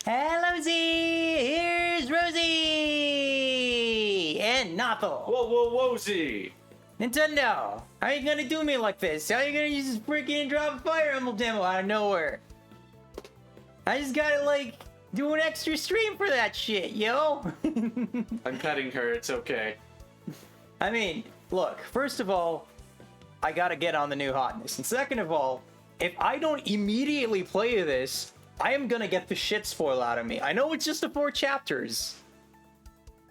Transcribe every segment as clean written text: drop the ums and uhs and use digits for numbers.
Hello, Z! Here's Rosie! And Nothles! Whoa, Z! Nintendo! How are you gonna do me like this? How are you gonna just freaking drop a Fire Emblem demo out of nowhere? I just gotta, like, do an extra stream for that shit, yo! I'm petting her, it's okay. I mean, look, first of all, I gotta get on the new hotness. And second of all, if I don't immediately play this, I am gonna get the shit spoiled out of me. I know it's just the 4 chapters.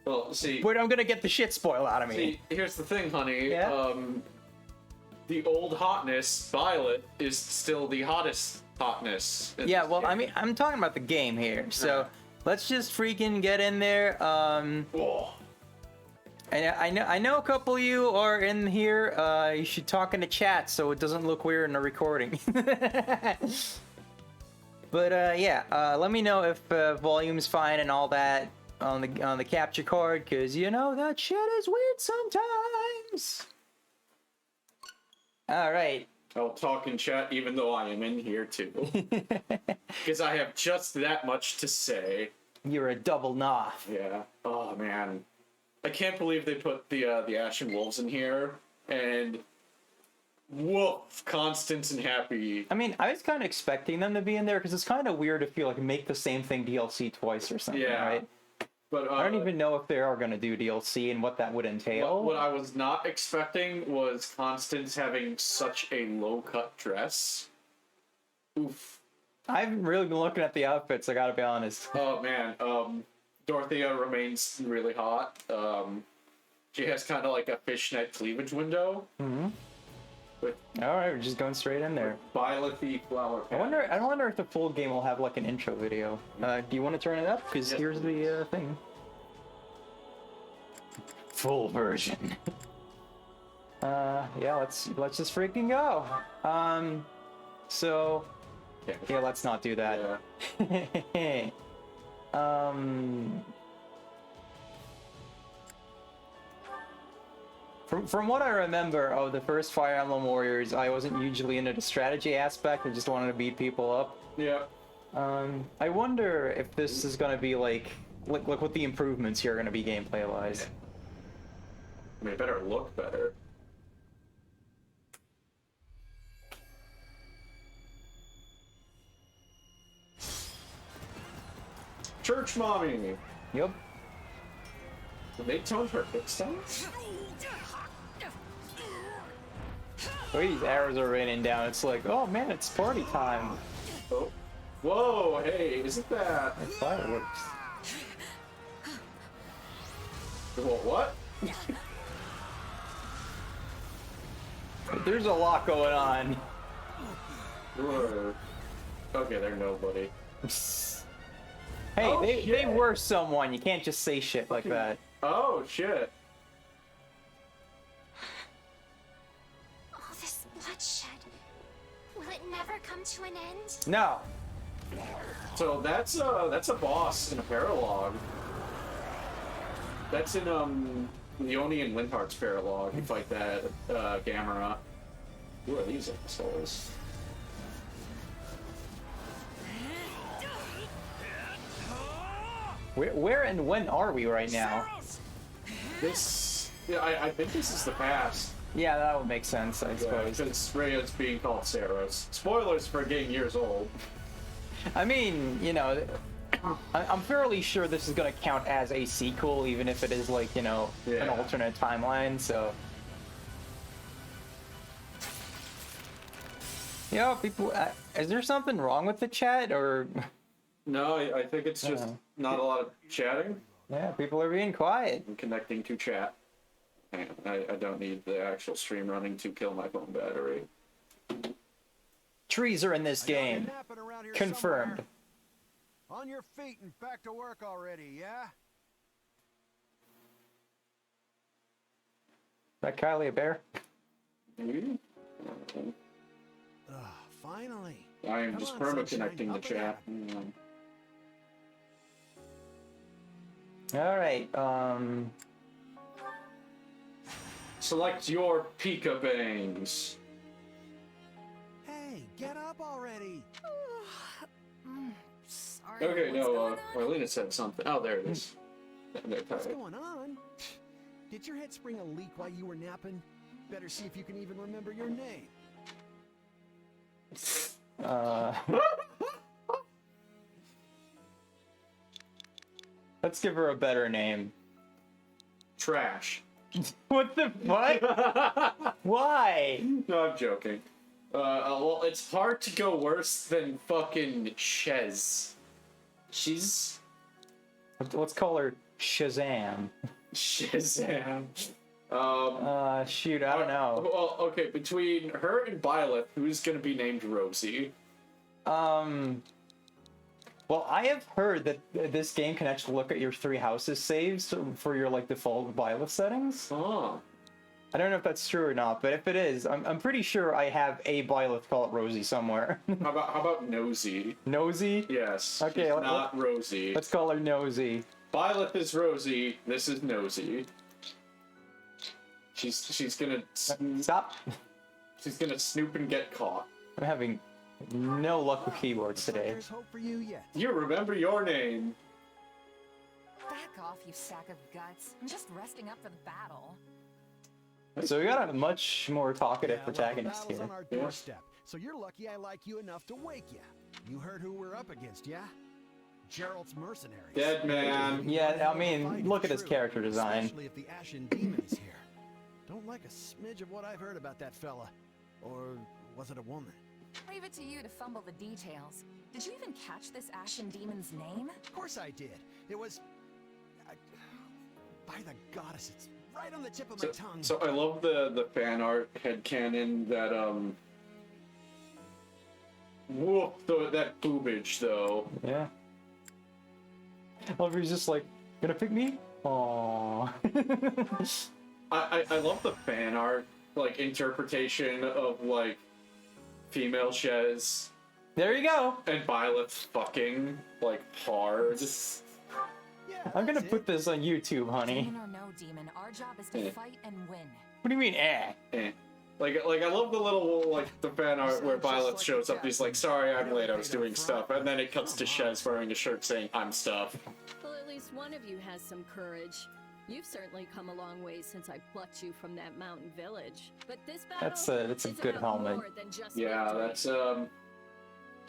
Well, see... But I'm gonna get the shit spoiled out of me. See, here's the thing, honey. Yeah? The old hotness, Violet, is still the hottest hotness. Yeah, well, I mean, I'm talking about the game here. So, let's just freaking get in there. Whoa. And I know a couple of you are in here. You should talk in the chat so it doesn't look weird in the recording. But yeah, let me know if volume's fine and all that on the capture card, because you know that shit is weird sometimes. All right. I'll talk in chat even though I am in here too, because I have just that much to say. You're a double Noth. Yeah. Oh man, I can't believe they put the Ashen Wolves in here and. Woof, Constance and Happy. I mean, I was kind of expecting them to be in there because it's kind of weird if you like make the same thing DLC twice or something, right? But I don't even know if they are going to do DLC and what that would entail. What I was not expecting was Constance having such a low-cut dress. Oof. I haven't really been looking at the outfits, I gotta be honest. Oh man, Dorothea remains really hot. She has kind of like a fishnet cleavage window. Mm-hmm. Alright, we're just going straight in there. Violet-y flower patterns. I wonder if the full game will have like an intro video. Do you want to turn it up? Because here's the thing. Full version. Yeah, let's just freaking go. So yeah, let's not do that. Yeah. From what I remember of the first Fire Emblem Warriors, I wasn't usually into the strategy aspect. I just wanted to beat people up. Yeah. I wonder if this is gonna be like what the improvements here are gonna be gameplay wise. I mean, it better look better. Church mommy. Yep. Did they tone her kickstands? The way these arrows are raining down, it's like, oh man, it's party time. Oh. Whoa, hey, isn't that... It's fireworks. What? There's a lot going on. Whoa. Okay, they're nobody. Hey, Oh, they shit. were someone. You can't just say shit like that. Oh, shit. All this bloodshed. Will it never come to an end? No. So that's a boss in a paralogue. That's in Leone and Linhardt's paralogue. You fight that Gamera. Who are these assholes? Where and when are we right now? This, yeah, I think this is the past. Yeah, that would make sense, I suppose. Because Rhea's being called Saros. Spoilers for a game years old. I mean, you know, I'm fairly sure this is gonna count as a sequel, even if it is like, you know, an alternate timeline, so. Yeah, people, is there something wrong with the chat, or? No, I think it's just not a lot of chatting. Yeah, people are being quiet. I'm connecting to chat. And I don't need the actual stream running to kill my phone battery. Trees are in this game. Confirmed. On your feet and back to work already, yeah? Is that Kylie a bear? Maybe? Finally. I am Come just on, perma-connecting the sunshine, up chat. Alright, Select your Pika Bangs. Hey, get up already. sorry. Okay, What's no, going on? Marlena said something. Oh, there it is. What's going on? Did your head spring a leak while you were napping? Better see if you can even remember your name. Let's give her a better name. Trash. What the fuck? Why? No, I'm joking. Well, it's hard to go worse than fucking Shez. She's... Let's call her Shazam. Shazam. Shoot, I don't know. Well, okay, between her and Byleth, who's gonna be named Rosie? Well, I have heard that this game can actually look at your 3 houses saves for your like default Byleth settings. Oh. I don't know if that's true or not, but if it is, I'm pretty sure I have a Byleth called Rosie somewhere. How about Nosy? Nosy? Yes. Okay, she's not Rosie. Let's call her Nosy. Byleth is Rosie. This is Nosy. She's gonna Stop. she's gonna snoop and get caught. I'm having no luck with keyboards Looks like today. there's hope for you yet. You remember your name. Back off, you sack of guts. I'm just resting up for the battle. So we got a much more talkative Yeah, well, the protagonist battle's here. on our doorstep, so you're lucky I like you enough to wake you. You heard who we're up against, yeah? Geralt's mercenaries. Dead man. Yeah, I mean, look at his True, character design. Especially if the Ashen Demon is here. Don't like a smidge of what I've heard about that fella. Or was it a woman? Leave it to you to fumble the details. Did you even catch this Ashen Demon's name? Of course I did. It was... by the goddess, it's right on the tip of my tongue. So I love the fan art headcanon that whoop, that boobage though. Yeah. Oliver's just like, gonna pick me? Aww. I love the fan art like interpretation of like female Shez There you go. and Byleth's fucking like hard. Yeah, I'm gonna that's put it. this on YouTube, honey. Demon or no demon, our job is to Yeah. fight and win. What do you mean, eh? Eh. Like I love the little like the fan art where Byleth shows up. He's like, "Sorry, I'm late. I was doing stuff," and then it cuts to Shez wearing a shirt saying, "I'm stuff." Well, at least one of you has some courage. You've certainly come a long way since I plucked you from that mountain village. But this battle That's a is good about helmet. more than just Yeah, victory. that's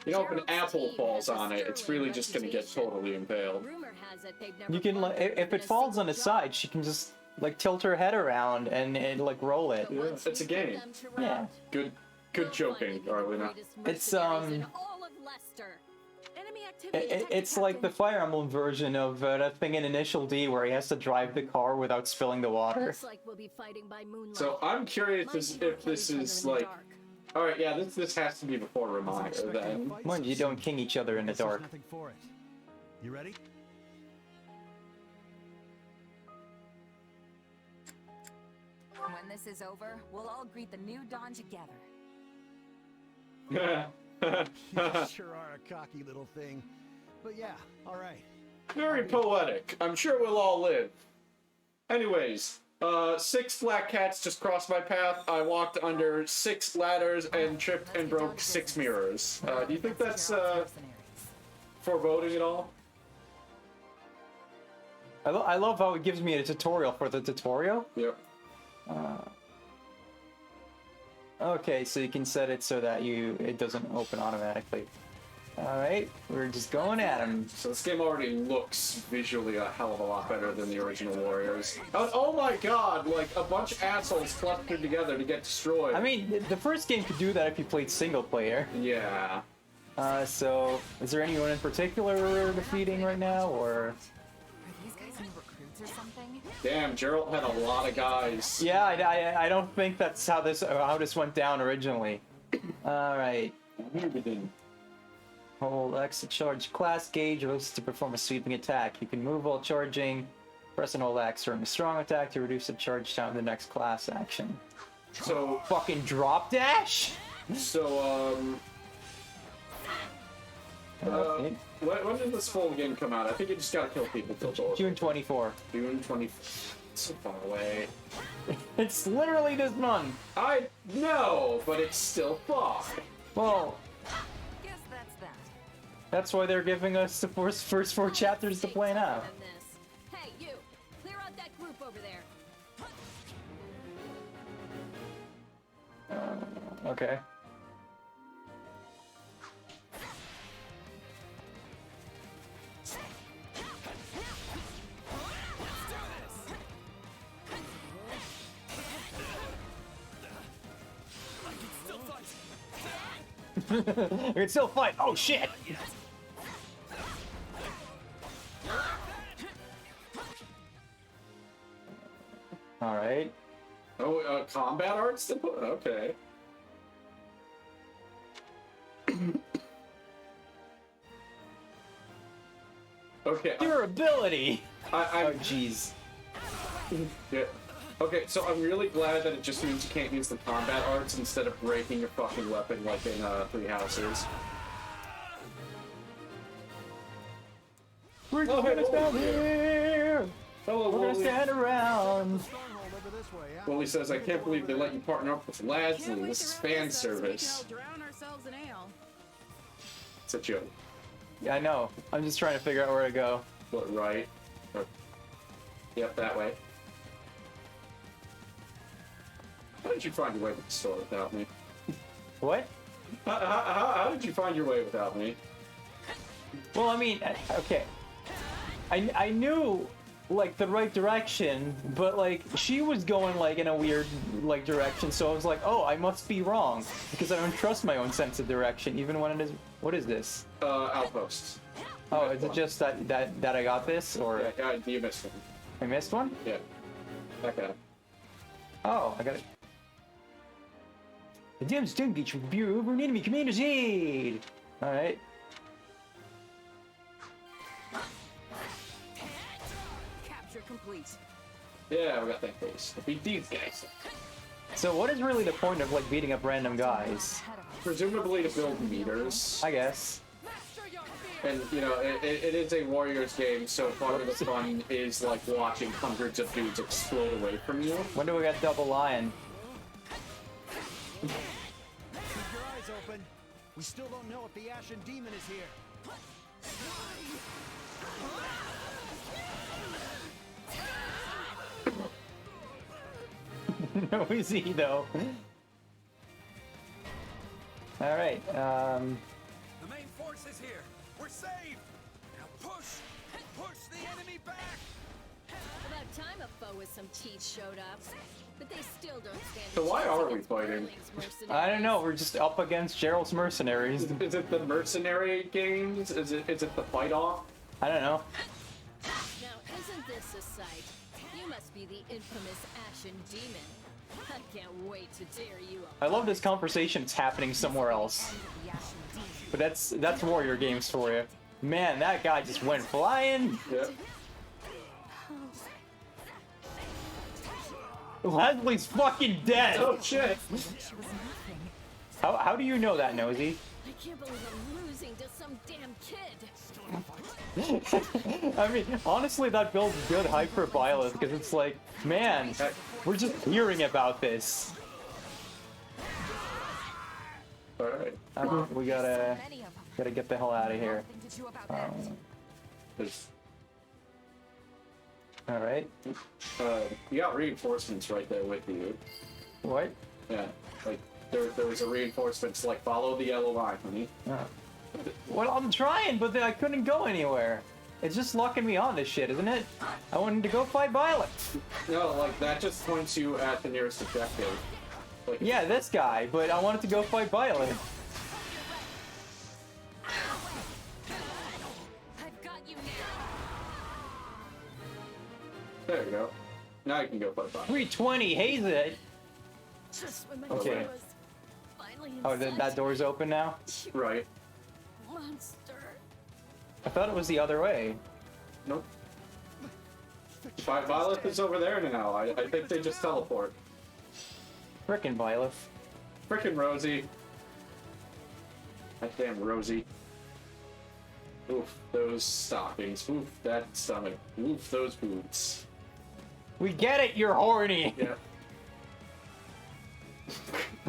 you know, if an apple falls on it, it's really just gonna get totally impaled. Rumor has it they've never You can, fought if even it a falls on single its job. side, she can just like tilt her head around and like roll it. But once it's a you put game. them to Yeah. rout, Good you'll joking, finally be the Arlena. greatest It's, mercenaries in all of Leicester. Enemy activity detected, It's like the Captain. Fire Emblem version of that thing in Initial D where he has to drive the car without spilling the water. Looks like we'll be fighting by moonlight. So I'm curious Mind as you, we'll if kill this each other is in the like, dark. all right, yeah, this has to be before Wasn't Reminder expecting a then. fight Mind so you don't soon. king each other in the Guess there's dark. nothing for it. You ready? When this is over, we'll all greet the new dawn together. You sure are a cocky little thing. But yeah, all right. Very poetic. I'm sure we'll all live. Anyways, 6 black cats just crossed my path. I walked under 6 ladders and tripped and broke 6 mirrors. Do you think that's Geralt's mercenaries. foreboding at all? I love how it gives me a tutorial for the tutorial. Yep. Okay, so you can set it so that it doesn't open automatically. Alright, we're just going at him. So this game already looks visually a hell of a lot better than the original Warriors. Oh my god, like a bunch of assholes clustered together to get destroyed. I mean, the first game could do that if you played single player. Yeah. So, is there anyone in particular we're defeating right now, or? Are these guys new recruits or something? Damn, Geralt had a lot of guys. Yeah, I don't think that's how this went down originally. Alright. Hold X to charge class gauge, or to perform a sweeping attack. You can move while charging. Press and hold X during a strong attack to reduce the charge time of the next class action. So, Fucking drop dash? when did this full game come out? I think you just gotta kill people till June. June 24. June 20. So far away. It's literally this month. I know, but it's still far. Well, Guess that's that. That's why they're giving us the first 4 chapters to play now. Hey, you! Clear out that group over there. Okay. We can still fight. Oh shit! All right. Oh, combat arts? Okay. Okay. Durability. Oh I'm jeez. yeah. Okay, so I'm really glad that it just means you can't use the combat arts instead of breaking your fucking weapon like in Three Houses. We're Oh, hey, gonna stand Wooly. here. Hello, We're gonna Wooly. stand around. Stronghold over this way, yeah? Wooly says, I can't believe they let you partner up with Ladsley. This is fan service. Drown ourselves in ale. It's a joke. Yeah, I know. I'm just trying to figure out where to go. But right. Yep, that way. How did you find your way to the store without me? What? How did you find your way without me? Well, I mean, okay. I knew like the right direction, but like she was going like in a weird like direction, so I was like, oh, I must be wrong because I don't trust my own sense of direction, even when it is. What is this? Outposts. Oh, is it just that I got this, or Yeah, you missed one. I missed one? Yeah. Okay. Oh, I got it. The Dim's Dungeon Review over an enemy commander's aid. All right. Capture complete. Yeah, we got that face. Beat these guys. So what is really the point of like beating up random guys? Ahead of us. Presumably to build meters. I guess. And, you know, it is a Warriors game, so part of the fun is, like, watching hundreds of dudes explode away from you. When do we get double lion? Keep your eyes open. We still don't know if the Ashen Demon is here. No, is he though? All right. The main force is here. We're saved. Now push the enemy back. About time a foe with some teeth showed up. But they still don't stand So a why chance are we against fighting? Berling's mercenaries. I don't know. We're just up against Gerald's mercenaries. Is it the mercenary games? Is it the fight off? I don't know. Now, isn't this a sight? You must be the infamous Ashen Demon. I can't wait to tear you up. I love this conversation. It's happening somewhere else. The Ashen Demon. But that's Warrior Games for you. Man, that guy just went flying. Yeah. Leslie's fucking dead. Oh shit! She was nothing. How do you know that, Nosy? I can't believe I'm losing to some damn kid. I mean, honestly, that builds good hype for Violet because it's like, man, we're just hearing about this. Alright. We gotta Many of them. get the hell out of here. Nothing to do about that. There's, All right. you got reinforcements right there with you. What? Yeah. Like, there was a reinforcements, like, follow the yellow line, honey. Well, I'm trying, but I couldn't go anywhere. It's just locking me on this shit, isn't it? I wanted to go fight Violet. No, like, that just points you at the nearest objective. Like, Yeah, this guy, but I wanted to go fight Violet. I've got you now. there you go. Now you can go fight Bob. 320, haze it. Just when my Okay. kid was finally in Oh, sight. that door's open now? Right. Monster. I thought it was the other way. Nope. Violet is over there now. I think they just teleport. Frickin' Violet. Frickin' Rosie. That damn Rosie. Oof, those stockings. Oof, that stomach. Oof, those boots. We get it, you're horny. Yeah.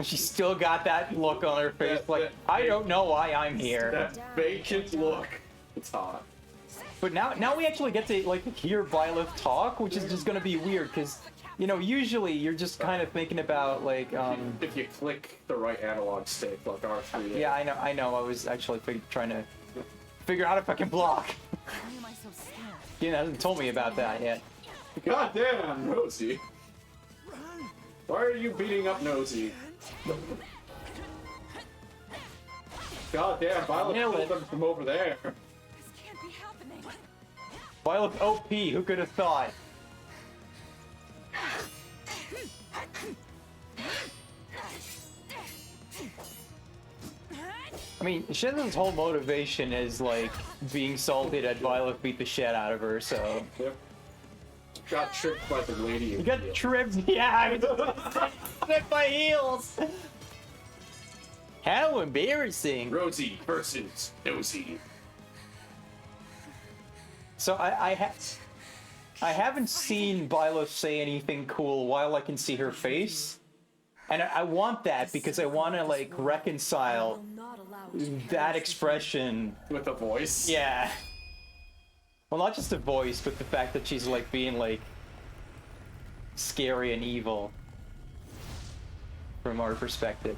She still got that look on her face, like, I don't know why I'm here. That vacant look. It's hot. But now we actually get to, like, hear Byleth talk, which is just gonna be weird, because, you know, usually you're just kind of thinking about, like, If you click the right analog stick, like R3. Yeah, I know. I was actually trying to figure out if I can block. Why am I so scared? You hasn't told me about that yet. God damn, Rosie. Why are you beating up Nosy? God damn, Violet Nailed killed it. them from over there. This can't be happening. Byleth OP, who could have thought? I mean, Shinzen's whole motivation is, like, being salted at Byleth beat the shit out of her, so... Yep. Got tricked by the lady. You got tripped, yeah, I was tripped by heels! How embarrassing! Rosie versus Nosy. So I haven't seen Byleth say anything cool while I can see her face. And I want that because I want to, like, reconcile that expression. With a voice. Yeah. Well, not just the voice, but the fact that she's, like, being, like, scary and evil. From our perspective.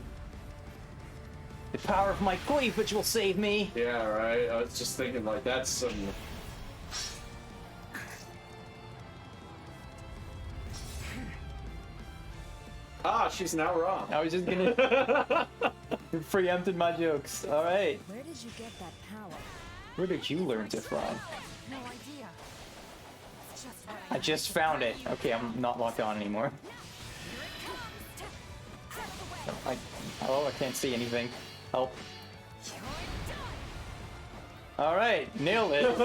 The power of my cleavage will save me! Yeah, right. I was just thinking, like, that's some... Ah, she's now wrong. I was just gonna... You preempted my jokes. Alright. Where did you get that power? Where did you learn to fly? No idea. It's just what I just found it. Okay, I'm not locked on anymore. Oh, I can't see anything. Help. Alright, nailed it.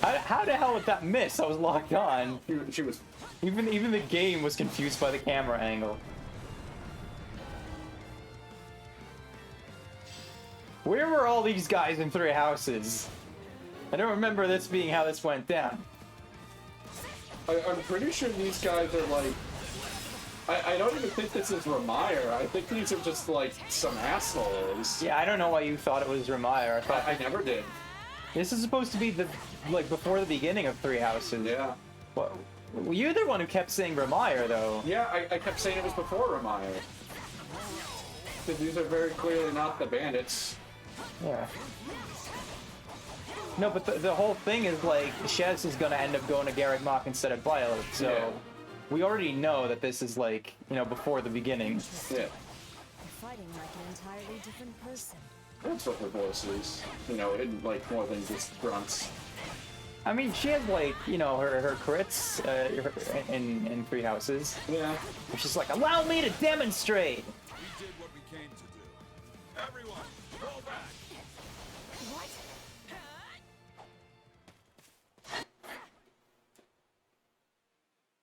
How the hell did that miss? I was locked on. She was... Even the game was confused by the camera angle. Where were all these guys in Three Houses? I don't remember this being how this went down. I'm pretty sure these guys are like... I don't even think this is Ramire. I think these are just like some assholes. Yeah, I don't know why you thought it was Ramire. I thought I never did. this is supposed to be the, like, before the beginning of Three Houses. Yeah. Well, you're the one who kept saying Ramire, though. Yeah, I kept saying it was before Ramire. Because these are very clearly not the bandits. Yeah. No, but the whole thing is, like, Shez is gonna end up going to Garrett Mock instead of Violet, so... Yeah. We already know that this is, like, you know, before the beginning. Yeah. You're fighting like an entirely different person. That's what her voice is. You know, in like more than just grunts. I mean, she has, like, you know, her crits in Three Houses. Yeah. She's like, allow me to demonstrate! We did what we came to do. Everyone, roll back. What?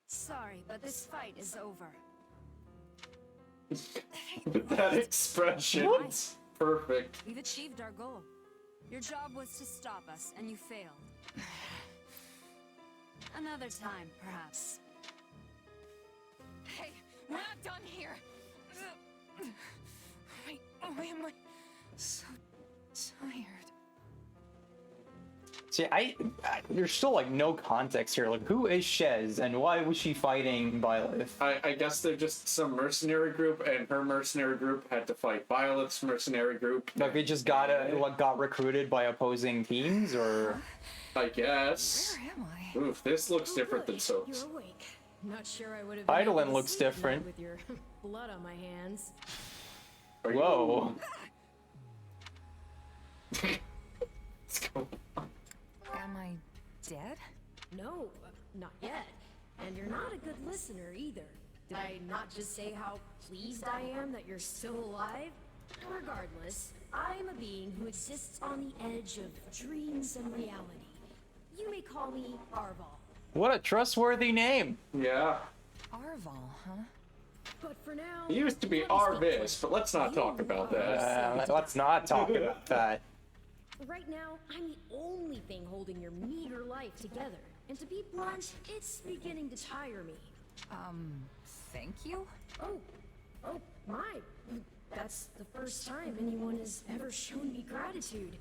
Sorry, but this fight is over. But that expression, it's perfect. We've achieved our goal. Your job was to stop us, and you failed. Another time, perhaps. Hey, we're not done here. Why am I so tired? See, there's still, like, no context here. Like, who is Shez, and why was she fighting Violet? I guess they're just some mercenary group, and her mercenary group had to fight Violet's mercenary group. Like, they just got recruited by opposing teams, or... I guess. Where am I? Oof, this looks different than Soap's. You're awake. Not sure I would have. Eidolon looks different. With your blood on my hands. Are you- Whoa. What's going on? Am I dead? No, not yet. And you're not a good listener either. Did I not just say how pleased I am that you're still alive? Regardless, I'm a being who exists on the edge of dreams and reality. You may call me Arval. What a trustworthy name! Yeah. Arval, huh? But for now, It used to be let me speak Arvis, but let's not talk about that. Let's not talk about that. Right now, I'm the only thing holding your meager life together. And to be blunt, it's beginning to tire me. Thank you? Oh, Oh, my. That's the first time anyone has ever shown me gratitude.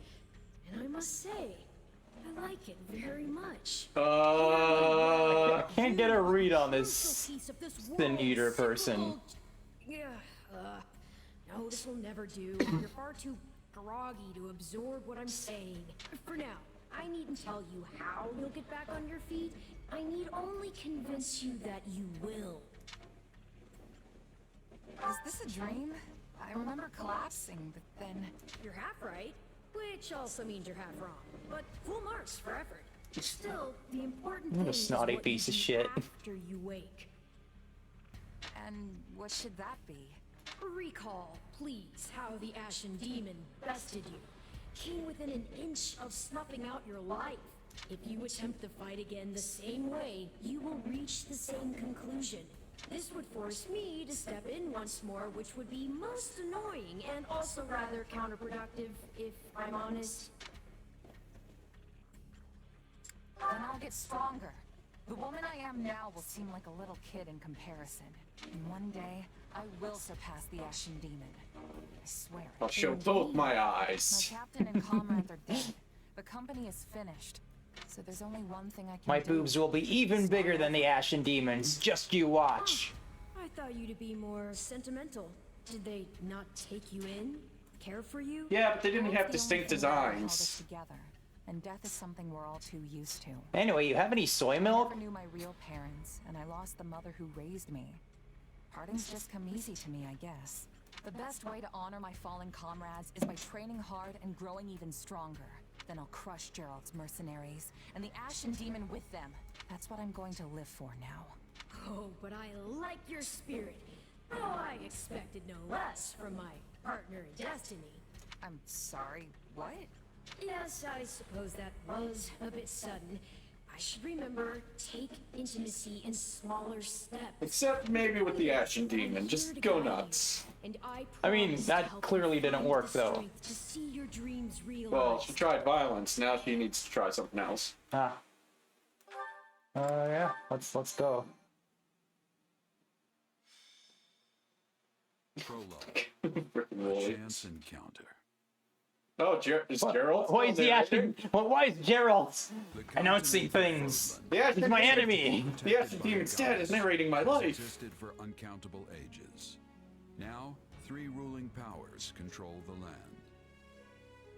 And I must say, I like it very much. I can't get a read on this Sin Eater person. Yeah, no, this will never do. You're far too groggy to absorb what I'm saying. For now, I needn't tell you how you'll get back on your feet. I need only convince you that you will. Is this a dream? I remember collapsing, but then... You're half right, which also means you're half wrong. But full marks for effort. Still, the important thing What a is snotty what piece you of do shit. after you wake. And what should that be? Recall, please, how the Ashen Demon bested you. Came within an inch of snuffing out your life. If you attempt the fight again the same way, you will reach the same conclusion. This would force me to step in once more, which would be most annoying and also rather counterproductive, if I'm honest. Then I'll get stronger. The woman I am now will seem like a little kid in comparison. And one day, I will surpass the Ashen Demon. I swear it. I'll show both my My eyes. captain and comrades are dead. The company is finished. So there's only one thing I can My do. boobs will be even bigger than the Ashen Demons. Just you watch. I thought you to be more sentimental. Did they not take you in? Care for you? Yeah, but they didn't have The distinct only thing that held us designs. together. And death is something we're all too used to. Anyway, you have any soy I milk? never knew my real parents, and I lost the mother who raised me. Parting's just come easy to me, I guess. The best way to honor my fallen comrades is by training hard and growing even stronger. Then I'll crush Gerald's mercenaries, and the Ashen Demon with them. That's what I'm going to live for now. Oh, but I like your spirit. Though I expected no less from my partner in destiny. I'm sorry, what? Yes, I suppose that was a bit sudden. I should remember, take intimacy in smaller steps. Except maybe with the Ashen Demon. Just go nuts. And I mean, promise that to help clearly you didn't find work, the though. strength to see your dreams realized. Well, she tried violence. Now she needs to try something else. Ah. Yeah. Let's go. Prologue. Frickin' Wooly. Chance encounter. Oh, is Gerald? Why is the Ashen? Well, why is Gerald The announcing continent of things? Portland, The Ashen He's my Demon- enemy. The Ashen Demon's dad is narrating my life. existed for uncountable ages. Now, 3 ruling powers control the land.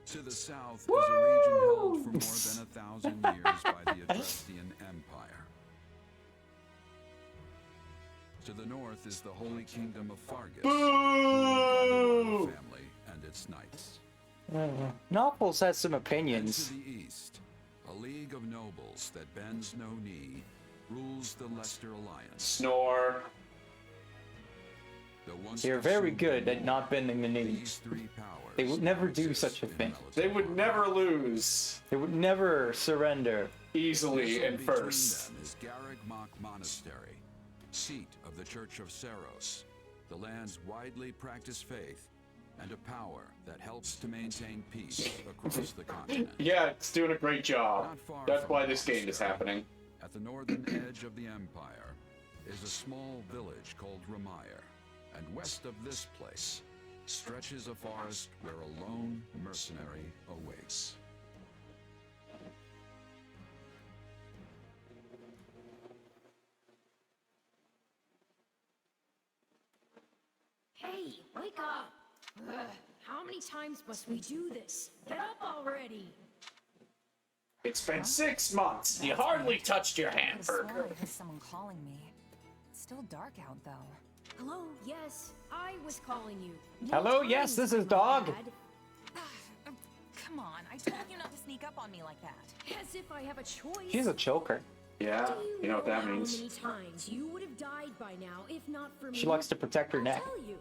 To the south is a region held for more than 1,000 years by the Etruscan Empire. To the north is the Holy Kingdom of Fargus, ruled by the royal family and its knights. Nothles has some And to opinions. the east, a league of nobles that bends no knee rules the Leicester Alliance. Snore. The once They're very consumed good at war, not bending the knee. These 3 powers They would never now do exist such a in thing. relative They would harmony. never lose They would never surrender. easily Nestled in between first. them is Garreg Monastery, seat of the Church of Saros, the land's widely practiced faith, and a power that helps to maintain peace across the continent. Yeah, it's doing a great job. Not far That's from why the this game is monastery, happening. At the northern edge of the empire is a small village called Ramire, and west of this place stretches a forest where a lone mercenary awaits. Hey, wake up! Ugh, how many times must we do this? Get up already! It's been 6 months. You hardly touched your I could've sworn hamburger. I heard someone calling me. It's still dark out, though. Hello, yes, I was calling you. Hello, yes, this is Dog. Come on, I told you not to sneak up on me like that. As if I have a choice. She's a choker. Yeah, Do you know what that how means. many times you would have died by now if not for me? She likes to protect her I'll neck. tell you.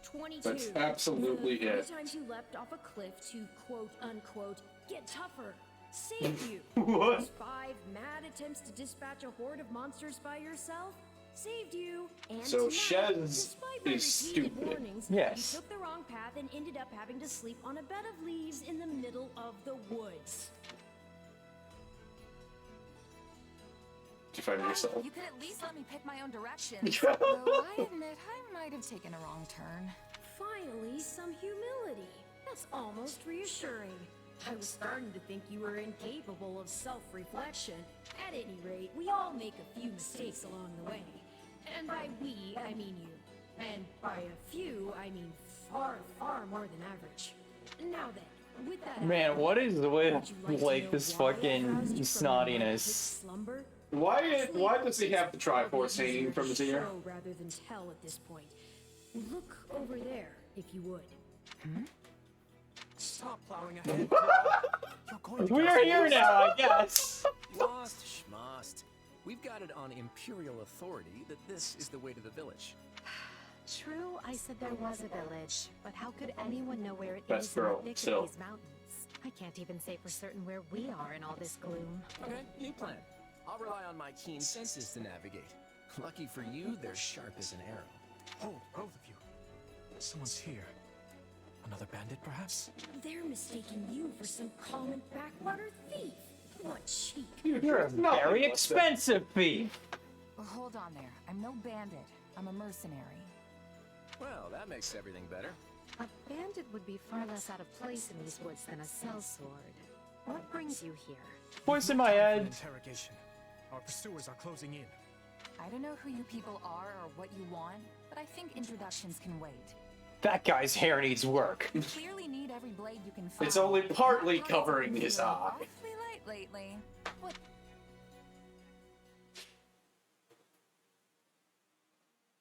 22. That's absolutely The 3 it. times you leapt off a cliff to quote unquote get tougher. Saved you. What? Those 5 mad attempts to dispatch a horde of monsters by yourself. Saved you. And So tonight, Shez despite my is repeated stupid. warnings, Yes. you took the wrong path and ended up having to sleep on a bed of leaves in the middle of the woods. Did you find yourself? You could at least let me pick my own direction. Though why didn't I might have taken a wrong turn. Finally, some humility. That's almost reassuring. I was starting to think you were incapable of self-reflection. At any rate, we all make a few mistakes along the way. And by we, I mean you. And by a few, I mean far, far more than average. Now then, with that Man, what is with would you like to like know this why I fucking roused you from your snottiness? slumber? Why does he have the Triforce Maybe hanging from his ear? show rather than tell at this point. Look over there, if you would. Stop plowing ahead. You're going to We get are us here lost. now, I guess. Lost schmost. We've got it on Imperial authority that this is the way to the village. True, I said there was a village, but how could anyone know where it Best is in girl, the thick still. of these mountains? I can't even say for certain where we are in all this gloom. Okay, you plan. I'll rely on my keen senses to navigate. Lucky for you, they're sharp as an arrow. Oh, both of you. Someone's here. Another bandit, perhaps? They're mistaking you for some common backwater thief. What cheek. You're a Nothing very like expensive thief. Well, hold on there. I'm no bandit. I'm a mercenary. Well, that makes everything better. A bandit would be far less out of place in these woods than a sellsword. What brings you here? Voice in my An head. interrogation. Our pursuers are closing in. I don't know who you people are or what you want, but I think introductions can wait. That guy's hair needs work. You clearly need every blade you can find. It's only partly That covering guy's his been eye. awfully light lately. What?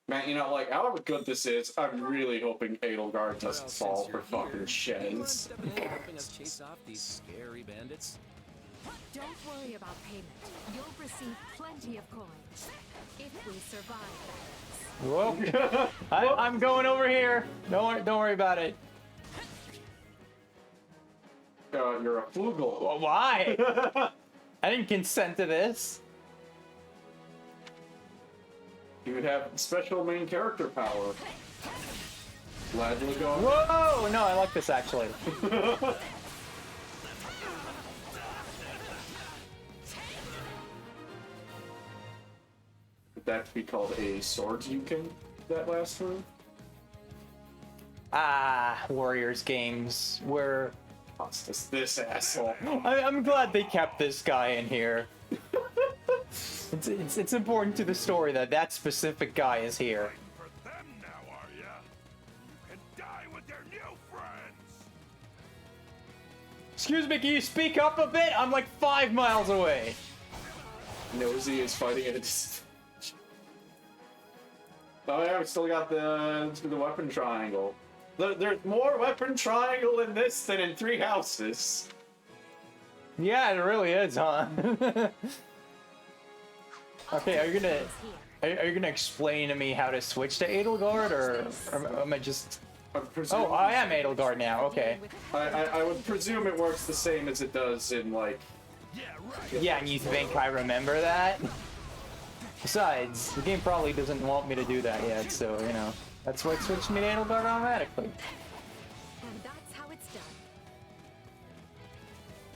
Man, you know, like, however good this is, I'm really hoping Edelgard doesn't Well, fall since for you're fucking here, sheds. you mind stepping in and helping us chase off these scary bandits? Don't worry about payment. You'll receive plenty of coins. If we survive, Whoa. I'm going over here. Don't worry about it. You're a flugel. Well, why? I didn't consent to this. You would have special main character power. Glad to go. Whoa! No, I like this actually. Would that be called a sword you can that last move? Warriors games where What's this asshole? I'm glad they kept this guy in here. It's important to the story that that specific guy is here. For them now, are ya? You can die with their new friends. Excuse me, can you speak up a bit? I'm like 5 miles away. Nosy is fighting at a distance. Oh yeah, we still got the weapon triangle. There's more weapon triangle in this than in Three Houses. Yeah, it really is, huh? Okay, are you gonna explain to me how to switch to Edelgard, or am I just? Oh, I am Edelgard now. Okay. I would presume it works the same as it does in like. Yeah, and you think I remember that? Besides, the game probably doesn't want me to do that yet, so you know that's why it switched me to Edelgard automatically. and that's how it's done.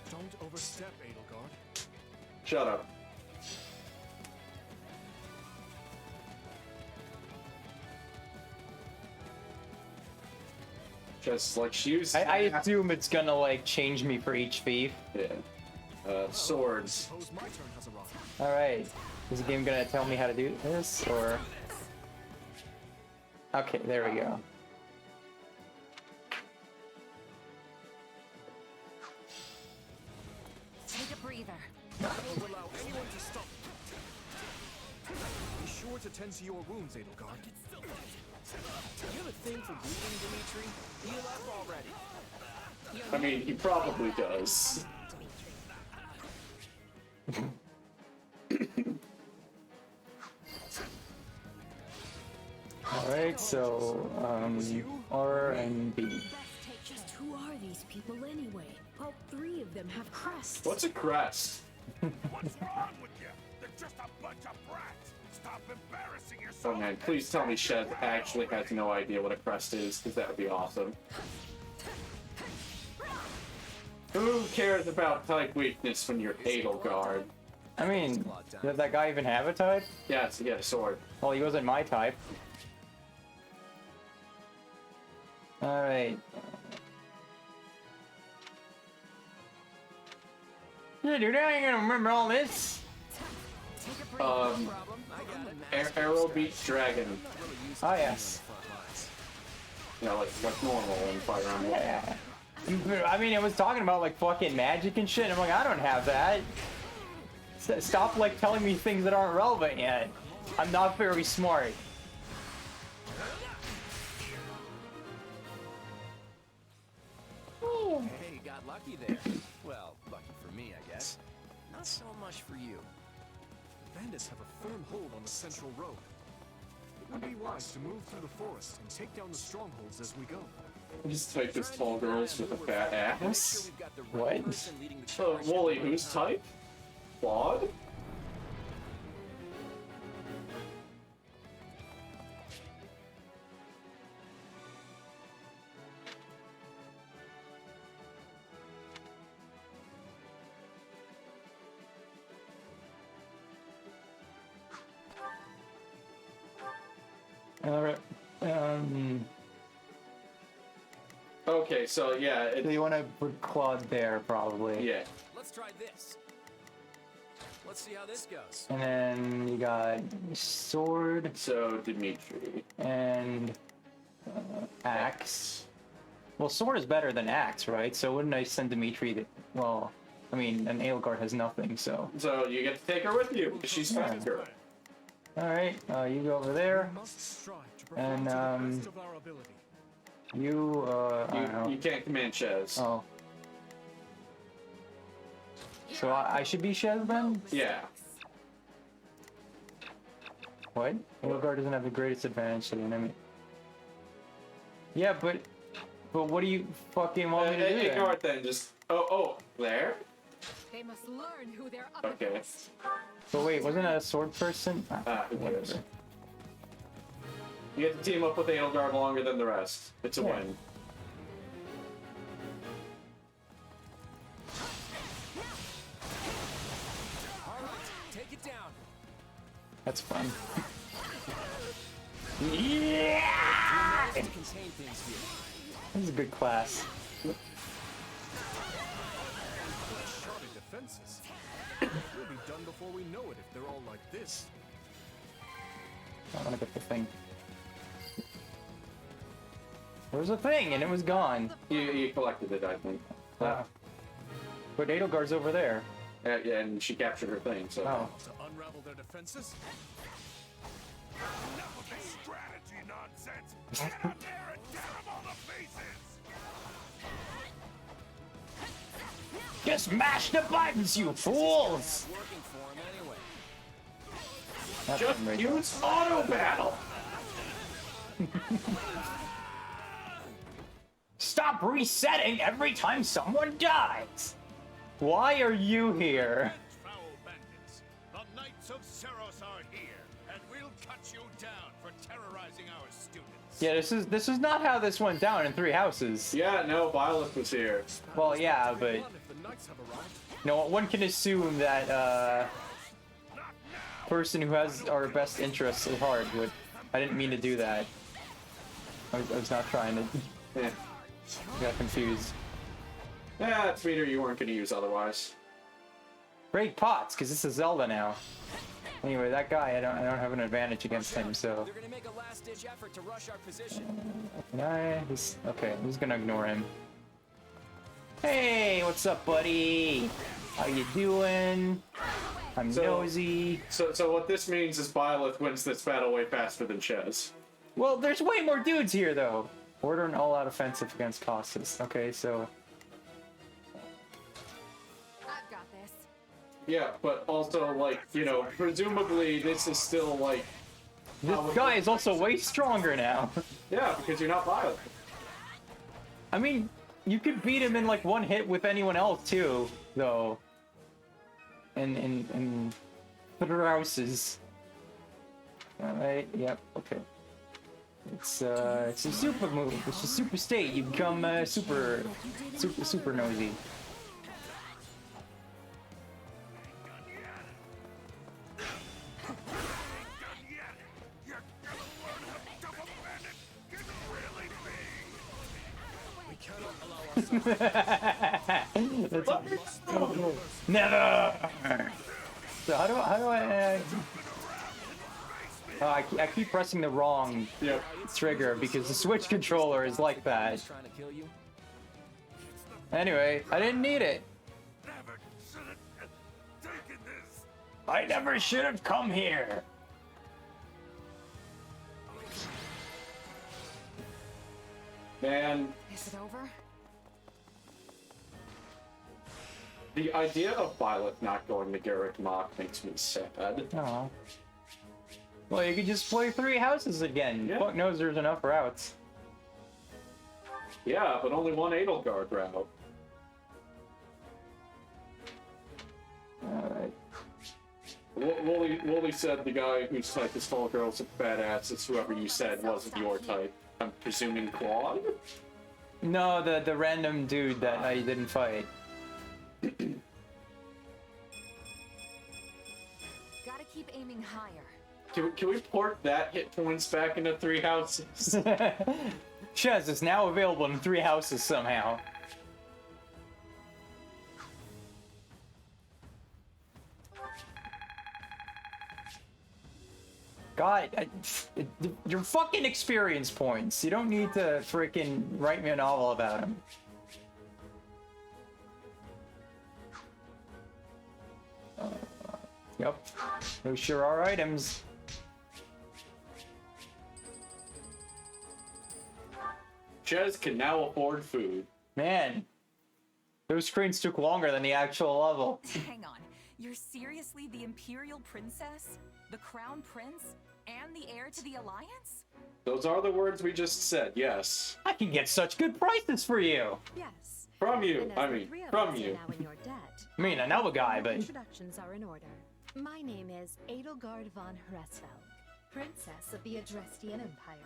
Don't overstep, Edelgard. Shut up. Just like she used. I assume it's gonna like change me for each thief. Yeah. Swords. Suppose my turn has arrived. All right. Is the game gonna tell me how to do this, or? Okay, there we go. Take a breather. I won't allow anyone to stop. Be sure to tend to your wounds, Edelgard. You have a thing for bleeding, Dimitri? Heal up already. I mean, he probably does. Alright, so, R and B. Just who are these people anyway? All three of them have crests. What's a crest? What's wrong with you? They're just a bunch of brats. Stop embarrassing yourself. Oh man, please tell me Shed actually has no idea what a crest is, because that would be awesome. Who cares about type weakness when you're Edelgard? I mean, does that guy even have a type? Yeah, it's a sword. Well, he wasn't my type. All right. Dude, you're not gonna remember all this. Arrow beats dragon. Oh yes. You know, like normal in Fire Emblem. Yeah. I mean, it was talking about like fucking magic and shit. I'm like, I don't have that. Stop like telling me things that aren't relevant yet. I'm not very smart. Hey, got lucky there. Well, lucky for me, I guess. Not so much for you. Bandits have a firm hold on the central road. It would be wise to move through the forest and take down the strongholds as we go. Just type as tall girls with a fat ass. What? Wooly, whose type? Claude? All right. Okay, so yeah, So you want to put Claude there, probably. yeah. Let's try this. Let's see how this goes. And then you got sword So Dimitri. and axe. Well, sword is better than axe, right? So wouldn't I send Dimitri to... Well, I mean, an Aelgard has nothing, so... So you get to take her with you. She's faster. Alright, you go over there. And, you, I don't know. You can't command Chez. Oh. So I should be Chez then? Yeah. What? Aelgard doesn't have the greatest advantage to the enemy. Yeah, but what do you fucking want me to do Ignore then? it then. Just oh, there. They must learn who they're up Okay. against. But wait, wasn't that a sword person? Who cares? You get to team up with Aelgard longer than the rest. It's a win. Take it down. That's fun. Yeah! To contain things here. This is a good class. Shoddy defenses. We'll be done before we know it if they're all like this. I want to get the thing. There was a thing, and it was gone. You collected it, I think. But Adelgard's over there. Yeah, and she captured her thing, so. Oh. To unravel their defenses? Enough of this strategy nonsense! Get out there and tear them all to pieces! Just mash the buttons, you fools! Working for him anyway. That's Just right. use auto battle! Stop resetting every time someone dies! Why are you here? Foul bandits! The Knights of Ceros are here, and we'll cut you down for terrorizing our students! Yeah, this is not how this went down in Three Houses. Yeah, no, Violet was here. Well, yeah, but If the knights have arrived, no, one can assume that person who has our best interests at heart would. I didn't mean to do that. I was not trying to. Yeah. Got confused. Yeah, it's meter you weren't gonna use otherwise. Break pots, because this is Zelda now. Anyway, that guy, I don't have an advantage against him, so. They're gonna make a last-ditch effort to rush our position. Okay, I'm just gonna ignore him. Hey, what's up, buddy? How you doing? I'm nosy. So what this means is Violet wins this battle way faster than Chez. Well, there's way more dudes here, though. Order an all-out offensive against Costas. Okay, so. I've got this. Yeah, but also, like, you know, presumably this is still, like... This guy is also way stronger now. Yeah, because you're not Violet. I mean, you could beat him in, like, one hit with anyone else, too, though. In houses. Alright, yep, okay. It's a super move. It's a super state. You become super nosy. Never. So how do I? Oh, I keep pressing the wrong trigger because the Switch controller is like that. Anyway, I didn't need it. I never should have come here. Man. Is it over? The idea of Violet not going to Garrick Mach makes me sad. Oh. Well, you could just play 3 houses again. Yeah. Fuck knows there's enough routes. Yeah, but only one Edelgard route. Alright. Wooly said the guy whose type is tall girls with badass is whoever you said wasn't your type. I'm presuming Claude? No, the random dude that I didn't fight. Gotta keep aiming higher. Can we port that hit points back into 3 houses? Chess is now available in 3 houses somehow. God, your fucking experience points. You don't need to freaking write me a novel about them. Yep, those sure are items. Chez can now afford food. Man, those screens took longer than the actual level. Hang on, you're seriously the Imperial Princess? The Crown Prince? And the heir to the Alliance? Those are the words we just said, yes. I can get such good prices for you. Yes. From you, And as I the mean, 3 of from us are you. now in your debt, I mean, I know a guy, but... Introductions are in order. My name is Edelgard von Hresfeld, Princess of the Adrestian Empire.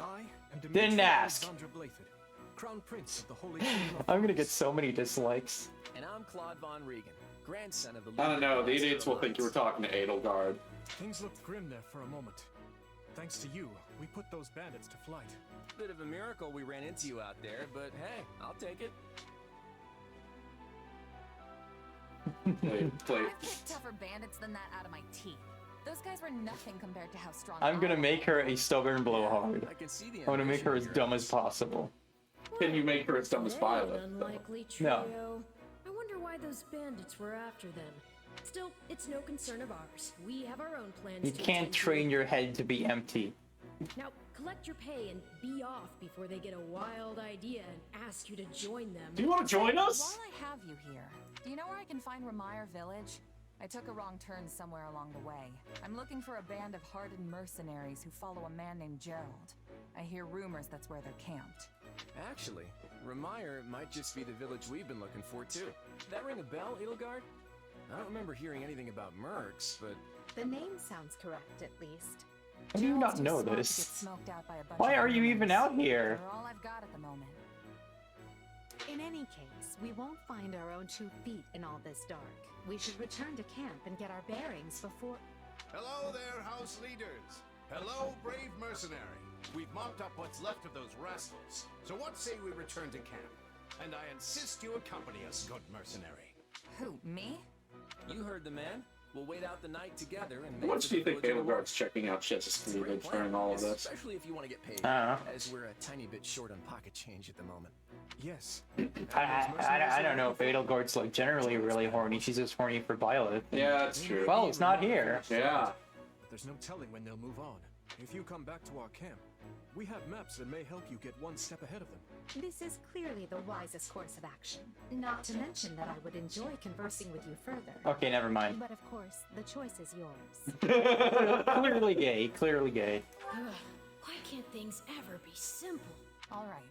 I am Didn't Dimitri ask. Alexandra Blathed, Crown Prince of the Holy Kingdom of I'm gonna get so many dislikes. And I'm Claude von Regan, grandson of the I don't know, the leader of idiots will think you were talking to Edelgard. Things looked grim there for a moment. Thanks to you, we put those bandits to flight. Bit of a miracle we ran into you out there, but hey, I'll take it. Play. I've kicked tougher bandits than that out of my teeth. Those guys were nothing compared to how strong I'm gonna I make her a stubborn blowhard. I can see the I'm gonna make her as ambition in dumb your as possible. Can you make her as dumb as An Violet? unlikely No. trio. I wonder why those bandits were after them. Still, it's no concern of ours. We have our own plans. You to can't attend to. train your head to be empty. Now, collect your pay and be off before they get a wild idea and ask you to join them. Do you want to join us? While I have you here, do you know where I can find Remire Village? I took a wrong turn somewhere along the way. I'm looking for a band of hardened mercenaries who follow a man named Gerald. I hear rumors that's where they're camped. Actually, Remire might just be the village we've been looking for too. That ring a bell, Edelgard? I don't remember hearing anything about mercs, but... The name sounds correct, at least. How do you not Gerald's too know smart to this? get smoked out by a bunch Why of are you even rumors. out here? They're all I've got at the moment. In any case, we won't find our own 2 feet in all this dark. We should return to camp and get our bearings before... Hello there, house leaders. Hello, brave mercenary. We've mopped up what's left of those rascals. So what say we return to camp? And I insist you accompany us, good mercenary. Who, me? You heard the man. We'll wait out the night together and How make much for do you the think village of the Edelgard's checking out Chez's It's a great cleavage plan, during all of this? Especially if you want to get paid, I don't know. as we're a tiny bit short on pocket change at the moment. Yes. I don't know if Edelgard's like generally really horny. She's just horny for Violet. Yeah, that's true. Well, it's not here. Yeah. But there's no telling when they'll move on. If you come back to our camp, we have maps that may help you get one step ahead of them. This is clearly the wisest course of action. Not to mention that I would enjoy conversing with you further. Okay, never mind. But of course, the choice is yours. Clearly gay, clearly gay. Ugh, why can't things ever be simple? All right,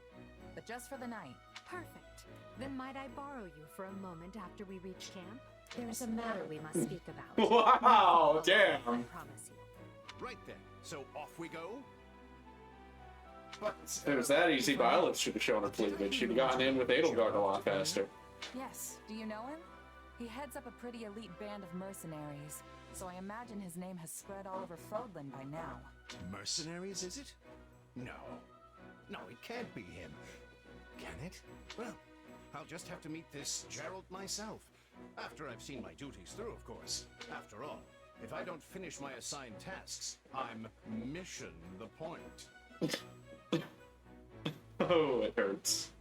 but just for the night. Perfect. Then might I borrow you for a moment after we reach camp? There's a matter we must speak about. Wow, damn. I promise you. Right then. So off we go? But if it was that easy, Violet should have shown her cleavage. She'd have gotten in with Edelgard a lot faster. Yes, do you know him? He heads up a pretty elite band of mercenaries, so I imagine his name has spread all over Frodland by now. Mercenaries, is it? No. No, it can't be him. Can it? Well, I'll just have to meet this Gerald myself. After I've seen my duties through, of course. After all, if I don't finish my assigned tasks, I'm mission the point. Oh, it hurts.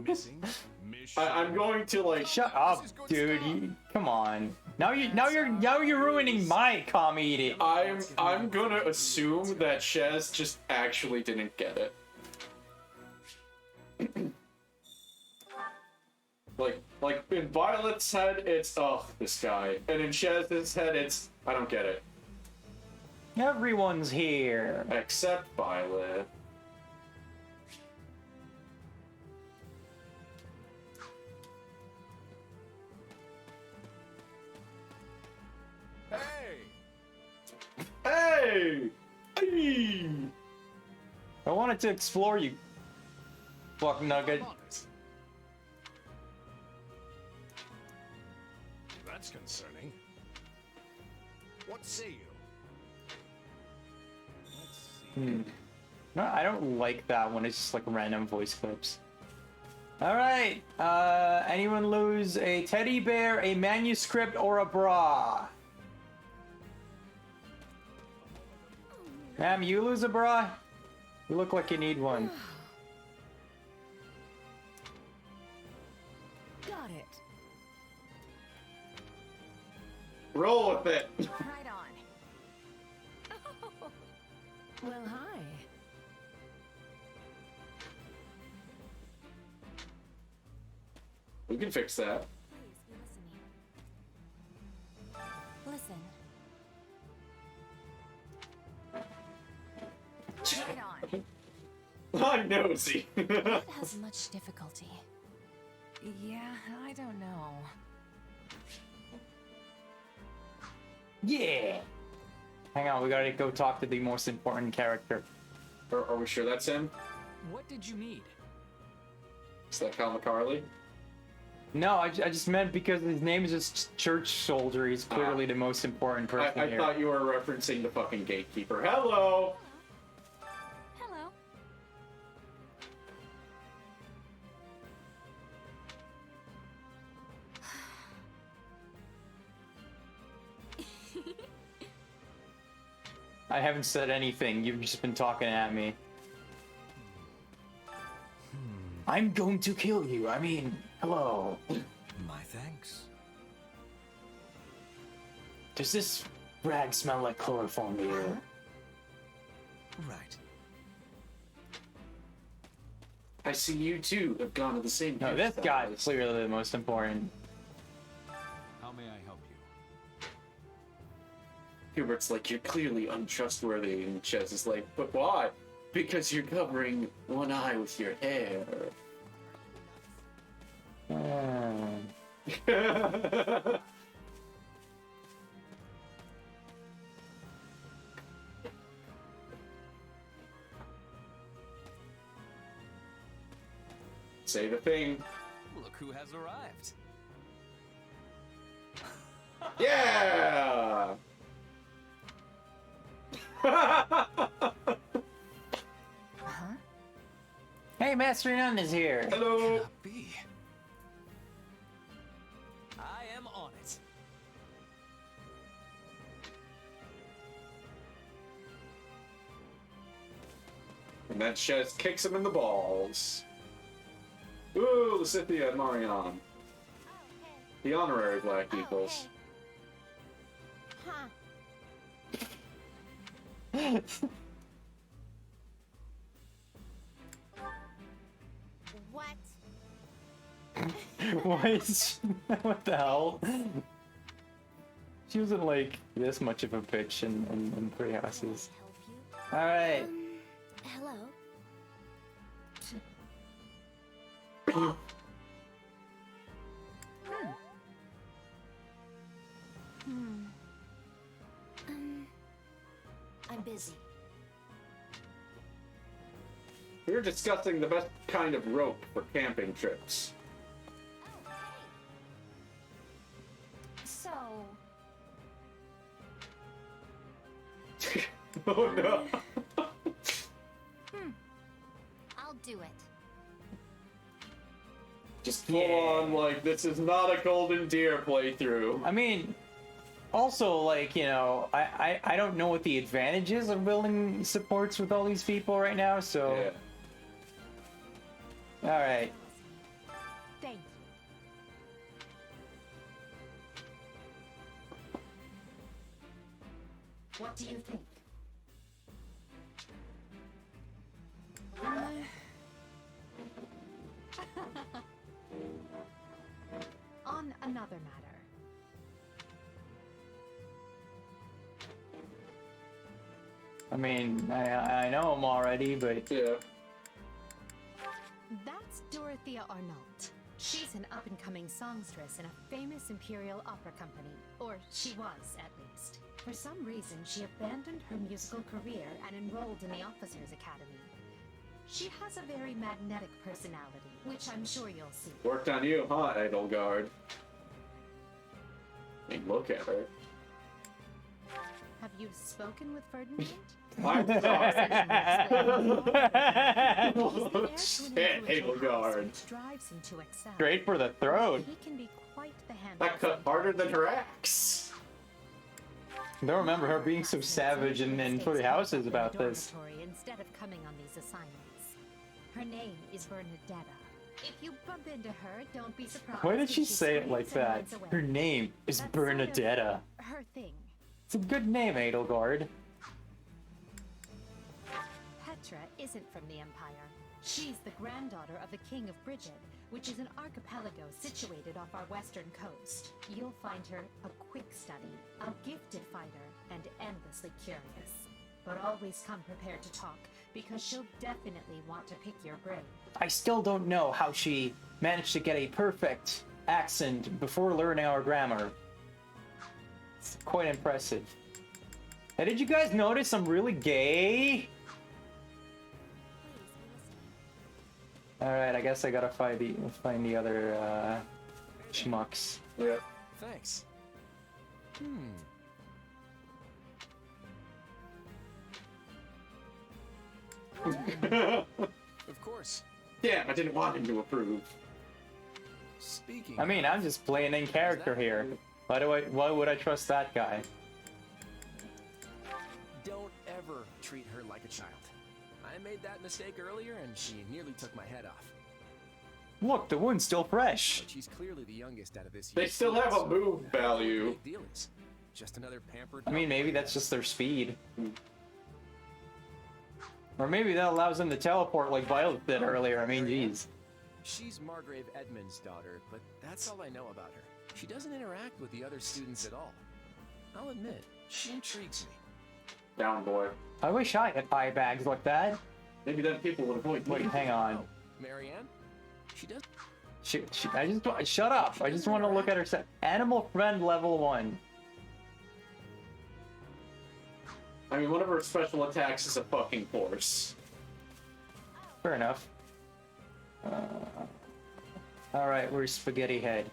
Missing mission. I'm going to like Shut up, dude. Come on. Now you're ruining my comedy. I'm gonna assume that Shez just actually didn't get it. like in Violet's head, it's this guy, and in Shez's head, it's I don't get it. Everyone's here except Violet. Hey! Hey! I wanted to explore you, fuck nugget. That's concerning. What say you? No, I don't like that when it's just like random voice clips. All right. Anyone lose a teddy bear, a manuscript, or a bra? Ma'am, you lose a bra? You look like you need one. Got it. Roll with it. Right on. Well, hi. We can fix that. Listen. I'm nosy. That has much difficulty. Yeah, I don't know. Yeah. Hang on, we gotta go talk to the most important character. Are we sure that's him? What did you need? Is that Cal McCarley? No, I just meant because his name is just Church Soldier. He's clearly the most important person I here. thought you were referencing the fucking gatekeeper. Hello! Hello. I haven't said anything. You've just been talking at me. I'm going to kill you. I mean, hello. My thanks. Does this rag smell like chloroform to you? Right. I see you two have gone to the same. No, this guy is clearly the most important. How may I help you? Hubert's like, you're clearly untrustworthy, and Chez is like, but why? Because you're covering one eye with your hair. Say the thing. Look who has arrived. Yeah! Hey, Master Nun is here. Hello. I am on it. And then Chez kicks him in the balls. Ooh, Lysithia and Marion. The honorary Black Eagles. Huh. What? Why is what the hell? She wasn't like this much of a bitch in Three Houses. Alright. Hello. I'm busy. We were discussing the best kind of rope for camping trips. So, Oh no. I'll do do it. Just full on, like, this is not a Golden Deer playthrough. I mean, also, like, you know, I don't know what the advantages of building supports with all these people right now, so... Yeah. Alright. Thank you. What do you think? On another matter. I mean, I know him already, but... Yeah. That's Dorothea Arnault. She's an up-and-coming songstress in a famous Imperial Opera company. Or she was, at least. For some reason, she abandoned her musical career and enrolled in the Officers' Academy. She has a very magnetic personality, which I'm sure you'll see. Worked on you, huh, Edelgard? I mean, look at her. Have you spoken with Ferdinand? I'm Shit, Edelgard. Drives him to excel. Straight for the throat. He can be quite the That cut harder than her axe. I don't remember her being so savage in 40 Houses about this. Instead of coming on these assignments. Her name is Bernadetta. If you bump into her, don't be surprised. Why did she say it like that? Her name is Bernadetta. Her thing. It's a good name, Edelgard. Petra isn't from the Empire. She's the granddaughter of the King of Brigid, which is an archipelago situated off our western coast. You'll find her a quick study, a gifted fighter, and endlessly curious. But always come prepared to talk, because she'll definitely want to pick your brain. I still don't know how she managed to get a perfect accent before learning our grammar. It's quite impressive. Hey, did you guys notice I'm really gay? Alright, I guess I gotta find the other schmucks. Yeah. Thanks. Of course. Damn, I didn't want him to approve. Speaking. I mean, I'm just playing in character here. Why would I trust that guy? Don't ever treat her like a child. I made that mistake earlier, and she nearly took my head off. Look, the wound's still fresh. But she's clearly the youngest out of this. They still have a move value. Big deal is just another pampered. I mean, maybe that's just their speed. Or maybe that allows them to teleport like Violet did earlier. I mean, jeez. She's Margrave Edmund's daughter, but that's all I know about her. She doesn't interact with the other students at all. I'll admit, she intrigues me. Down, boy. I wish I had eye bags like that. Maybe then people would avoid me. Wait, hang on. Oh, Marianne? She does. Shut up. I just want to look at her set. Animal friend level 1. I mean, one of her special attacks is a fucking horse. Fair enough. Alright, where's Spaghetti Head?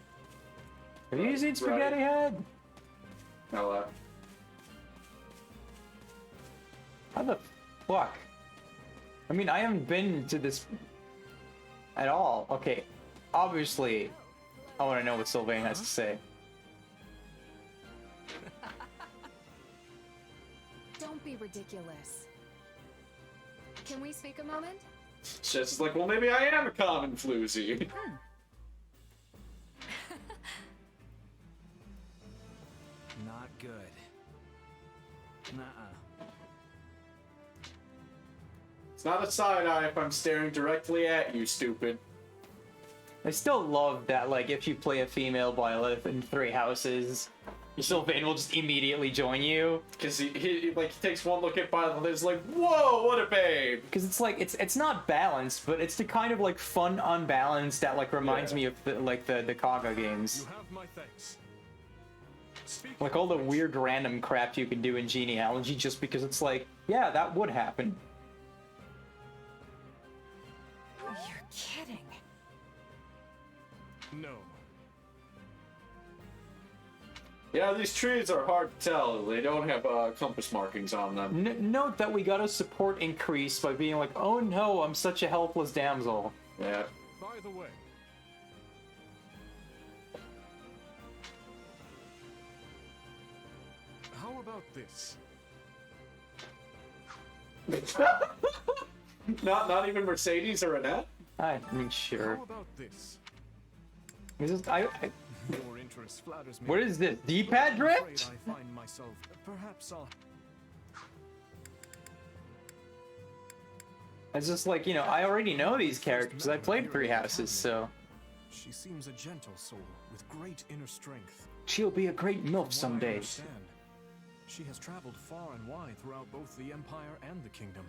Have you seen Spaghetti Head? No, How the fuck? I mean, I haven't been to this at all. Okay, obviously, I want to know what Sylvain has to say. Don't be ridiculous. Can we speak a moment? It's just like, well, maybe I am a common floozy. Not good. Nuh-uh. It's not a side eye if I'm staring directly at you, stupid. I still love that, like, if you play a female Violet in 3 houses, Sylvain will just immediately join you. Because he takes one look at Violet and is like, whoa, what a babe! Because it's like, it's not balanced, but it's the kind of, like, fun unbalanced that, like, reminds me of, the Kaga games. You have my thanks. Like, all the weird random crap you can do in genealogy just because it's like, yeah, that would happen. You're kidding. No. Yeah, these trees are hard to tell. They don't have compass markings on them. Note that we got a support increase by being like, oh no, I'm such a helpless damsel. Yeah. By the way, how about this? Not even Mercedes or Annette? I mean, sure. How about this? Is this, Your interest flatters me. what is this? D-pad I'm afraid drift? I find myself. Perhaps I'll. It's just like, you know, I already know these characters. I played Three Houses, so She seems a gentle soul with great inner strength. she'll be a great MILF From what I someday. understand, she has traveled far and wide throughout both the Empire and the Kingdom.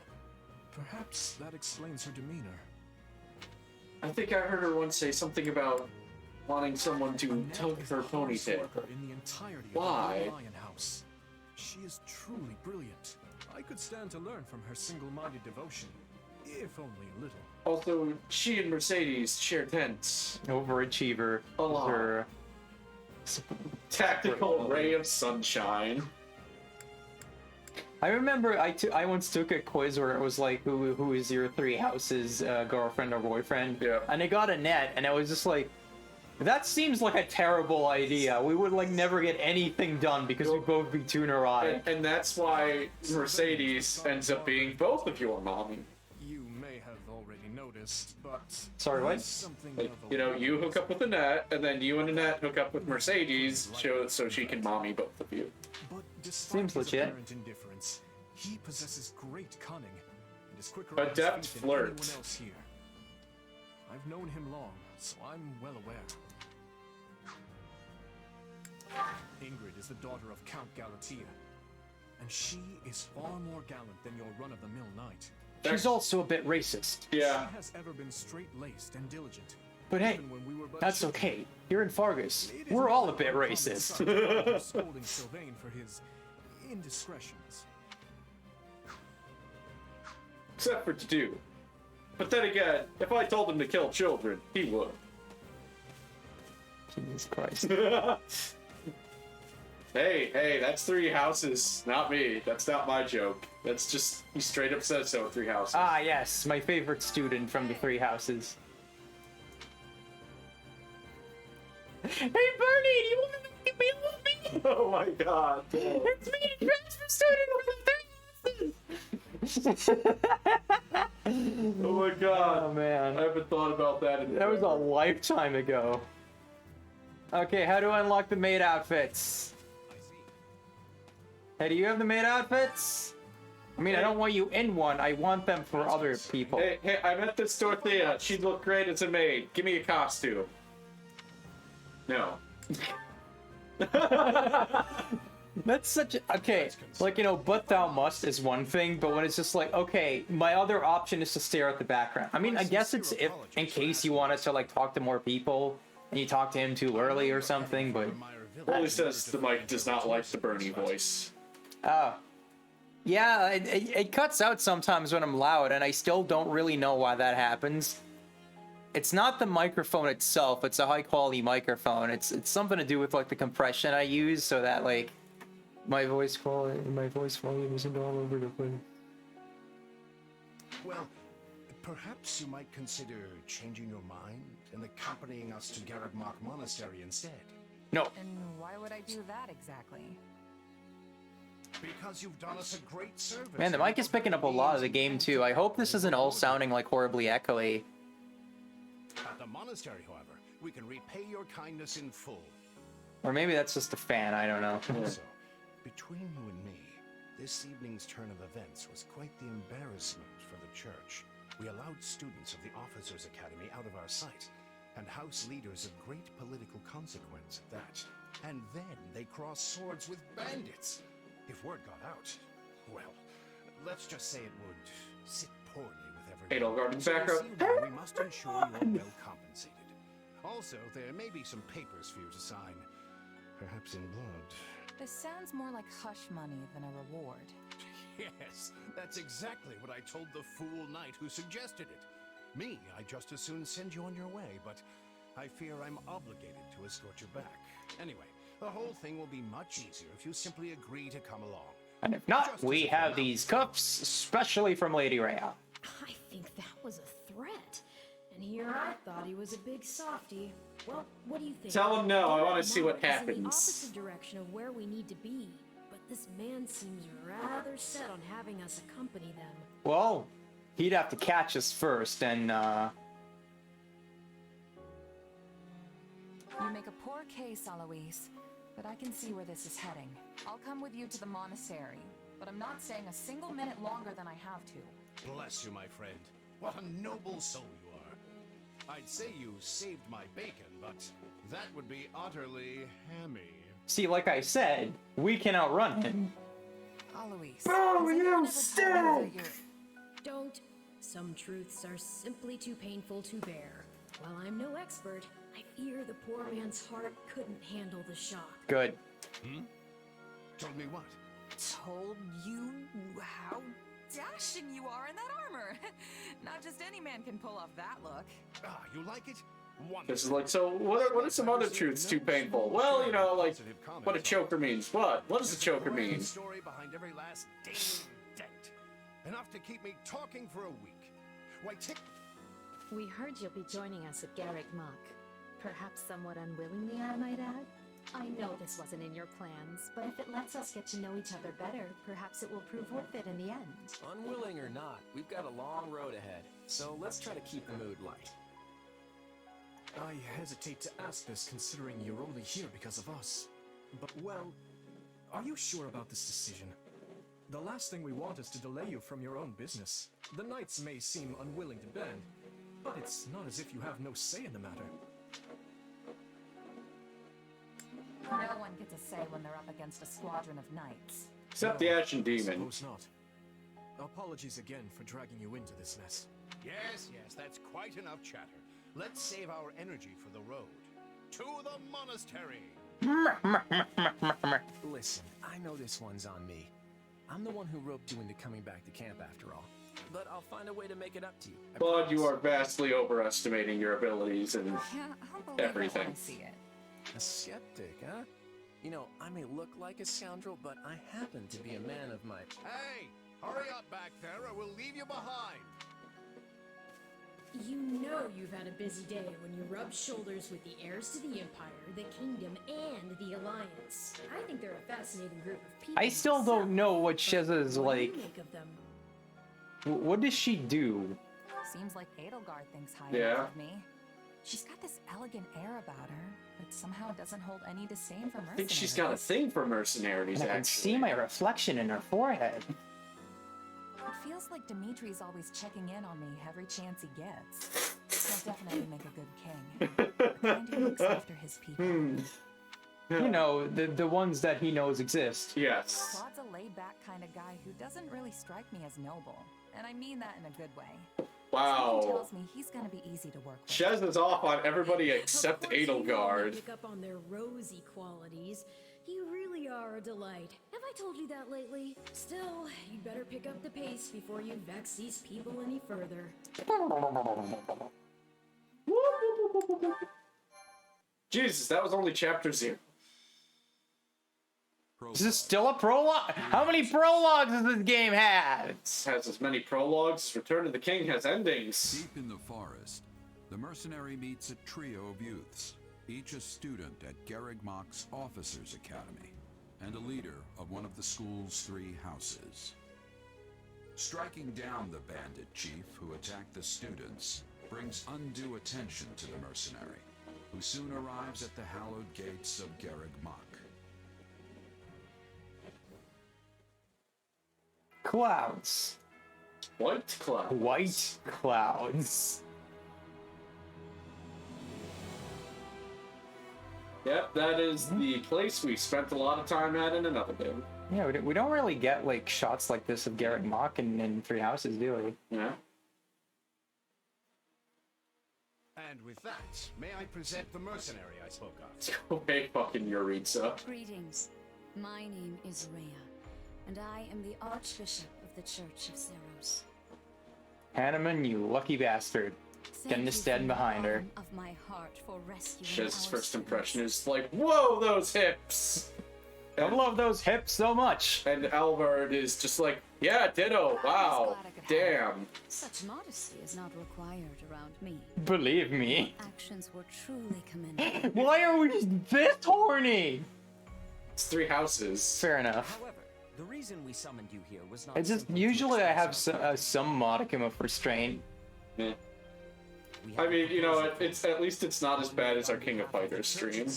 Perhaps that explains her demeanor. I think I heard her once say something about wanting someone to tug her ponytail. In the entirety Why? of the Lion House. She is truly brilliant. I could stand to learn from her single-minded devotion, if only a little. Also, she and Mercedes share tents. Overachiever. A lot. Her Tactical ray of sunshine. I remember I once took a quiz where it was like, who is your Three Houses girlfriend or boyfriend? Yeah. And I got Annette, and I was just like, that seems like a terrible idea. We would like never get anything done because we'd both be too neurotic. And that's why Mercedes ends up being both of your mommy. You may have already noticed, but Sorry, what? something Like, of a you know, you hook up with Annette, and then you and Annette hook up with Mercedes, so she can mommy both of you. But despite Seems his legit. apparent indifference, he possesses great cunning and is quicker A on his deft feet flirt. than anyone else here. I've known him long, so I'm well aware. Ingrid is the daughter of Count Galatea, and she is far more gallant than your run-of-the-mill knight. She's also a bit racist. Yeah. She has ever been straight-laced and diligent. But hey, even when we were but that's children. okay. Here in Fargus, It is we're all a not bit uncommon racist. sight to hear scolding Sylvain for his indiscretions. Except for to do. But then again, if I told him to kill children, he would. Jesus Christ. Hey, that's Three Houses, not me. That's not my joke. That's just, he straight up says so, Three Houses. Ah, yes, my favorite student from the Three Houses. Hey, Bernie, do you want to be with me? Oh my god. It's me, transfer student from the Three Houses! Oh my god. Oh, man. I haven't thought about that in That was a lifetime ago. Okay, how do I unlock the maid outfits? Hey, do you have the maid outfits? I mean, I don't want you in one. I want them for other people. Hey, I met this Dorothea. She'd look great as a maid. Give me a costume. No. That's such a... Okay, like, you know, but thou must is one thing, but when it's just like, okay, my other option is to stare at the background. I mean, I guess it's if in case you wanted to, like, talk to more people, and you talk to him too early or something, but... Only says the mic does not like the Bernie voice. Oh. Yeah, it cuts out sometimes when I'm loud, and I still don't really know why that happens. It's not the microphone itself, it's a high-quality microphone. It's something to do with, like, the compression I use, so that, like, my voice volume isn't all over the place. Well, perhaps you might consider changing your mind and accompanying us to Garagmach Monastery instead. No. And why would I do that exactly? Because you've done us a great service. Man, the mic is picking up a lot of the game, too. I hope this isn't all sounding, like, horribly echoey. At the monastery, however, we can repay your kindness in full. Or maybe that's just a fan, I don't know. Also, between you and me, this evening's turn of events was quite the embarrassment for the church. We allowed students of the Officers' Academy out of our sight, and house leaders of great political consequence at that. And then they crossed swords with bandits. If word got out, well, let's just say it would sit poorly with everyone. Edelgard's So this background. evening, we must ensure you are well compensated. Also, there may be some papers for you to sign, perhaps in blood. This sounds more like hush money than a reward. Yes, that's exactly what I told the fool knight who suggested it. Me, I'd just as soon send you on your way, but I fear I'm obligated to escort you back. Anyway, The whole thing will be much easier if you simply agree to come along. And if not, Just we as a have formality. these cuffs, especially from Lady Rhea. I think that was a threat. And here I thought he was a big softie. Well, what do you think? Tell him no, I want to Garrett see what Mott is in the happens. opposite direction of where we need to be. But this man seems rather set on having us accompany them. Well, he'd have to catch us first, and You make a poor case, Alois, but I can see where this is heading. I'll come with you to the monastery, but I'm not staying a single minute longer than I have to. Bless you, my friend. What a noble soul you are. I'd say you saved my bacon, but that would be utterly hammy. see, like I said, we can outrun him. Alois, Oh, has anyone you ever told you stink! that you're... Don't. Some truths are simply too painful to bear. While I'm no expert, I fear the poor man's heart couldn't handle the shock. Good. Told me what? Told you how dashing you are in that armor. Not just any man can pull off that look. Ah, you like it? This is like, so what are some other truths too painful? Well, you know, like what a choker means. What does a choker mean? Story behind every last ding dent. Enough to keep me talking for a week. Why, We heard you'll be joining us at Garrick Mock. Perhaps somewhat unwillingly, I might add. I know this wasn't in your plans, but if it lets us get to know each other better, perhaps it will prove worth it in the end. Unwilling or not, we've got a long road ahead, so let's try to keep the mood light. I hesitate to ask this considering you're only here because of us. But, well, are you sure about this decision? The last thing we want is to delay you from your own business. The knights may seem unwilling to bend, but it's not as if you have no say in the matter. No one gets a say when they're up against a squadron of knights. Except the Ashen Demon. Suppose not. Apologies again for dragging you into this mess. yes, that's quite enough chatter. Let's save our energy for the road. To the monastery! Listen, I know this one's on me. I'm the one who roped you into coming back to camp after all. But I'll find a way to make it up to you. I But you promise. are vastly overestimating your abilities and Yeah, I'll believe it everything. when I see it. A skeptic, huh? You know, I may look like a scoundrel, but I happen to be a man of my... Hey! Hurry up back there or we'll leave you behind! You know you've had a busy day when you rub shoulders with the heirs to the Empire, the Kingdom, and the Alliance. I think they're a fascinating group of people. I still don't know what Sheza's What do you like. make of them? What does she do? Seems like Edelgard thinks highly Yeah. of me. She's got this elegant air about her, but somehow doesn't hold any disdain for mercenaries. I think she's got a thing for mercenaries, And I can actually. see my reflection in her forehead. It feels like Dimitri's always checking in on me every chance he gets. He'll definitely make a good king. The kind who looks after his people. You know, the ones that he knows exist. Yes. Claude's a laid-back kind of guy who doesn't really strike me as noble, and I mean that in a good way. Wow. Something tells me he's gonna be easy to work with. Shez is off on everybody except Of course, you know I Edelgard. pick up on their rosy qualities. You really are a delight. Have I told you that lately? Still, you'd better pick up the pace before you vex these people any further. Jesus, that was only chapter 0. Is this still a prologue? How many prologues does this game have? It has as many prologues as Return of the King has endings. Deep in the forest, the mercenary meets a trio of youths, each a student at Garrick Mock's Officers Academy, and a leader of one of the school's 3 houses. Striking down the bandit chief who attacked the students brings undue attention to the mercenary, who soon arrives at the hallowed gates of Garrick Mock. Clouds. White cloud. White clouds. Yep, that is the place we spent a lot of time at in another game. Yeah, we don't really get like shots like this of Garrett Mock in 3 Houses, do we? Yeah. And with that, may I present the mercenary I spoke of? Go away, fucking Yuritsa. Greetings. My name is Rhea, and I am the Archbishop of the Church of Zeros. Hanneman, you lucky bastard. Getting to stand behind her. Of my heart for rescuing Shez's our first students. impression is like, whoa, those hips! I love those hips so much. And Alvard is just like, yeah, ditto, wow, damn. Such modesty is not required around me. Believe me. Actions were truly commendable. Why are we this horny? It's 3 houses. Fair enough. However, the reason we summoned you here was not It's just simply to usually I express have our some modicum of restraint. Yeah. We I have mean, you know, proposed it's at least it's not as bad as our King of Fighters stream.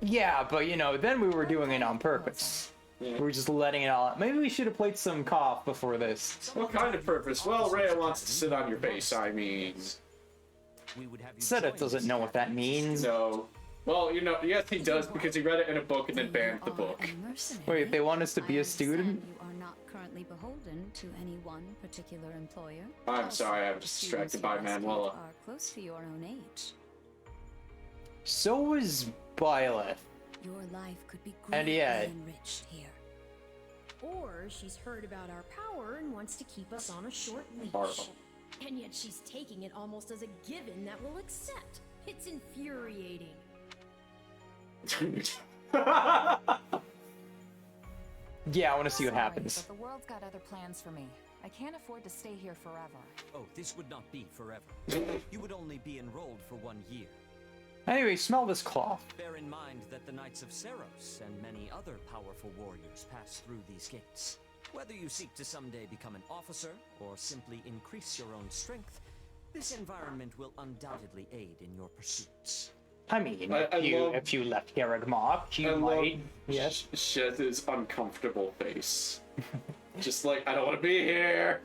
Yeah, but you know, then we were doing it on purpose. Yeah. We were just letting it all out. Maybe we should have played some cough before this. What kind of purpose? Well, Rhea wants to sit on your face, I mean. We would have you Seta join doesn't this know what that academy. means. No. Well, you know, yes he does, because he read it in a book and then banned the book. Wait, they want us to be I a student? understand You are not currently beholden to any one particular employer. I'm sorry, I'm just The students distracted you by rescued Manuela. Are close to your own age. So was Byleth. Your life could be And greatly yet- enriched here. Or she's heard about our power and wants to keep us on a short leash. Horrible. And yet she's taking it almost as a given that we'll accept. It's infuriating. Yeah, I want to see what Sorry, happens. But the world's got other plans for me. I can't afford to stay here forever. Oh, this would not be forever. You would only be enrolled for 1 year. Anyway, smell this cloth. Bear in mind that the Knights of Seros and many other powerful warriors pass through these gates. Whether you seek to someday become an officer or simply increase your own strength, this environment will undoubtedly aid in your pursuits. I mean, I if you left Garagmok, you might. Yes. Shez's uncomfortable face. Just like, I don't want to be here.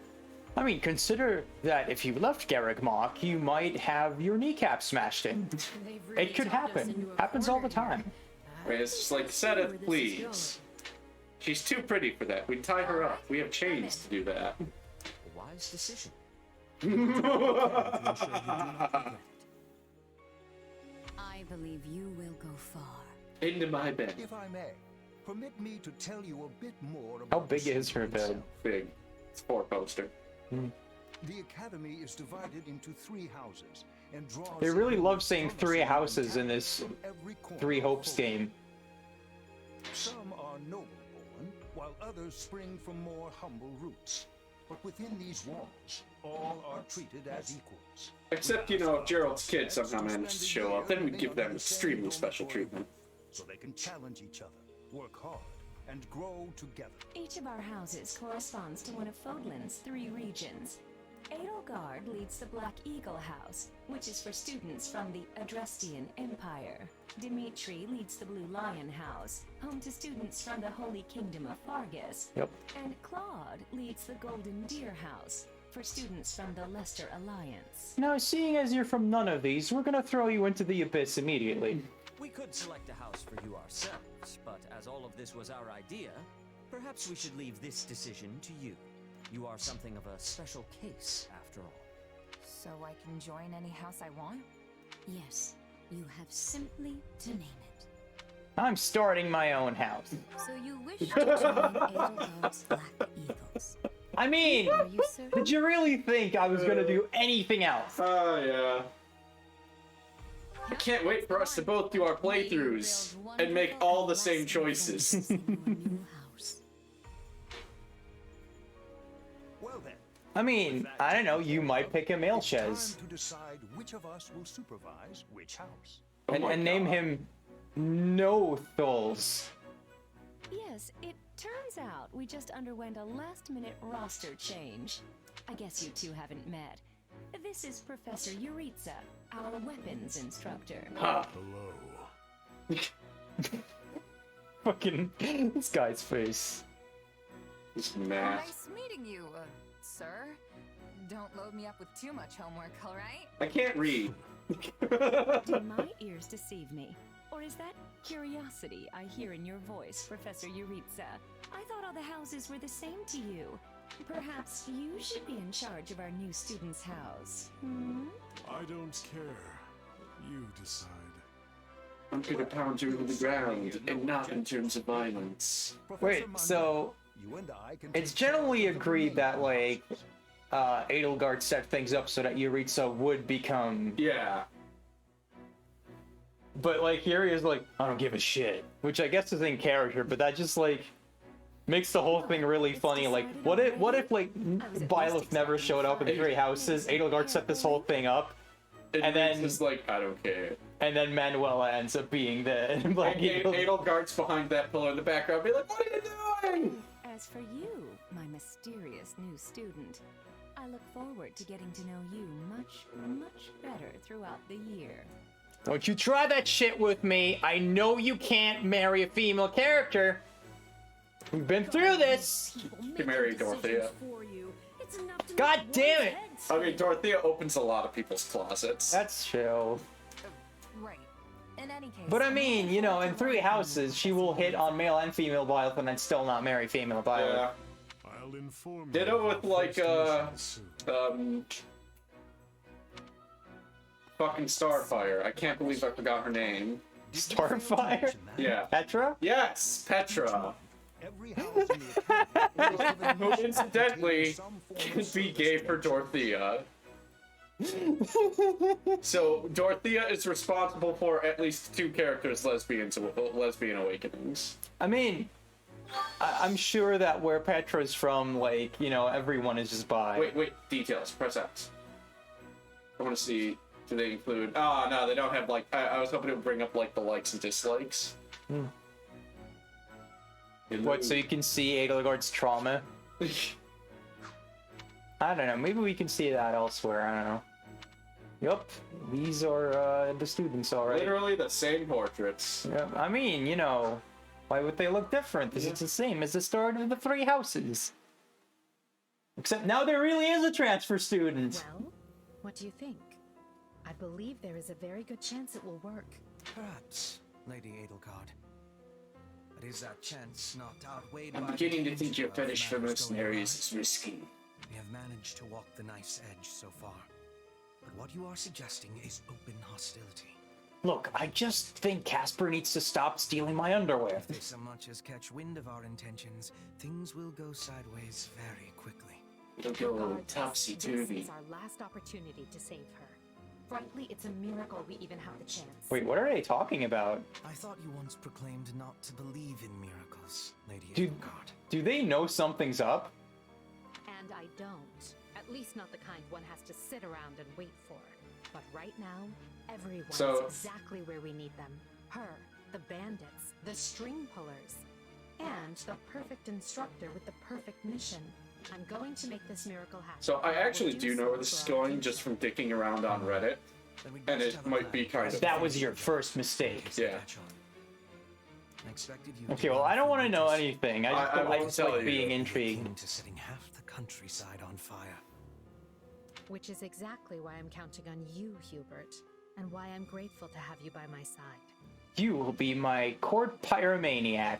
I mean, consider that if you left Garagmok, you might have your kneecap smashed in. They've really It could talked us happen. into a Happens all the corner here. time. Right, it's just like, See where Seta, this is please. She's too pretty for that. We'd tie her up. We have chains to do that. A wise decision. I believe you will go far. Into my bed. If I may, permit me to tell you a bit more about How big the is her city bed? itself. Big. It's 4-poster. The academy is divided into 3 houses and draws. They really in love saying promising 3 houses in candidates this from every corner 3 of Hopes Hope. game. Some are noble born, while others spring from more humble roots. But within these walls, all are treated as equals. Except, you know, if Gerald's kid somehow manages to show up, then we'd give them extremely special treatment. So they can challenge each other, work hard, and grow together. Each of our houses corresponds to one of Fodlan's 3 regions. Edelgard leads the Black Eagle House, which is for students from the Adrestian Empire. Dimitri leads the Blue Lion House, home to students from the Holy Kingdom of Fargus. Yep. And Claude leads the Golden Deer House, for students from the Leicester Alliance. Now, seeing as you're from none of these, we're gonna throw you into the abyss immediately. We could select a house for you ourselves, but as all of this was our idea, perhaps we should leave this decision to you. You are something of a special case, after all. So I can join any house I want? Yes, you have simply to name it. I'm starting my own house. So you wish to join Edelgard's Black Eagles. I mean, Are you certain? did you really think I was gonna do anything else? Oh, yeah. I can't wait for us to both do our playthroughs and make all the same choices. Well then, I mean, I don't know, you might pick a male time Shez to decide which of us will supervise which house. and name him Nothles. Yes, it turns out we just underwent a last-minute roster change. I guess you two haven't met. This is Professor Yuritsa, our weapons instructor. Ha. Fucking this guy's face. He's mad. Nice meeting you, sir. Don't load me up with too much homework, alright? I can't read. Do my ears deceive me? Or is that curiosity I hear in your voice, Professor Yuritsa? I thought all the houses were the same to you. Perhaps you should be in charge of our new student's house. Hmm? I don't care. You decide. I'm gonna pound you into the ground, and not in terms of violence. Wait, so You and I can it's take charge generally of the agreed that, like, Edelgard set things up so that Yuritsa would become. Yeah. But like here he is like, I don't give a shit, which I guess is in character, but that just like makes the whole thing really funny. Like, what if like Byleth never showed up in the Three Houses? Edelgard set this whole thing up, and then just like, I don't care. And then Manuela ends up being the Black Eagle. Edelgard's behind that pillar in the background, be like, what are you doing? As for you, my mysterious new student, I look forward to getting to know you much, much better throughout the year. Don't you try that shit with me. I know you can't marry a female character. We've been through this. You marry Dorothea. God damn it. I mean, Dorothea opens a lot of people's closets. That's true. Right. In any case. But I mean, you know, in Three Houses, she will hit on male and female Byleth and then still not marry female Byleth. Yeah. I'll inform Ditto with like fucking Starfire. I can't believe I forgot her name. Starfire? Yeah. Petra? Yes, Petra. Who incidentally can be gay for Dorothea. So Dorothea is responsible for at least 2 characters' lesbian awakenings. I mean, I'm sure that where Petra's from, like, you know, everyone is just bi. Wait, details. Press X. I want to see. Do they include? Oh, no, they don't have, like, I was hoping it would bring up, like, the likes and dislikes. What, so you can see Edelgard's trauma? I don't know, maybe we can see that elsewhere, I don't know. Yup, these are the students, alright. Literally the same portraits. Yep. I mean, you know, why would they look different? This is the same as the start of the Three Houses. Except now there really is a transfer student. Well, what do you think? I believe there is a very good chance it will work. Perhaps, Lady Edelgard. But is that chance not outweighed I'm by beginning the to think danger your of fetish for matters going mercenaries on? is risky. We have managed to walk the knife's edge so far. But what you are suggesting is open hostility. Look, I just think Casper needs to stop stealing my underwear. If they so much as catch wind of our intentions, things will go sideways very quickly. It'll go Regardless, This topsy-turvy. is our last opportunity to save her. Frankly, it's a miracle we even have the chance. Wait, what are they talking about? I thought you once proclaimed not to believe in miracles, Lady Do, Edelgard. do they know something's up? And I don't. At least not the kind one has to sit around and wait for. But right now, everyone's So- exactly where we need them. Her, the bandits, the string pullers, and the perfect instructor with the perfect mission. I'm going to make this miracle happen. So I actually do know where this is going just from dicking around on Reddit. And it might be kind of... That was your first mistake. Yeah. Okay, well, I don't want to know anything. I just tell like you. being intrigued. Into setting half the countryside on fire. Which is exactly why I'm counting on you, Hubert, and why I'm grateful to have you by my side. You will be my court pyromaniac.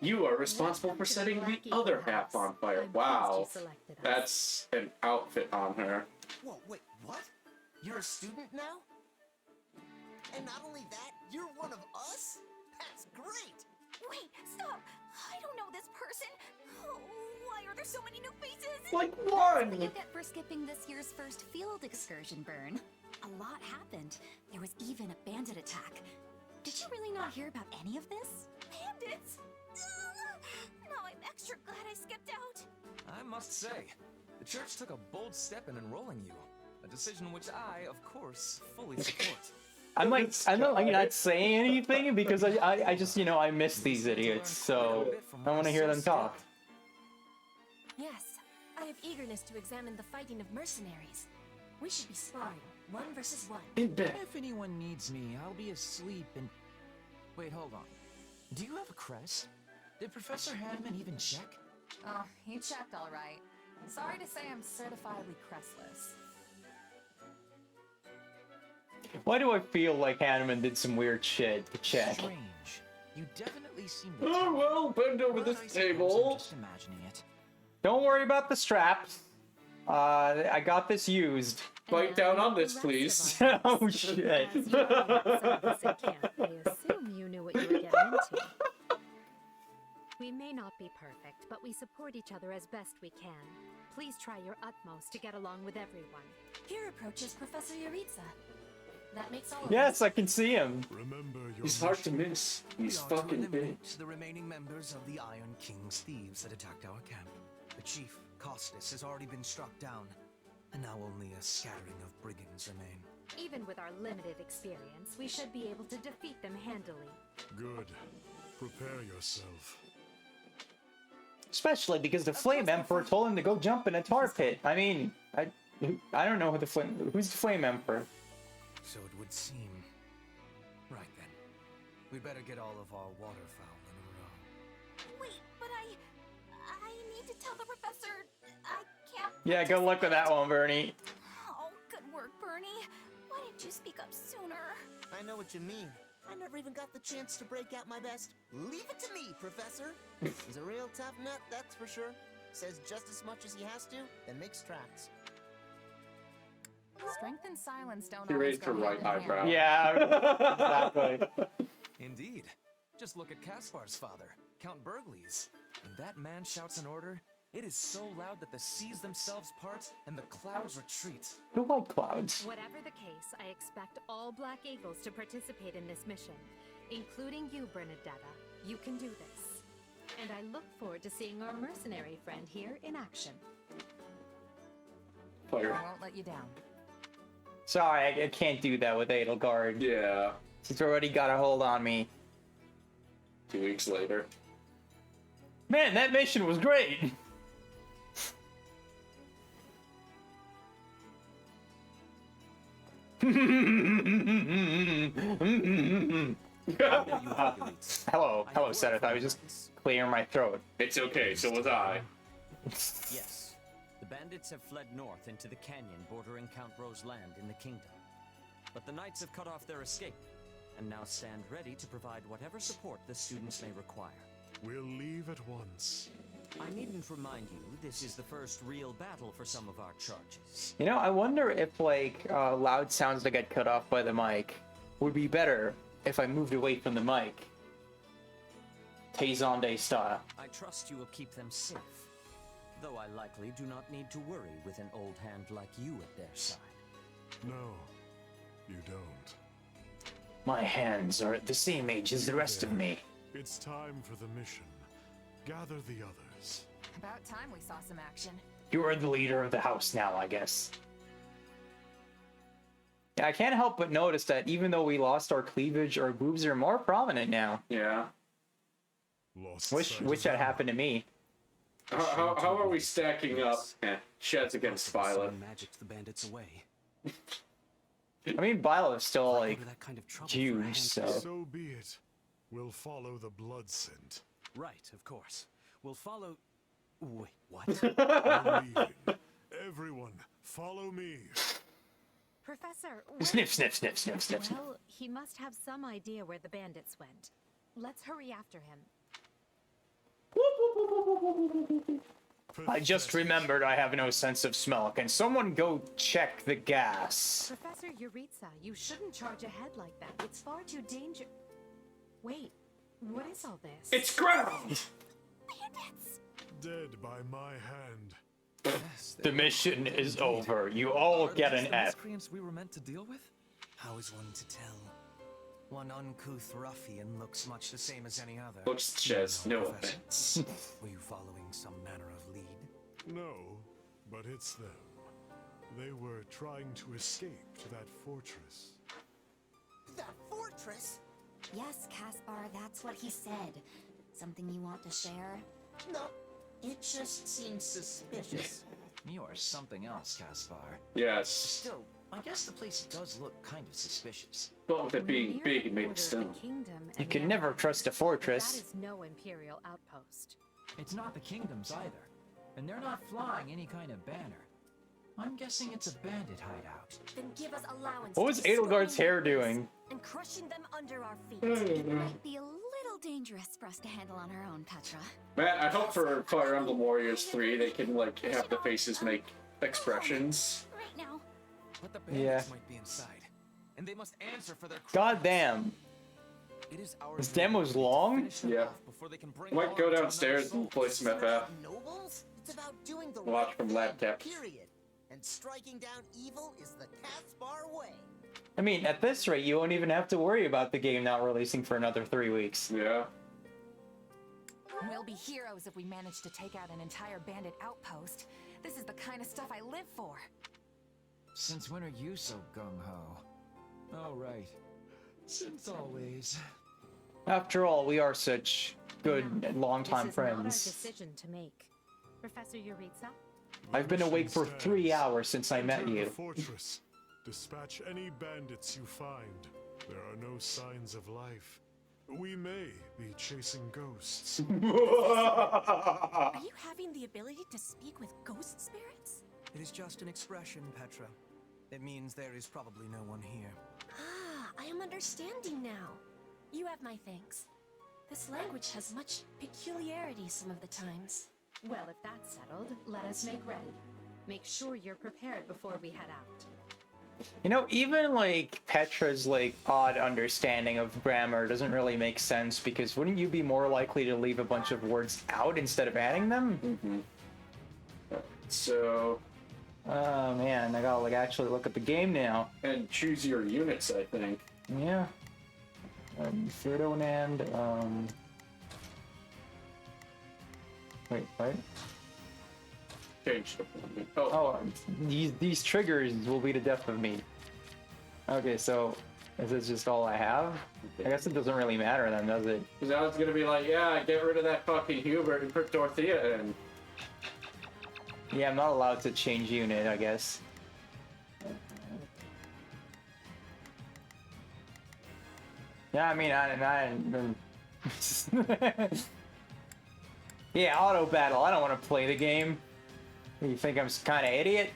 You are responsible for setting the other half on fire. Wow. That's an outfit on her. Whoa, wait, what? You're a student now? And not only that, you're one of us? That's great! Wait, stop! I don't know this person. Oh, why are there so many new faces? Like That's one! what you get for skipping this year's first field excursion, Byrne. A lot happened. There was even a bandit attack. Did you really not hear about any of this? Bandits? Now I'm extra glad I skipped out. I must say, the church took a bold step in enrolling you. A decision which I, of course, fully support. I'm not saying anything because I just, you know, I miss these idiots, so I want to hear them talk. Yes, I have eagerness to examine the fighting of mercenaries. We should be sparring, 1 versus 1. If anyone needs me, I'll be asleep and... Wait, hold on. Do you have a crest? Did Professor Hanneman even check? Oh, he checked all right. Sorry to say I'm certifiably crestless. Why do I feel like Hanneman did some weird shit to check? Strange. You definitely seem to... Oh, well, bend over this table. I'm just imagining it. Don't worry about the straps. I got this used. Bite down on this, please. Oh, shit. I assume you knew what you were getting into. We may not be perfect, but we support each other as best we can. please try your utmost to get along with everyone. Here approaches Professor Yuritsa. That makes all of Yes, I can see him. Remember your He's hard to miss. He's fucking big. eliminate the remaining members of the Iron King's thieves that attacked our camp. The chief, Costas, has already been struck down, and now only a scattering of brigands remain. Even with our limited experience, we should be able to defeat them handily. Good. Prepare yourself. Especially because the Flame Emperor told him to go jump in a tar pit. I mean, I don't know who's the Flame Emperor. So it would seem. Right then. We'd better get all of our waterfowl in a row. Wait, but I need to tell the professor I can't. Yeah, good luck with that one, Bernie. Oh, good work, Bernie. Why didn't you speak up sooner? I know what you mean. I never even got the chance to break out my best. Leave it to me, Professor. He's a real tough nut, that's for sure. Says just as much as he has to, then makes tracks. Strength and silence don't He always raised her go right hand in hand. eyebrow. Yeah, exactly. Indeed. Just look at Caspar's father, Count Burgles. When that man shouts an order, it is so loud that the seas themselves part and the clouds retreat. Who like clouds? Whatever the case, I expect all Black Eagles to participate in this mission, including you, Bernadetta. You can do this. And I look forward to seeing our mercenary friend here in action. Fire. I won't let you down. Sorry, I can't do that with Edelgard. Yeah. She's already got a hold on me. 2 weeks later. Man, that mission was great! Hello, Seth. I was just clearing my throat. It's okay, so was I. Yes. The bandits have fled north into the canyon bordering Count Ro's land in the kingdom. But the knights have cut off their escape, and now stand ready to provide whatever support the students may require. We'll leave at once. I needn't remind you, this is the first real battle for some of our charges. You know, I wonder if, like, loud sounds that get cut off by the mic would be better if I moved away from the mic. Taizande style. I trust you will keep them safe, though I likely do not need to worry with an old hand like you at their side. No, you don't. My hands are at the same age as the rest of me. It's time for the mission. Gather the others. About time we saw some action. You are the leader of the house now, I guess. Yeah, I can't help but notice that even though we lost our cleavage, our boobs are more prominent now. Yeah. Wish that happened to me. How are we stacking up? Sheds against Violet. Magic the bandits away. I mean, Violet's still, like, huge, so... So be it. We'll follow the blood scent. Right, of course. We'll follow... Wait, what? We're leaving. Everyone, follow me. Professor, Sniff, sniff, sniff, sniff, sniff. Well, he must have some idea where the bandits went. Let's hurry after him. I just remembered I have no sense of smell. Can someone go check the gas? Professor Yuritsa, you shouldn't charge ahead like that. It's far too dangerous. Wait, what is all this? It's ground! Bandits! Dead by my hand. The mission is over. You all get an F. Miscreants we were meant to deal with? How is one to tell? One uncouth ruffian looks much the same as any other. Looks just no offense. Were you following some manner of lead? No, but it's them. They were trying to escape to that fortress. That fortress? Yes, Caspar, that's what he said. Something you want to share? No, it just seems suspicious. You are something else, Caspar. Yes. Still, I guess the place does look kind of suspicious. But with it being big and made of stone. You can never trust a That fortress. is no Imperial outpost. It's not the kingdom's either, and they're not flying any kind of banner. I'm guessing it's a bandit hideout. Then give us allowance. What was to destroy Edelgard's hair them doing? and crushing them under our feet. It might be a little dangerous for us to handle on our own, Petra. Man, I hope for Fire Emblem Warriors 3 they can, like, have the faces make expressions. Right now. But the bandits might be inside, and they must answer for their crimes. God damn. It is our This demo's long? Yeah. Might go downstairs and play some FF. Nobles? It's about doing the Watch right from thing, laptop. period. And striking down evil is the Caspar way. I mean, at this rate, you won't even have to worry about the game not releasing for another 3 weeks. Yeah. We'll be heroes if we manage to take out an entire bandit outpost. This is the kind of stuff I live for. Since when are you so gung-ho? Oh, right. Since always. After all, we are such good and longtime This is not our friends. decision to make. Professor Yuritsa? I've been awake for 3 hours since I met Enter the you. fortress. Dispatch any bandits you find. There are no signs of life. We may be chasing ghosts. Are you having the ability to speak with ghost spirits? It is just an expression, Petra. It means there is probably no one here. Ah, I am understanding now. You have my thanks. This language has much peculiarity some of the times. Well, if that's settled, let us make ready. Make sure you're prepared before we head out. You know, even like Petra's like odd understanding of grammar doesn't really make sense, because wouldn't you be more likely to leave a bunch of words out instead of adding them? Mm-hmm. So... Oh man, I gotta like actually look at the game now. And choose your units, I think. Yeah. Ferdinand, Wait, what? Change the Oh, these triggers will be the death of me. Okay, so is this just all I have? I guess it doesn't really matter then, does it? Because now it's gonna be like, yeah, get rid of that fucking Hubert and put Dorothea in. Yeah, I'm not allowed to change unit, I guess. Yeah, I mean, yeah, auto battle. I don't want to play the game. You think I'm some kind of idiot?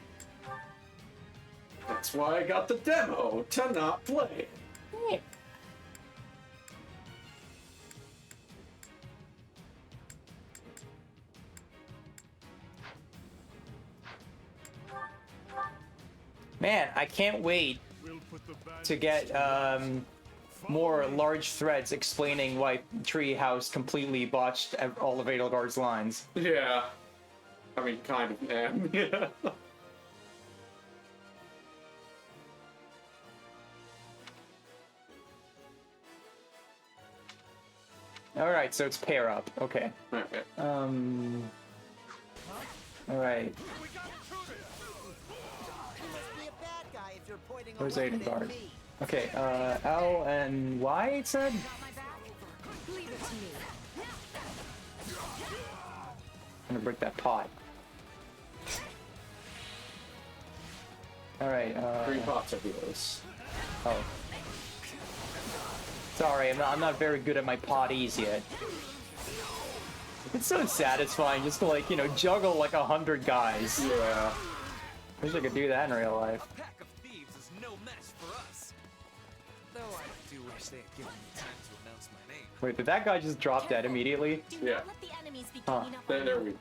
That's why I got the demo, to not play. Yeah. Man, I can't wait to get more large threads explaining why Treehouse completely botched all of Edelgard's lines. Yeah. I mean, kind of, man. Yeah. Alright, so it's pair up. Okay. Okay. Alright. Where's Edelgard? Okay, L and Y, it said? Leave it to me. I'm gonna break that pot. Alright, 3 pots of yours. Oh. Sorry, I'm not very good at my potties yet. It's so satisfying just to, like, you know, juggle like 100 guys. Yeah. Wish I could do that in real life. A pack of thieves is no match for us. Though I do wish they had given me time to announce my name. Wait, did that guy just drop dead immediately? Yeah. Let the enemies be Huh. ganging up on There you.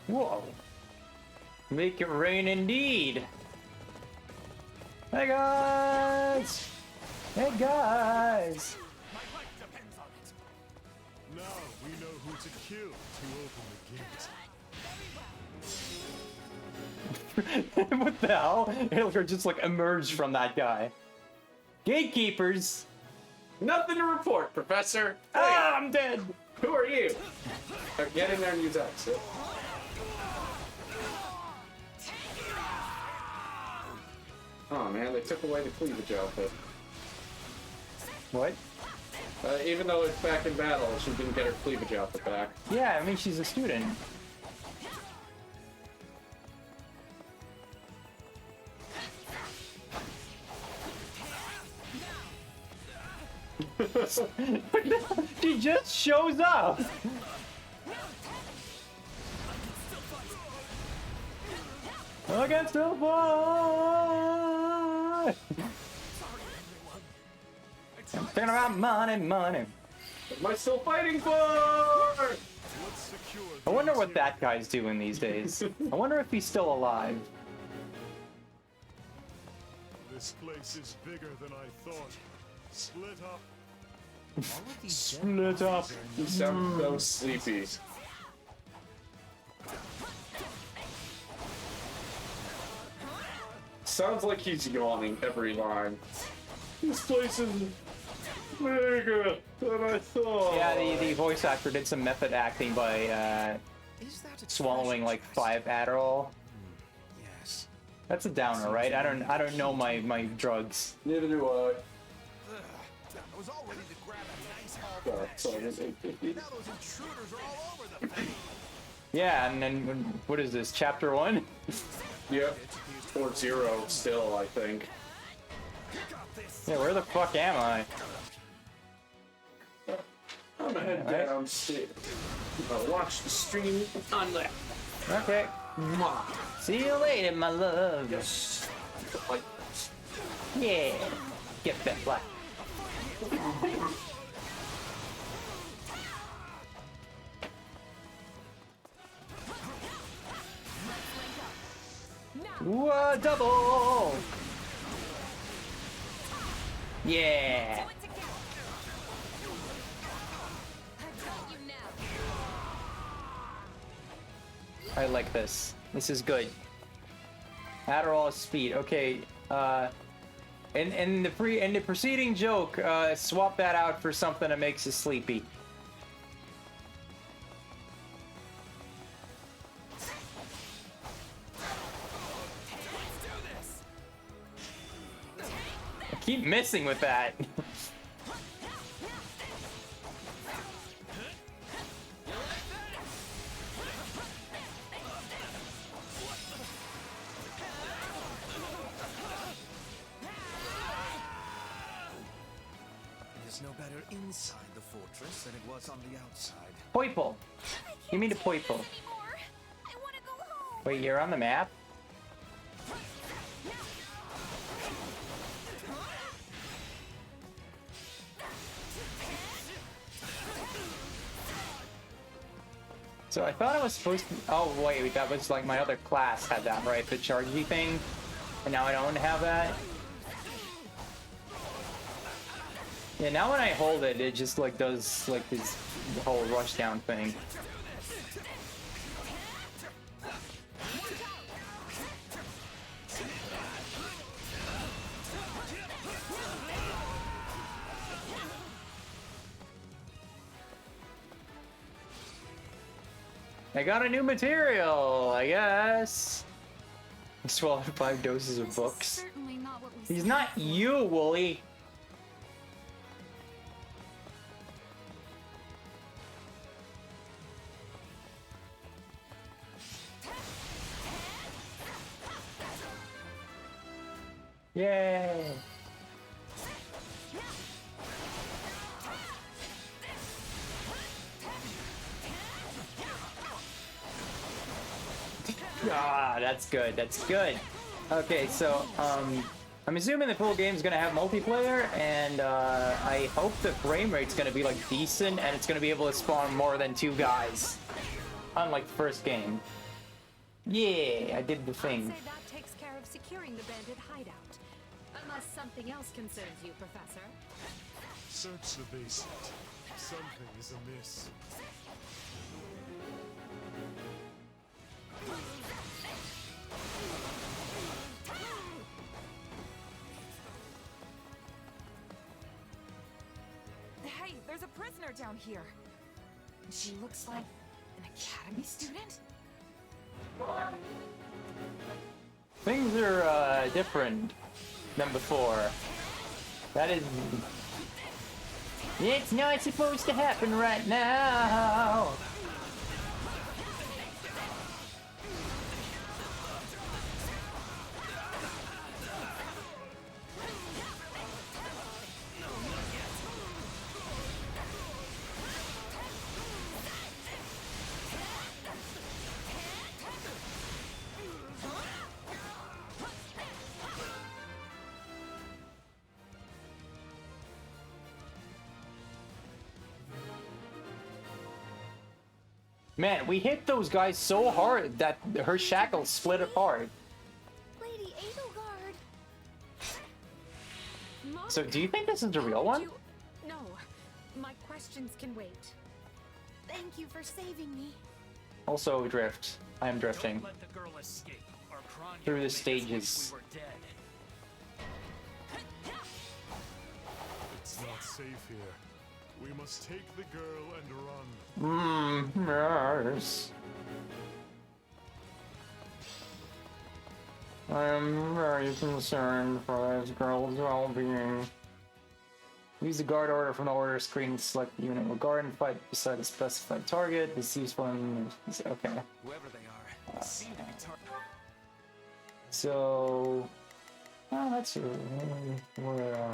we Whoa. Make it rain indeed. Hey guys! Hey guys! Now we know who to kill to open the gate. What the hell? Edelgard just like emerged from that guy. Gatekeepers! Nothing to report, Professor. Ah, I'm dead! Who are you? Get in there and use exit. Oh man, they took away the cleavage outfit. What? Even though it's back in battle, she didn't get her cleavage outfit back. Yeah, I mean, she's a student. She just shows up! Against the boy! I'm thinking about money, money. What am I still fighting for? Let's secure I wonder what that guy's doing these days. I wonder if he's still alive. This place is bigger than I thought. Split up. Split up. You sound so sleepy. Sounds like he's yawning every line. This place is bigger than I thought. Yeah, the voice actor did some method acting by swallowing like 5 Adderall. Yes. That's a downer, right? I don't know my drugs. Neither do I. I was all ready to grab a nice Sorry. now those intruders are all over the place. Yeah, and then what is this? Chapter 1? Yep. Or 0 still, I think. Yeah, where the fuck am I? I'm gonna head downstairs. I'll watch the stream on that. Okay. See you later, my love. Yes. Like, yeah. Get that black. Whoa, double! Yeah. I like this. This is good. Adderall speed. Okay. In the preceding joke, swap that out for something that makes us sleepy. I keep missing with that. It is no better inside the fortress than it was on the outside. Poiple. You mean to Poiple? Wait, you're on the map? So I thought I was supposed to... Oh, wait, that was like my other class had that, right? The chargy thing? And now I don't have that? Yeah, now when I hold it, it just like does like this whole rush down thing. I got a new material, I guess. I swallowed 5 doses of books. He's not you, Wooly. Yay! Ah, that's good. That's good. Okay, so I'm assuming the full game's gonna have multiplayer, and I hope the frame rate's gonna be like decent, and it's gonna be able to spawn more than 2 guys, unlike the first game. Yeah, I did the thing. I'd say that takes care of securing the bandit hideout. Unless something else concerns you, Professor. Search the basement. Something is amiss. Hey, there's a prisoner down here. She looks like an academy student? Things are different than before. That is... It's not supposed to happen right now! Man, we hit those guys so hard that her shackles split apart. Lady Edelgard! My So do you think this is the real one? No, my questions can wait. Thank you for saving me. Also drift. I am drifting Don't let the girl escape, or Kranya through will the make us wish stages. we were dead. It's not safe here. We must take the girl and run. Yes. I am very concerned for this girl's well-being. Use the guard order from the order screen to select the unit will guard and fight beside a specified target. This is useful in... Okay. Whoever they are, they seem to be So... Oh, that's... We're,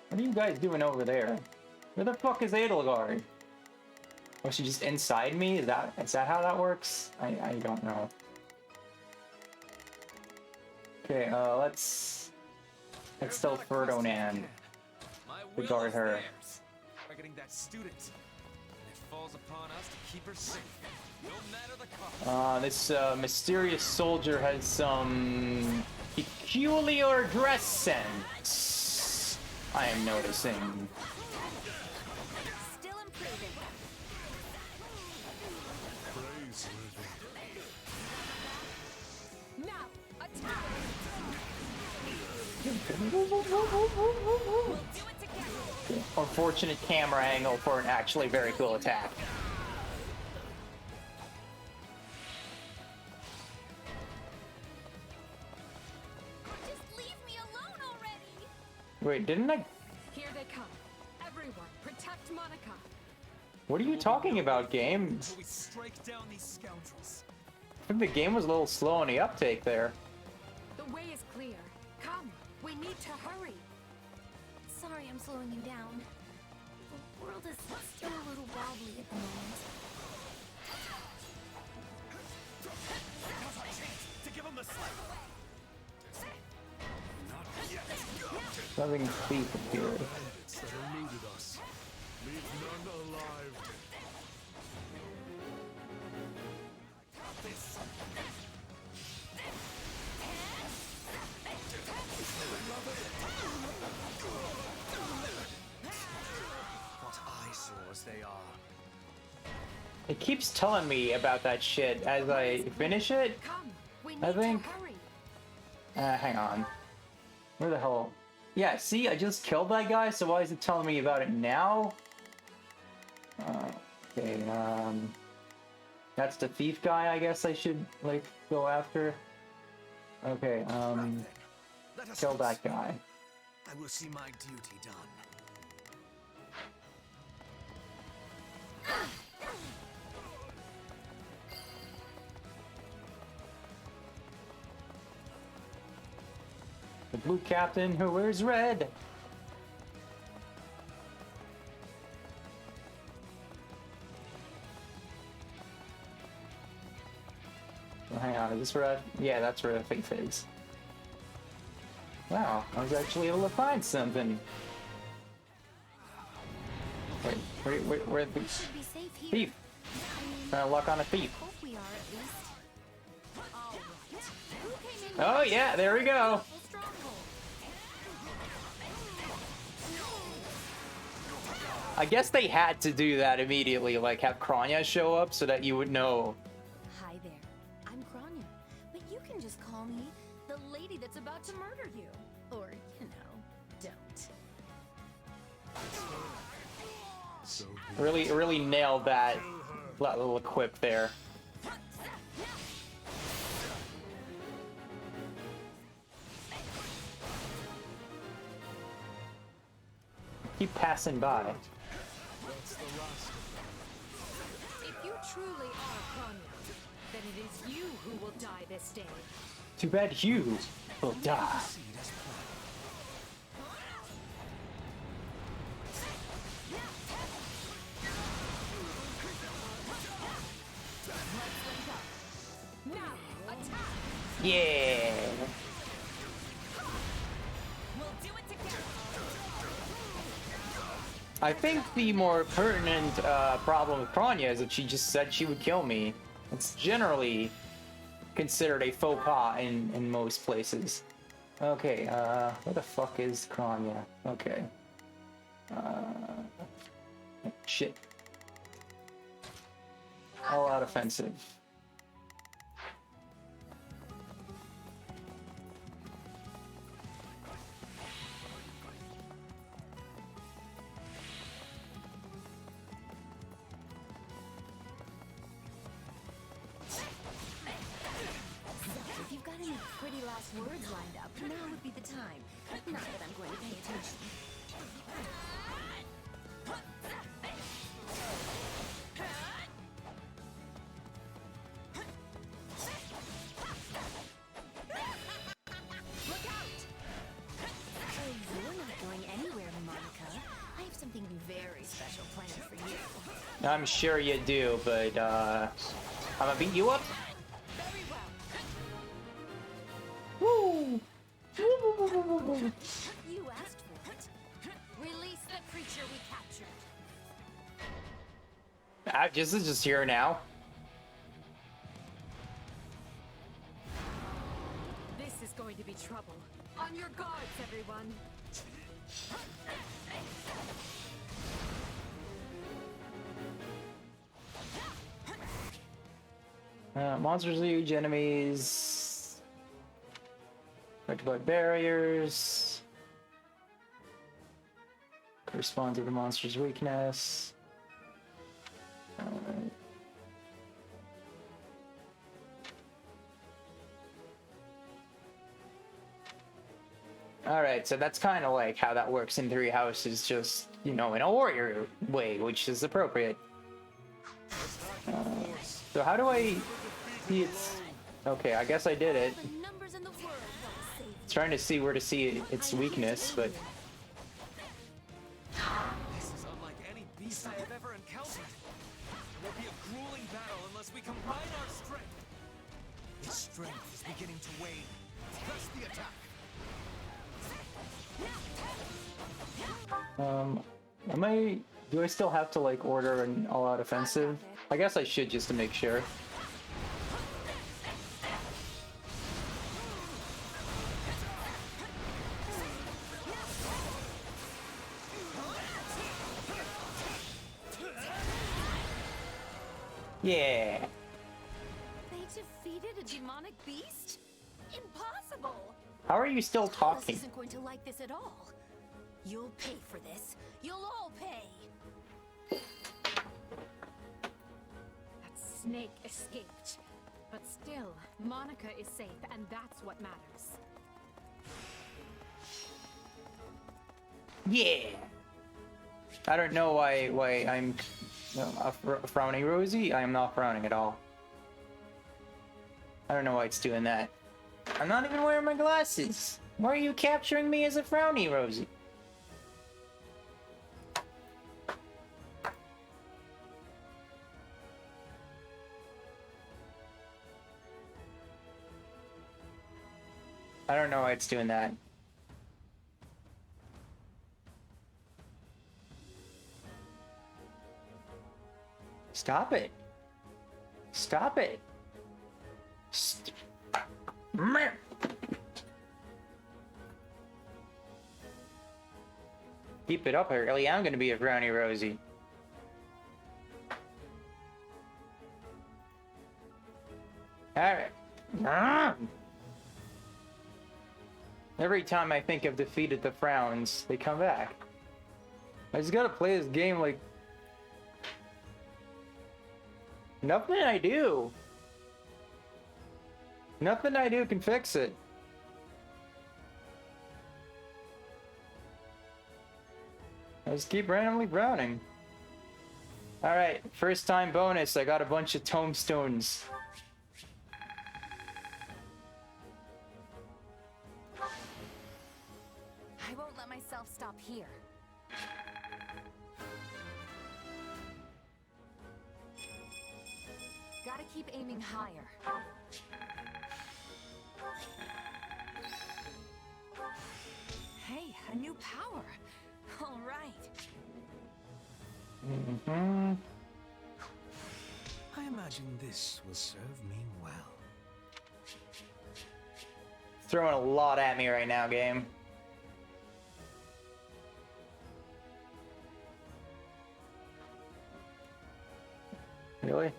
What are you guys doing over there? Where the fuck is Edelgard? Was she just inside me? Is that how that works? I don't know. Okay, let's tell Ferdinand to guard her. Targeting that student. It falls upon us to keep her safe, no matter the cost. This mysterious soldier has some peculiar dress sense. I am noticing. Still improving. Now, attack! Unfortunate camera angle for an actually very cool attack. Just leave me alone already! Wait, didn't I? Here they come. Everyone, protect Monica. What are you talking about, game? Until we strike down these scoundrels. I think the game was a little slow on the uptake there. The way is clear. Come, we need to hurry. Sorry I'm slowing you down. The world is still a little wobbly at the moment. Now's our chance to give them the slap. Not yet. Nothing thief appeared. Bandits that eluded us. Leave none alive. What eyesores they are. It keeps telling me about that shit as I finish it. I think. Hang on. Where the hell? Yeah, see, I just killed that guy, so why is it telling me about it now? Okay, that's the thief guy, I guess I should, like, go after. Okay, kill that guy. I will see my duty done. The blue captain who wears red. Oh, hang on, is this red? Yeah, that's where the thief is. Wow, I was actually able to find something. Wait, where the thief? Trying to luck on a thief. Oh yeah, there we go. I guess they had to do that immediately, like have Kranya show up so that you would know. Hi there. I'm Kranya, but you can just call me the lady that's about to murder you. Or, you know, don't. Really nailed that little equip there. Keep passing by. If you truly are Kranya, then it is you who will die this day. Too bad you will die. Yeah. I think the more pertinent problem with Kranya is that she just said she would kill me. It's generally considered a faux pas in most places. Okay, where the fuck is Kranya? Okay. Shit. All out offensive. If you've got any pretty last words lined up, now would be the time. Not that I'm going to pay attention. Look out! Oh, you're not going anywhere, Monica. I have something very special planned for you. I'm sure you do, but I'm gonna beat you up. Woo! You asked for it. Release the creature we captured. This is just here now. This is going to be trouble. On your guards, everyone. Monsters are huge enemies. Rectified barriers. Correspond to the monster's weakness. Alright. Alright, so that's kind of like how that works in Three Houses, just, you know, in a warrior way, which is appropriate. So how do I see its... Okay, I guess I did it. Trying to see where to see its weakness, but... This is unlike any beast I have ever encountered. It will be a grueling battle unless we combine our strength. Its strength is beginning to wane. Press the attack. Do I still have to, like, order an all-out offensive? I guess I should, just to make sure. Yeah. They defeated a demonic beast? Impossible! How are you still talking? Isn't going to like this at all. You'll pay for this. You'll all pay. That snake escaped. But still, Monica is safe, and that's what matters. Yeah. I don't know why I'm frowning, Rosie. I am not frowning at all. I don't know why it's doing that. I'm not even wearing my glasses. Why are you capturing me as a frowny, Rosie? I don't know why it's doing that. Stop it. Stop it. Keep it up, I really am gonna be a brownie, Rosie. Alright. Every time I think I've defeated the frowns, they come back. I just gotta play this game like... Nothing I do can fix it. I just keep randomly browning. Alright, first time bonus, I got a bunch of tombstones. I won't let myself stop here. Gotta keep aiming higher. Hey, a new power. All right. I imagine this will serve me well. throwing a lot at me right now, game. Really?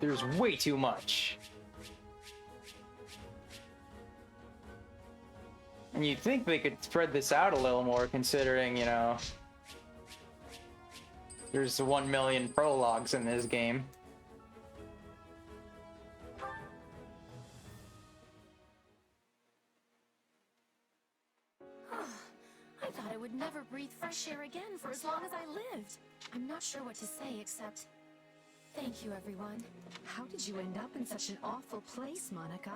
There's way too much. And you'd think they could spread this out a little more, considering, you know, there's 1 million prologues in this game. I thought I would never breathe fresh air again for as long as I lived. I'm not sure what to say except thank you, everyone. How did you end up in such an awful place, Monica?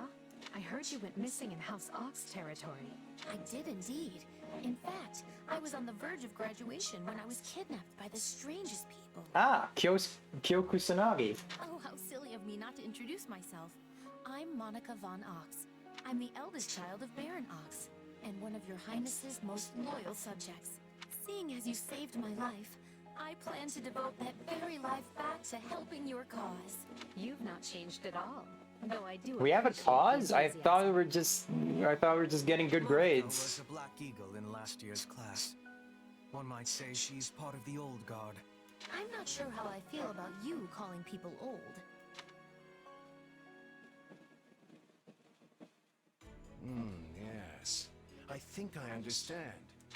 I heard you went missing in House Ox territory. I did indeed. In fact, I was on the verge of graduation when I was kidnapped by the strangest people. Ah, Kyokusanagi. Oh, how silly of me not to introduce myself. I'm Monica von Ox. I'm the eldest child of Baron Ox, and one of your Highness's most loyal subjects. Seeing as you saved my life, I plan to devote that very life back to helping your cause. You've not changed at all. Though I do. We have a cause? I thought we were just getting good grades. Was a Black Eagle in last year's class. One might say she's part of the old guard. I'm not sure how I feel about you calling people old. Yes. I think I understand.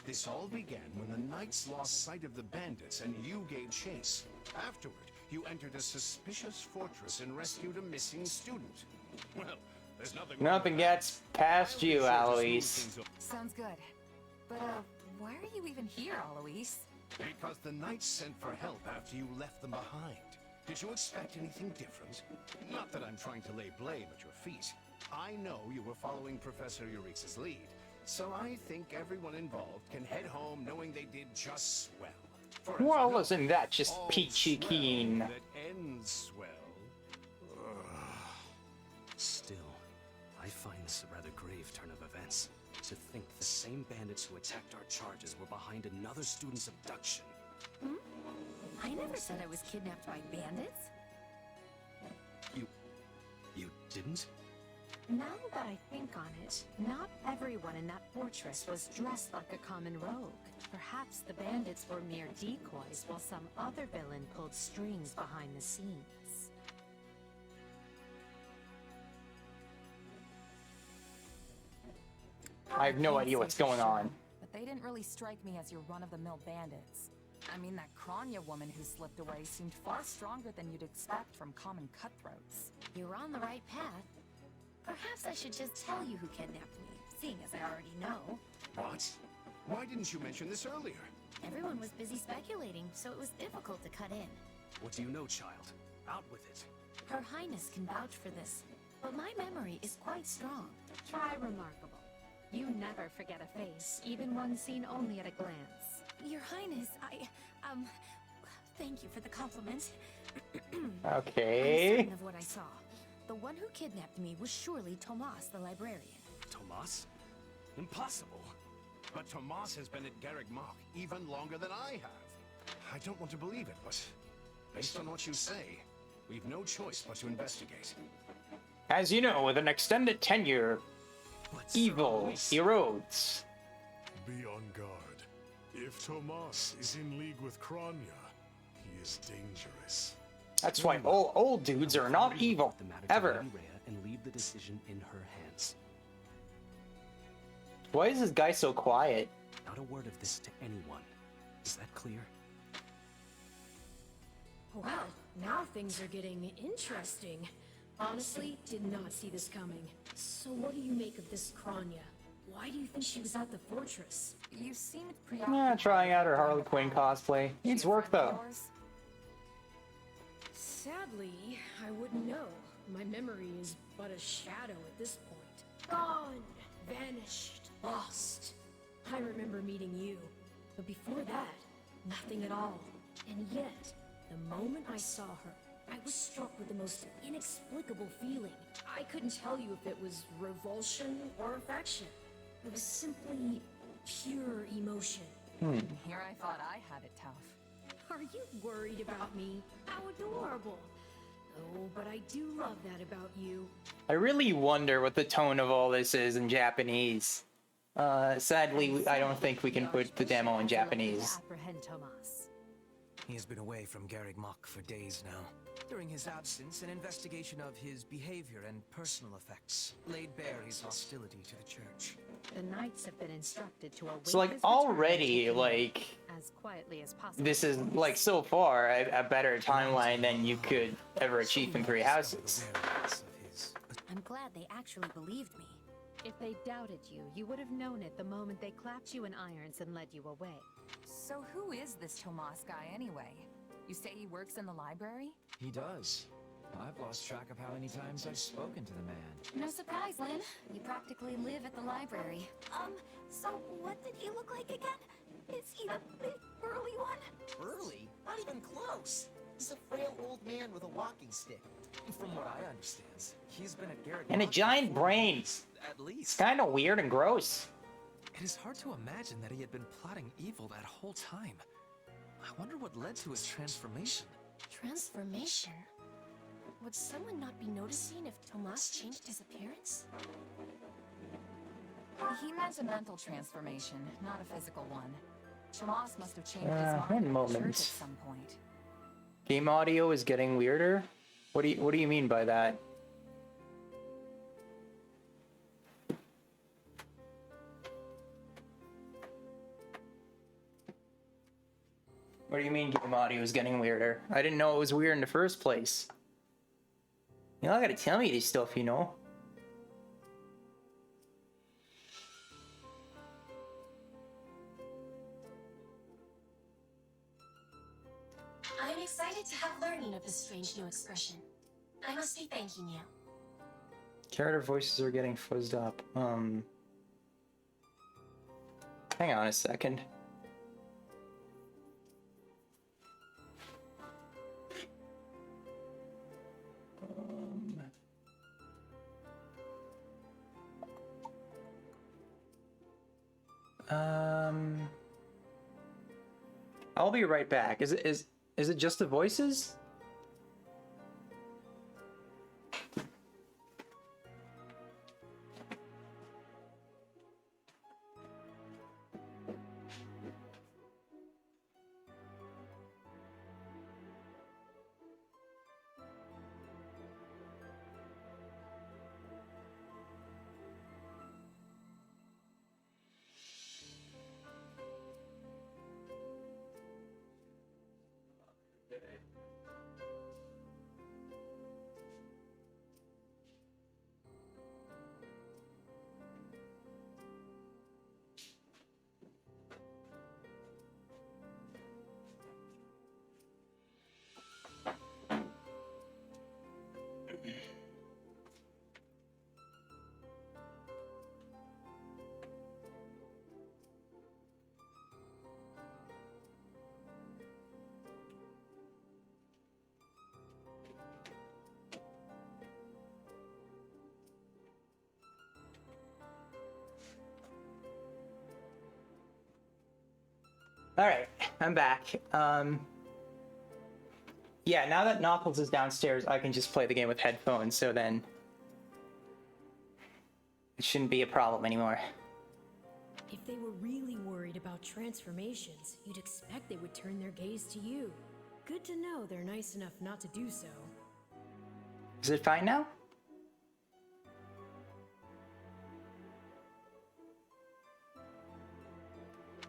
This all began when the knights lost sight of the bandits and you gave chase. Afterward, you entered a suspicious fortress and rescued a missing student. Well, there's Nothing gets past you, Alois. Sounds good. But, why are you even here, Alois? Because the knights sent for help after you left them behind. Did you expect anything different? Not that I'm trying to lay blame at your feet. I know you were following Professor Eureka's lead, so I think everyone involved can head home knowing they did just swell. Well, isn't that just peachy keen? That ends swell. Still, I find this a rather grave turn of events. To think the same bandits who attacked our charges were behind another student's abduction. Hmm? I never said I was kidnapped by bandits. You didn't? Now that I think on it, not everyone in that fortress was dressed like a common rogue. Perhaps the bandits were mere decoys, while some other villain pulled strings behind the scenes. I have no idea what's going on. But they didn't really strike me as your run-of-the-mill bandits. I mean, that Kranya woman who slipped away seemed far stronger than you'd expect from common cutthroats. You're on the right path. Perhaps I should just tell you who kidnapped me, seeing as I already know. What? Why didn't you mention this earlier? Everyone was busy speculating, so it was difficult to cut in. What do you know, child? Out with it. Her Highness can vouch for this, but my memory is quite strong. Try remarkable. You never forget a face, even one seen only at a glance. Your Highness, thank you for the compliment. Okay. I'm certain of what I saw. The one who kidnapped me was surely Tomas, the librarian. Tomas? Impossible. But Tomas has been at Garrick Mach even longer than I have. I don't want to believe it, but based on what you say, we've no choice but to investigate. As you know, with an extended tenure, evil erodes. Be on guard. If Tomas is in league with Kranya, he is dangerous. That's why old dudes are not evil, ever. And leave the decision in her hands. Why is this guy so quiet? Not a word of this to anyone. Is that clear? Well, now things are getting interesting. Honestly, did not see this coming. So what do you make of this Kranya? Why do you think she was at the fortress? You seemed Yeah, trying out her Harley Quinn cosplay. Needs work though. Sadly, I wouldn't know. My memory is but a shadow at this point. Gone, vanished, lost. I remember meeting you, but before that, nothing at all. And yet, the moment I saw her, I was struck with the most inexplicable feeling. I couldn't tell you if it was revulsion or affection. It was simply pure emotion. Here I thought I had it tough. Are you worried about me? How adorable. Oh, but I do love that about you. I really wonder what the tone of all this is in Japanese. Sadly, I don't think we can put the demo in Japanese. Apprehend Tomas. He has been away from Garreg Mach for days now. During his absence, an investigation of his behavior and personal effects laid bare his hostility to the church. The knights have been instructed to await So like his return already, to like as quietly as possible. this is like so far a better timeline than you could ever achieve in Three Houses. I'm glad they actually believed me. If they doubted you, you would have known it the moment they clapped you in irons and led you away. So who is this Tomas guy anyway? You say he works in the library? He does. I've lost track of how many times I've spoken to the man. No surprise, Lynn. You practically live at the library. So what did he look like again? Is he the big, burly one? Burly? Not even close. He's a frail old man with a walking stick. From what I understand, he's been at Garreg And a Mach giant for 4 brain. years, at It's least. kind of weird and gross. It is hard to imagine that he had been plotting evil that whole time. I wonder what led to his transformation. Transformation? Would someone not be noticing if Tomas changed his appearance? He meant a mental transformation, not a physical one. Tomas must have changed his mind one at the church moment. at some point. Game audio is getting weirder. What do you mean by that? What do you mean game audio is getting weirder? I didn't know it was weird in the first place. You all gotta tell me this stuff, you know? I'm excited to have learning of this strange new expression. I must be thanking you. Character voices are getting fuzzed up. Hang on a second. I'll be right back. Is it just the voices? Alright, I'm back. Yeah, now that Nothles is downstairs, I can just play the game with headphones, so then it shouldn't be a problem anymore. If they were really worried about transformations, you'd expect they would turn their gaze to you. Good to know they're nice enough not to do so. Is it fine now?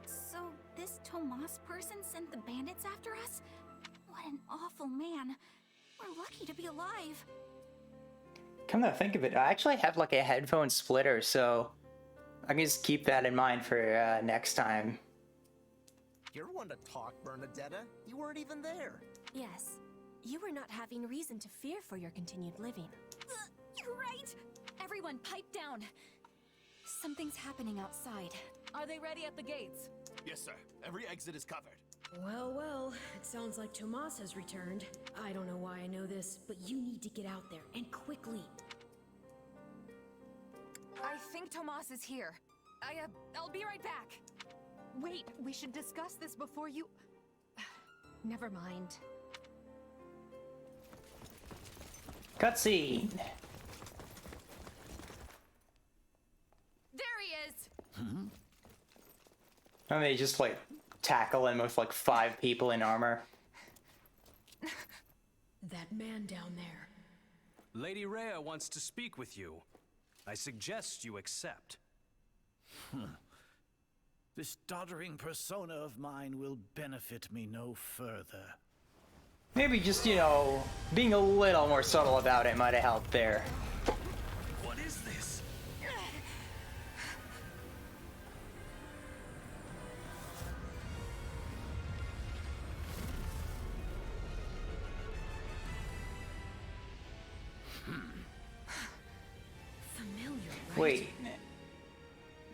So, this Tomas person sent the bandits after us? What an awful man. We're lucky to be alive. Come to think of it, I actually have like a headphone splitter, so I can just keep that in mind for next time. You're one to talk, Bernadetta. You weren't even there. Yes, you were not having reason to fear for your continued living. You're right! Everyone, pipe down! Something's happening outside. Are they ready at the gates? Yes, sir. Every exit is covered. Well, well, it sounds like Tomas has returned. I don't know why I know this, but you need to get out there, and quickly. I think Tomas is here. I'll be right back. Wait, we should discuss this before you... Never mind. Cutscene. There he is! And they just like tackle him with like 5 people in armor. That man down there. Lady Rhea wants to speak with you. I suggest you accept. This doddering persona of mine will benefit me no further. Maybe just, you know, being a little more subtle about it might have helped there. What is this? Familiar, right? Wait.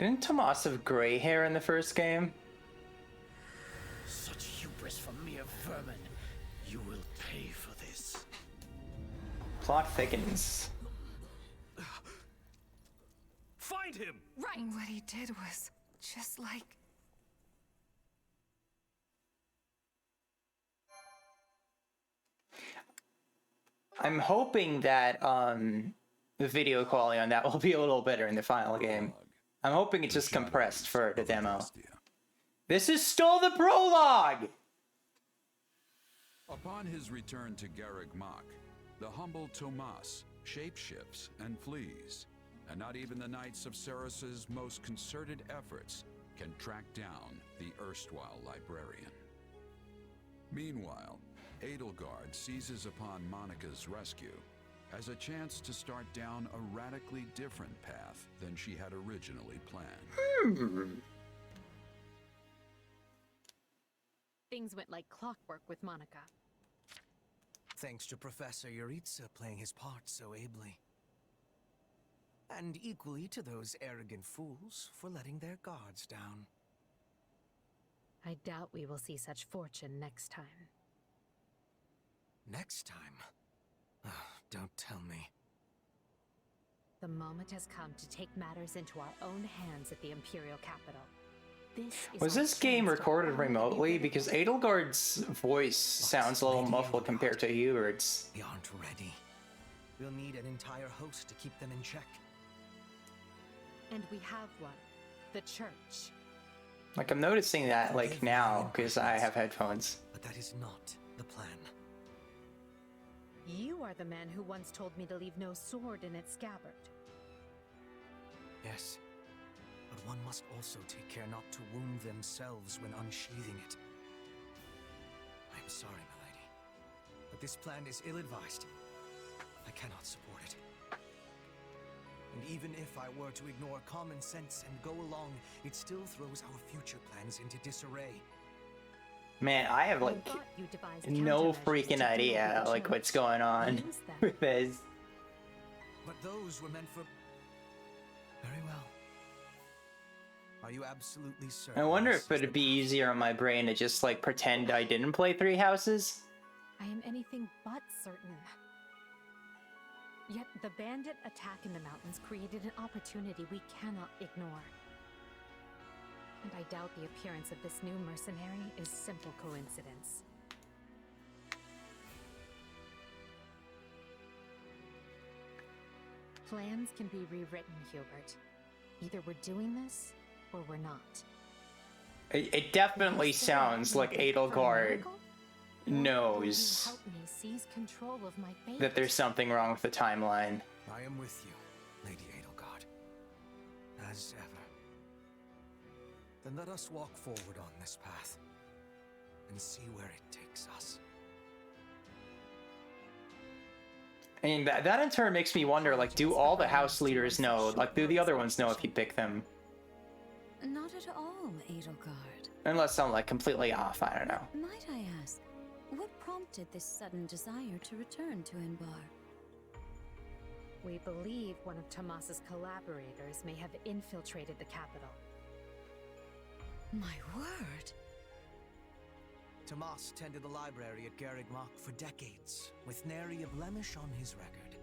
Didn't Tomas have gray hair in the first game? Such hubris from mere vermin. You will pay for this. Plot thickens. Find him! Right! What he did was just like... I'm hoping that the video quality on that will be a little better in the final game. I'm hoping it's just compressed for the demo. This is still the prologue! Upon his return to Garreg Mach, the humble Tomas shapeshifts and flees, and not even the Knights of Ceres's most concerted efforts can track down the erstwhile librarian. Meanwhile, Edelgard seizes upon Monica's rescue as a chance to start down a radically different path than she had originally planned. Things went like clockwork with Monica. Thanks to Professor Yuritsa playing his part so ably. And equally to those arrogant fools for letting their guards down. I doubt we will see such fortune next time. Next time? Don't tell me. The moment has come to take matters into our own hands at the Imperial capital. Was this game recorded remotely? Because Edelgard's voice sounds a little muffled compared to Hubert's. We aren't ready. We'll need an entire host to keep them in check. And we have one. The church. Like, I'm noticing that, like, now, because I have headphones. But that is not the plan. You are the man who once told me to leave no sword in its scabbard. Yes. But one must also take care not to wound themselves when unsheathing it. I am sorry, milady, but this plan is ill-advised. I cannot support it. And even if I were to ignore common sense and go along, it still throws our future plans into disarray. Man, I have, like, no freaking idea, like, what's going on with this. But those were meant for... Very well. Are you absolutely certain? I wonder if it'd be easier on my brain to just, like, pretend I didn't play Three Houses. I am anything but certain. Yet the bandit attack in the mountains created an opportunity we cannot ignore. And I doubt the appearance of this new mercenary is simple coincidence. Plans can be rewritten, Hubert. Either we're doing this, or we're not. It definitely sounds like Edelgard knows Help me seize control of my fate. that there's something wrong with the timeline. I am with you, Lady Edelgard. As ever. Then let us walk forward on this path and see where it takes us. And that in turn makes me wonder, like, do all the house leaders know? Like, do the other ones know if you pick them? Not at all, Edelgard. Unless I'm, like, completely off, I don't know. Might I ask, what prompted this sudden desire to return to Inbar? We believe one of Tomas's collaborators may have infiltrated the capital. My word! Tomas tended the library at Garrigmach for decades, with nary a blemish on his record.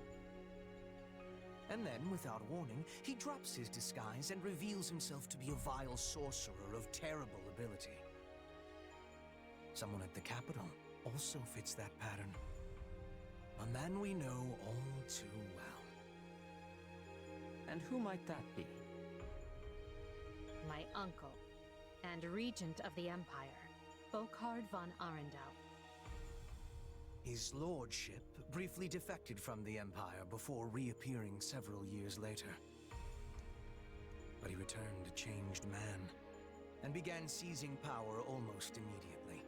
And then, without warning, he drops his disguise and reveals himself to be a vile sorcerer of terrible ability. Someone at the capital also fits that pattern. A man we know all too well. And who might that be? My uncle, and regent of the Empire, Bokhard von Arundel. His lordship briefly defected from the Empire before reappearing several years later. But he returned a changed man, and began seizing power almost immediately.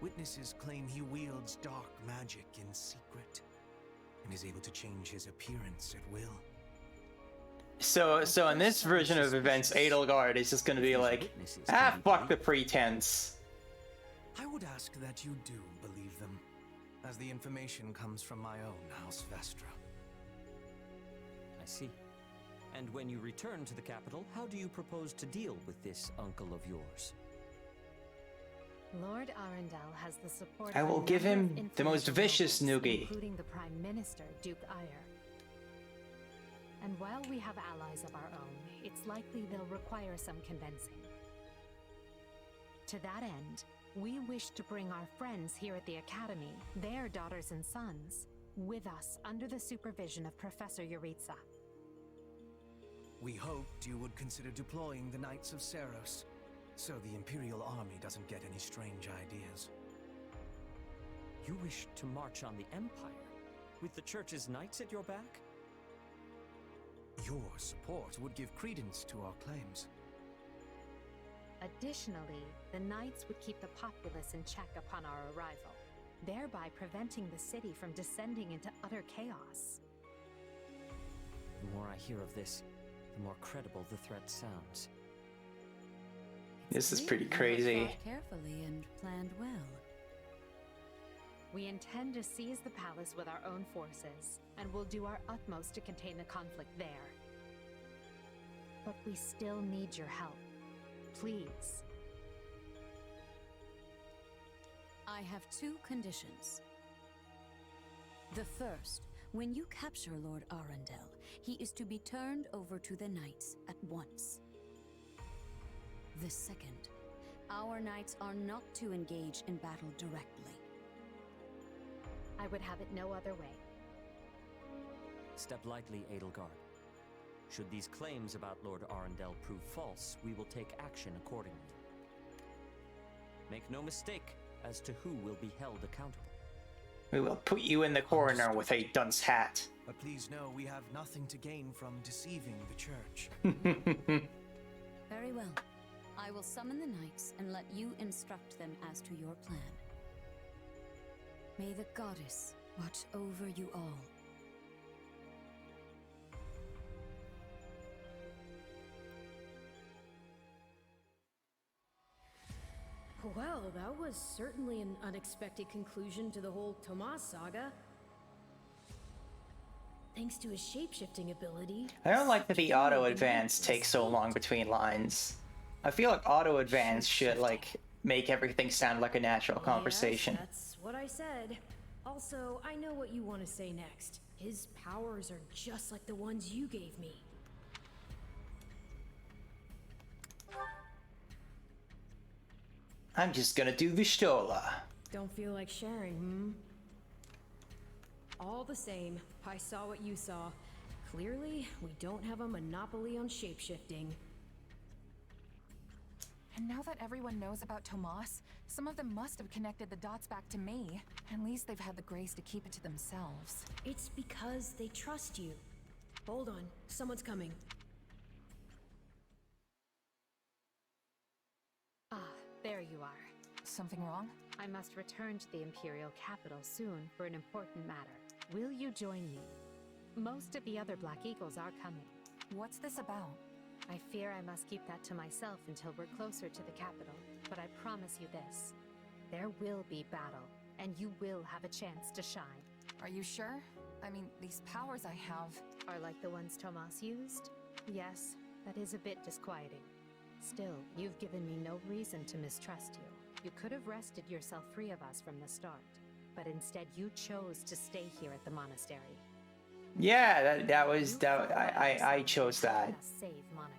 Witnesses claim he wields dark magic in secret, and is able to change his appearance at will. So in this version of events, Edelgard is just gonna be like, fuck the pretense. I would ask that you do believe them, as the information comes from my own House Vestra. I see. And when you return to the capital, how do you propose to deal with this uncle of yours? Lord Arundel has the support I of a will give number of him the most influential vicious nobles, noogie. including the Prime Minister, Duke Eyre. And while we have allies of our own, it's likely they'll require some convincing. To that end, we wish to bring our friends here at the Academy, their daughters and sons, with us under the supervision of Professor Yuritsa. We hoped you would consider deploying the Knights of Seros, so the Imperial Army doesn't get any strange ideas. You wish to march on the Empire, with the Church's knights at your back? Your support would give credence to our claims. Additionally, the Knights would keep the populace in check upon our arrival, thereby preventing the city from descending into utter chaos. The more I hear of this, the more credible the threat sounds. This is pretty You have crazy. thought carefully and planned well. We intend to seize the palace with our own forces, and will do our utmost to contain the conflict there. But we still need your help. Please. I have two conditions. The first, when you capture Lord Arundel, he is to be turned over to the Knights at once. The second, our Knights are not to engage in battle directly. I would have it no other way. Step lightly, Edelgard. Should these claims about Lord Arundel prove false, we will take action accordingly. Make no mistake as to who will be held accountable. We will put you in the corner with a dunce hat. But please know we have nothing to gain from deceiving the Church. Very well. I will summon the Knights and let you instruct them as to your plan. May the Goddess watch over you all. Well, that was certainly an unexpected conclusion to the whole Tomas saga. Thanks to his shapeshifting ability. I don't like that the auto advance takes so long between lines. I feel like auto advance should like make everything sound like a natural conversation. Yes, that's what I said. Also, I know what you want to say next. His powers are just like the ones you gave me. I'm just gonna do Vishtola. Don't feel like sharing, hmm? All the same, I saw what you saw. Clearly, we don't have a monopoly on shapeshifting. And now that everyone knows about Tomas, some of them must have connected the dots back to me. At least they've had the grace to keep it to themselves. It's because they trust you. Hold on, someone's coming. Ah, there you are. Something wrong? I must return to the Imperial capital soon for an important matter. Will you join me? Most of the other Black Eagles are coming. What's this about? I fear I must keep that to myself until we're closer to the capital, but I promise you this. There will be battle, and you will have a chance to shine. Are you sure? I mean, these powers I have... Are like the ones Tomas used? Yes, that is a bit disquieting. Still, you've given me no reason to mistrust you. You could have wrested yourself free of us from the start, but instead you chose to stay here at the monastery. Yeah, I chose that. Let us save Monica.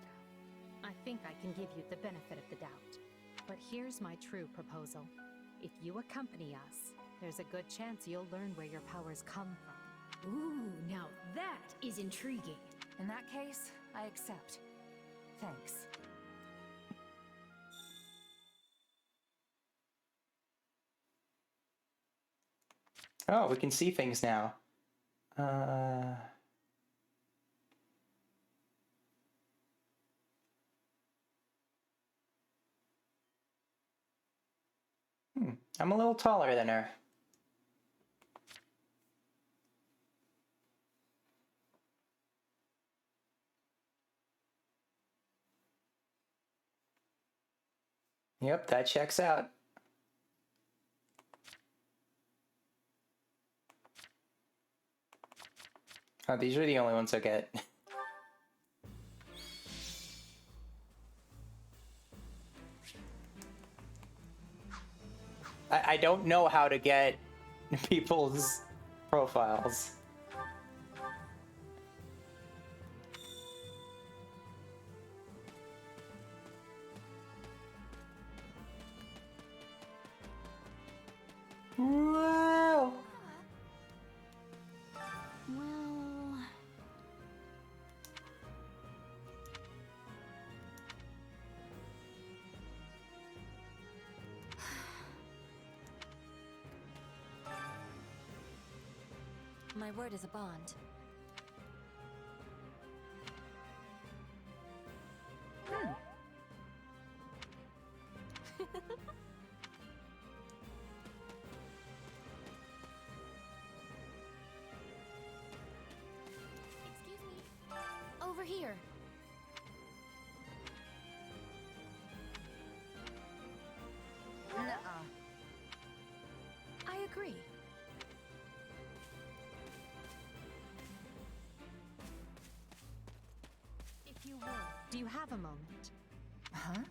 I think I can give you the benefit of the doubt. But here's my true proposal. If you accompany us, there's a good chance you'll learn where your powers come from. Ooh, now that is intriguing. In that case, I accept. Thanks. Oh, we can see things now. I'm a little taller than her. Yep, that checks out. Oh, these are the only ones I get. I don't know how to get people's profiles. Wow. Well... My word is a bond. Excuse me. Over here. Nuh-uh. I agree. If you will, do you have a moment? Huh?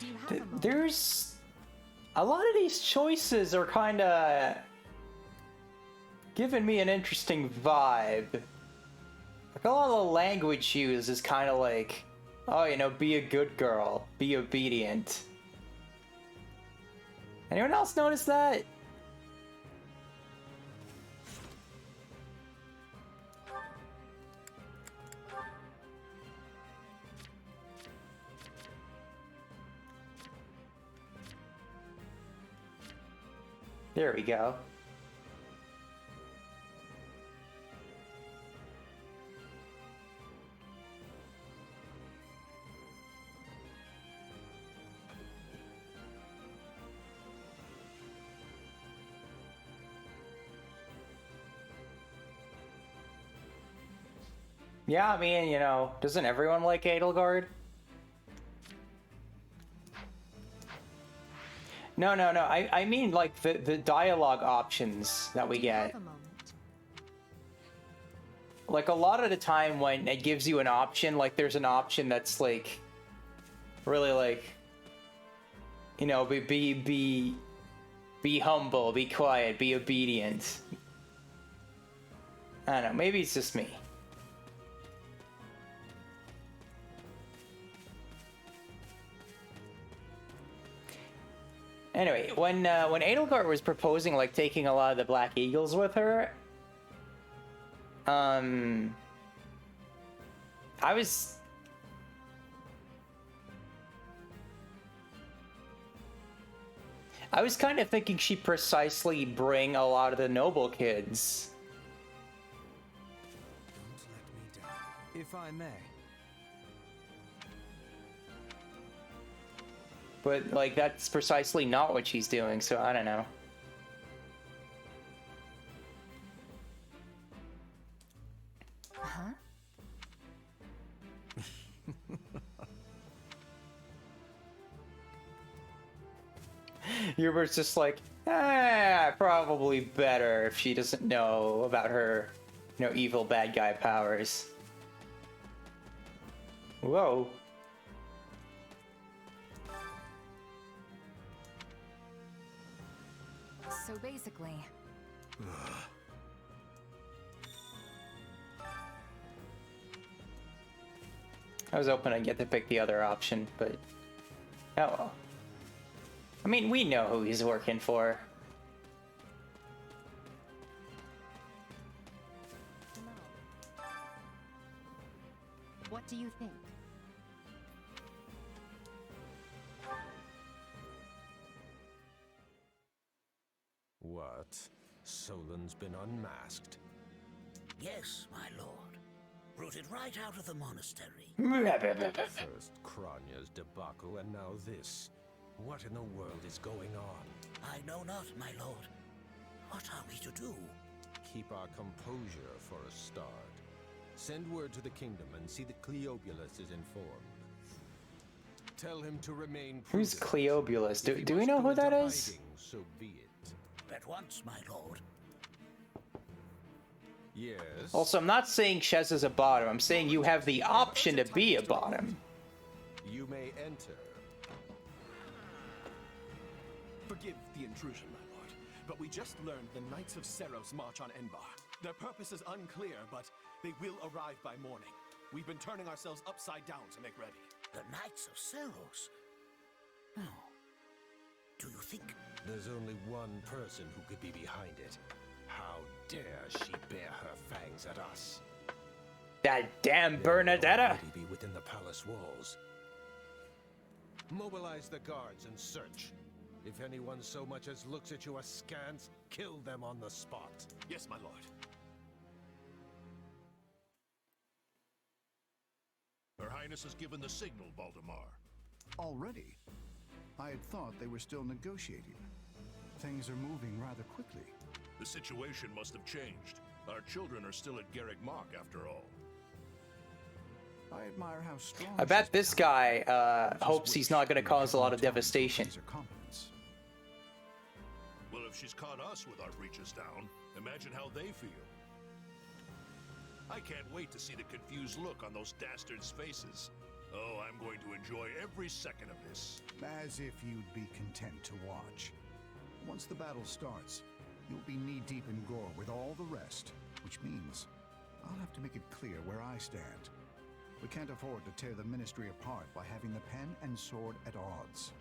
Do you have a moment? There's a lot of these choices are kind of giving me an interesting vibe. Like a lot of the language used is kind of like, oh, you know, be a good girl, be obedient. Anyone else notice that? There we go. Yeah, I mean, you know, doesn't everyone like Edelgard? No, I mean like the dialogue options that we get. Like a lot of the time when it gives you an option, like there's an option that's like really like, you know, be humble, be quiet, be obedient. I don't know, maybe it's just me. Anyway, when Edelgard was proposing like taking a lot of the Black Eagles with her, I was kind of thinking she'd precisely bring a lot of the noble kids. Don't let me down. If I may. But, like, that's precisely not what she's doing, so I don't know. Huh? Hubert's just like, Probably better if she doesn't know about her, evil bad guy powers. Whoa. So basically, I was hoping I'd get to pick the other option, but oh well. I mean, we know who he's working for. What do you think? What? Solon's been unmasked? Yes, my lord. Rooted right out of the monastery. First Kranya's debacle, and now this. What in the world is going on? I know not, my lord. What are we to do? Keep our composure for a start. Send word to the kingdom and see that Cleobulus is informed. Tell him to remain prudent. Who's Cleobulus? Do we know who that is? Hiding, so be it. At once, my lord. Yes. Also, I'm not saying Shez is a bottom. I'm saying you have the option to be a bottom. You may enter. Forgive the intrusion, my lord, but we just learned the Knights of Seros march on Enbar. Their purpose is unclear, but they will arrive by morning. We've been turning ourselves upside down to make ready. The Knights of Seros? Oh. Do you think? There's only one person who could be behind it. How dare she bare her fangs at us? That damn Bernadetta! Be within the palace walls. Mobilize the guards and search. If anyone so much as looks at you askance, kill them on the spot. Yes, my lord. Her Highness has given the signal, Baldemar. Already? I had thought they were still negotiating. Things are moving rather quickly. The situation must have changed. Our children are still at Garrick Mach, after all. I admire how strong. I bet this guy hopes he's not going to cause a lot of devastation. Well, if she's caught us with our breeches down, imagine how they feel. I can't wait to see the confused look on those dastards' faces. Oh, I'm going to enjoy every second of this. As if you'd be content to watch. Once the battle starts, you'll be knee-deep in gore with all the rest, which means I'll have to make it clear where I stand. We can't afford to tear the Ministry apart by having the pen and sword at odds.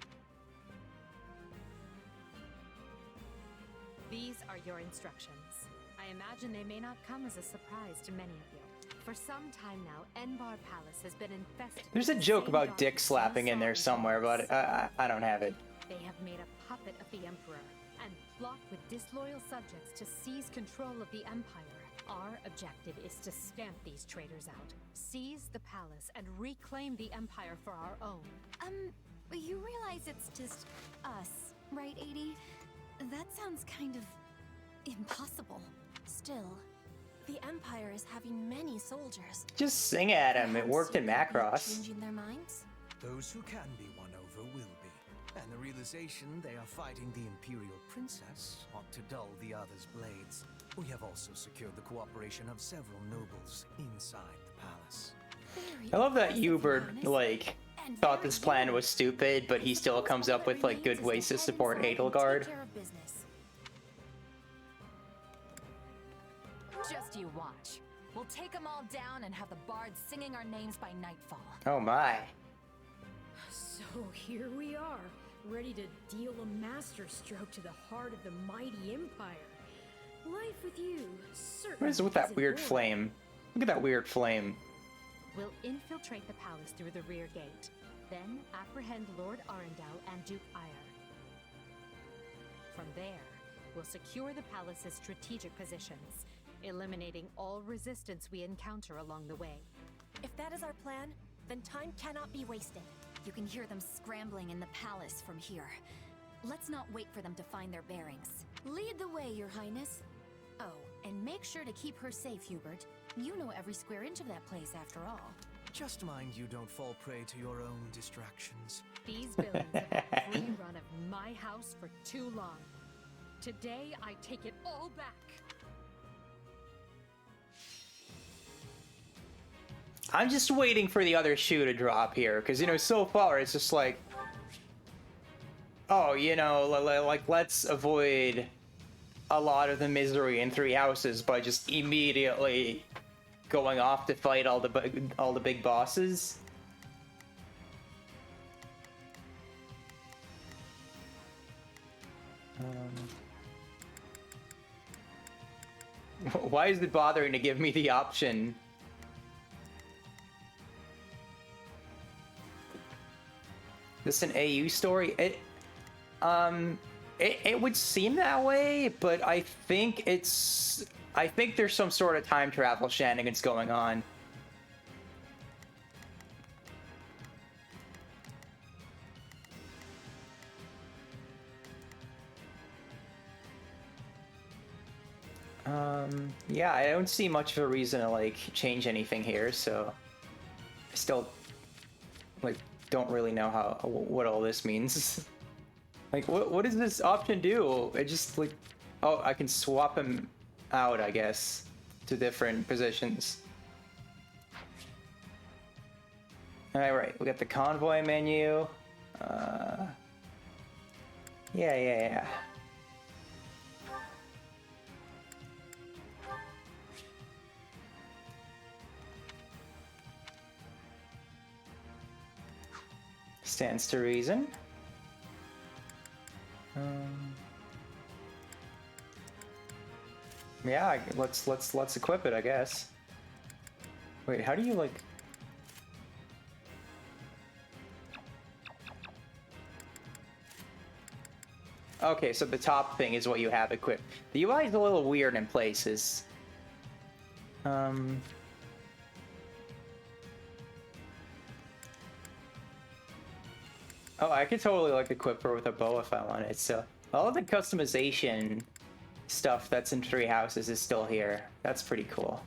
These are your instructions. I imagine they may not come as a surprise to many of you. For some time now, Enbar Palace has been infested. There's a joke about dick slapping in there somewhere, but I don't have it. They have made a puppet of the Emperor and plot with disloyal subjects to seize control of the Empire. Our objective is to stamp these traitors out, seize the palace, and reclaim the Empire for our own. You realize it's just us, right, 80? That sounds kind of impossible. Still, the Empire is having many soldiers. Just sing at him. It worked in Macross. Changing their minds? Those who can be won over will be. And the realization they are fighting the Imperial Princess ought to dull the others' blades. We have also secured the cooperation of several nobles inside the palace. I love that Hubert, thought this plan was stupid, but he still comes up with, good ways to support Edelgard. just you watch. We'll take them all down and have the bards singing our names by nightfall. Oh my. So here we are, ready to deal a masterstroke to the heart of the mighty Empire. Life with you, certainly. What is with that weird flame? Look at that weird flame. We'll infiltrate the palace through the rear gate, then apprehend Lord Arundel and Duke Ire. From there, we'll secure the palace's strategic positions, eliminating all resistance we encounter along the way. If that is our plan, then time cannot be wasted. You can hear them scrambling in the palace from here. Let's not wait for them to find their bearings. Lead the way, Your Highness. Oh, and make sure to keep her safe, Hubert. You know every square inch of that place, after all. Just mind you don't fall prey to your own distractions. These villains have had free run of my house for too long. Today, I take it all back. I'm just waiting for the other shoe to drop here, because, you know, so far it's just like, oh, you know, like, let's avoid a lot of the misery in Three Houses by just immediately going off to fight all the big bosses. Why is it bothering to give me the option? This an AU story? It would seem that way, but I think there's some sort of time travel shenanigans going on. Yeah, I don't see much of a reason to, like, change anything here, so I still, like, don't really know what all this means. Like, what does this option do? It just, like, oh, I can swap him out, I guess, to different positions. Alright, we got the convoy menu. Yeah. Stands to reason. Yeah, let's equip it, I guess. Wait, how do you, like... Okay, so the top thing is what you have equipped. The UI is a little weird in places. Oh, I could totally, like, equip her with a bow if I wanted, so... All of the customization stuff that's in Three Houses is still here. That's pretty cool.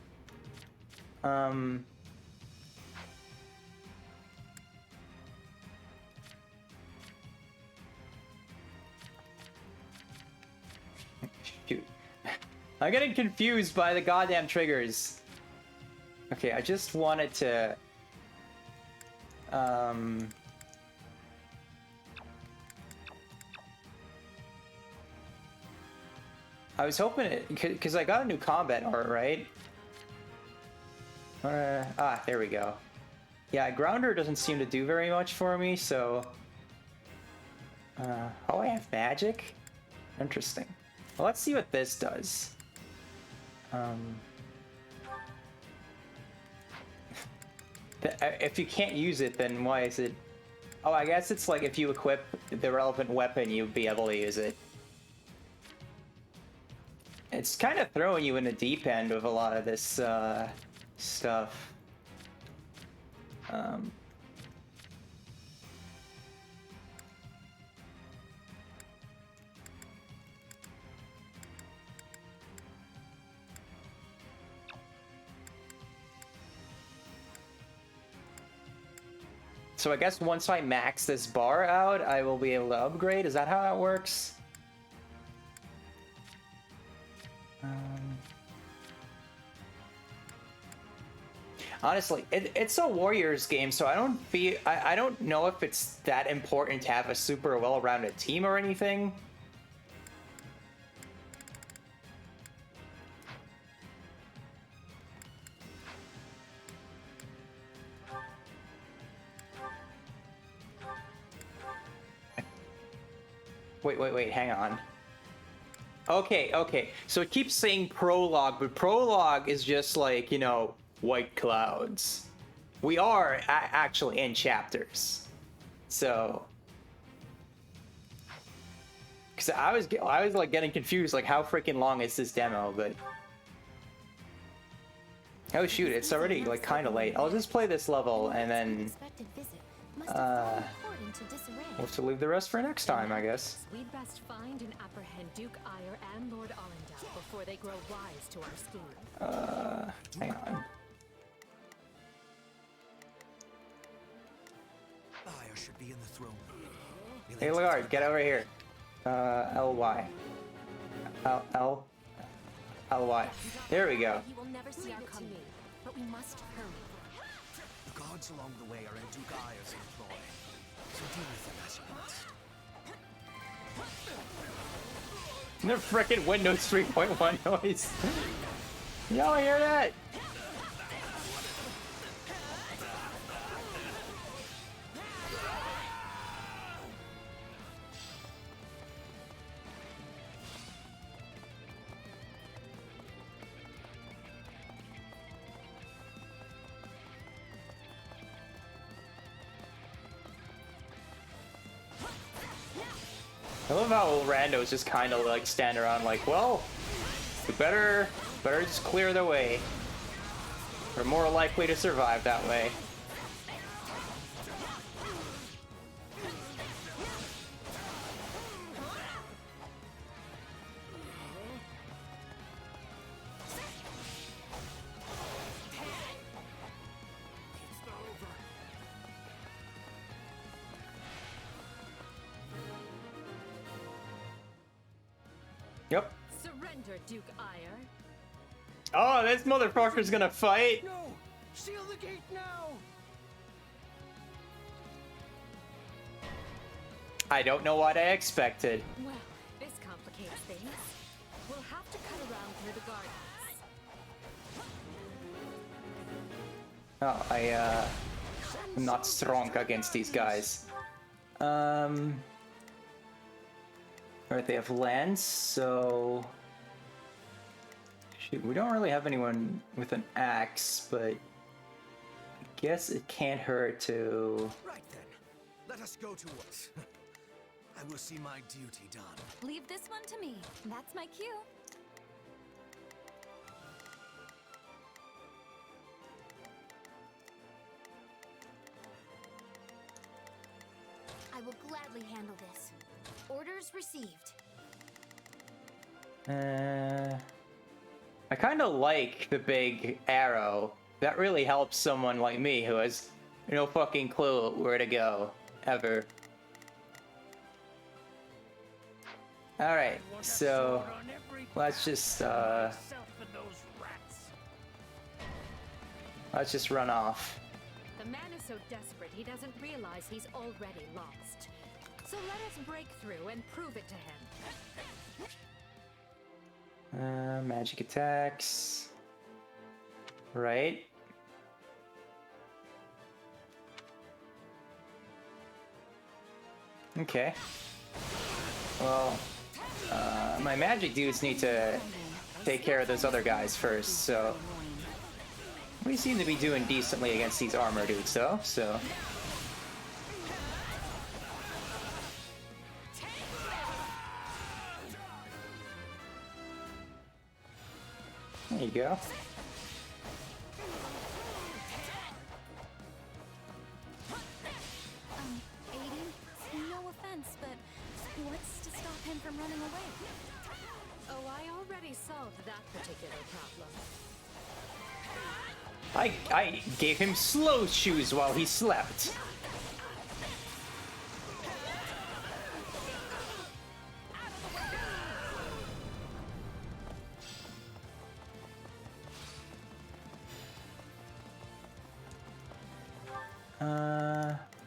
Shoot. I'm getting confused by the goddamn triggers. Okay, I just wanted to... I was hoping it, because I got a new combat art, right? There we go. Yeah, Grounder doesn't seem to do very much for me, so... oh, I have magic? Interesting. Well, let's see what this does. If you can't use it, then why is it... Oh, I guess it's like if you equip the relevant weapon, you'll be able to use it. It's kind of throwing you in the deep end with a lot of this stuff. So I guess once I max this bar out, I will be able to upgrade. Is that how it works? Honestly, it's a Warriors game, so I don't know if it's that important to have a super well-rounded team or anything. Wait, hang on. Okay, so it keeps saying prologue, but prologue is just like, you know, white clouds. We are actually in chapters, so because I was like getting confused, like how freaking long is this demo? But oh shoot, it's already like kind of late. I'll just play this level and then we'll have to leave the rest for next time, I guess. We'd best find and apprehend Duke Ire and Lord Arundel before they grow wise to our scheme. Hang on. Ire should be in the throne room. Hey, Lagard, get over here. LY. L Y. There we go. He will never see our coming, but we must hurry. The guards along the way are in Duke Aya's employ, so deal with them as you must. The frickin' Windows 3.1 noise. Y'all hear that? I love how randos just kind of like stand around like, well, we better just clear the way. We're more likely to survive that way. Yep. Surrender, Duke Ire. Oh, this motherfucker's gonna fight. No! Seal the gate now! I don't know what I expected. Well, this complicates things. We'll have to cut around through the gardens. Oh, I'm not strong against these guys. Alright, they have lands, so... Shoot, we don't really have anyone with an axe, but... I guess it can't hurt to... Right then, let us go to work. I will see my duty done. Leave this one to me. That's my cue. I will gladly handle this. Orders received. I kind of like the big arrow. That really helps someone like me who has no fucking clue where to go, ever. Alright, so let's just run off. The man is so desperate he doesn't realize he's already lost. So let us break through and prove it to him. Magic attacks. Right. Okay. Well, my magic dudes need to take care of those other guys first, so... We seem to be doing decently against these armor dudes, though, so... There you go. Aiden, no offense, but what's to stop him from running away? Oh, I already solved that particular problem. I gave him slow shoes while he slept.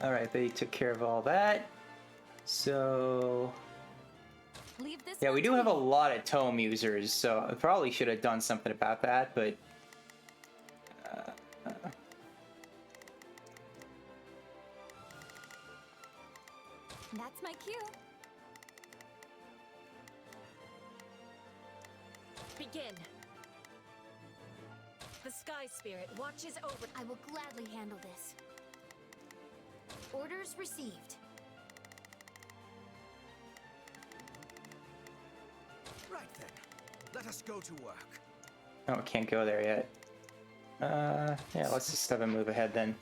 Alright, they took care of all that. So... Yeah, we do have a lot of tome users, so I probably should have done something about that, but... That's my cue. Begin. The Sky Spirit watches over. I will gladly handle this. Orders received. Right then, let us go to work. Oh, can't go there yet. Yeah, let's just have a move ahead then.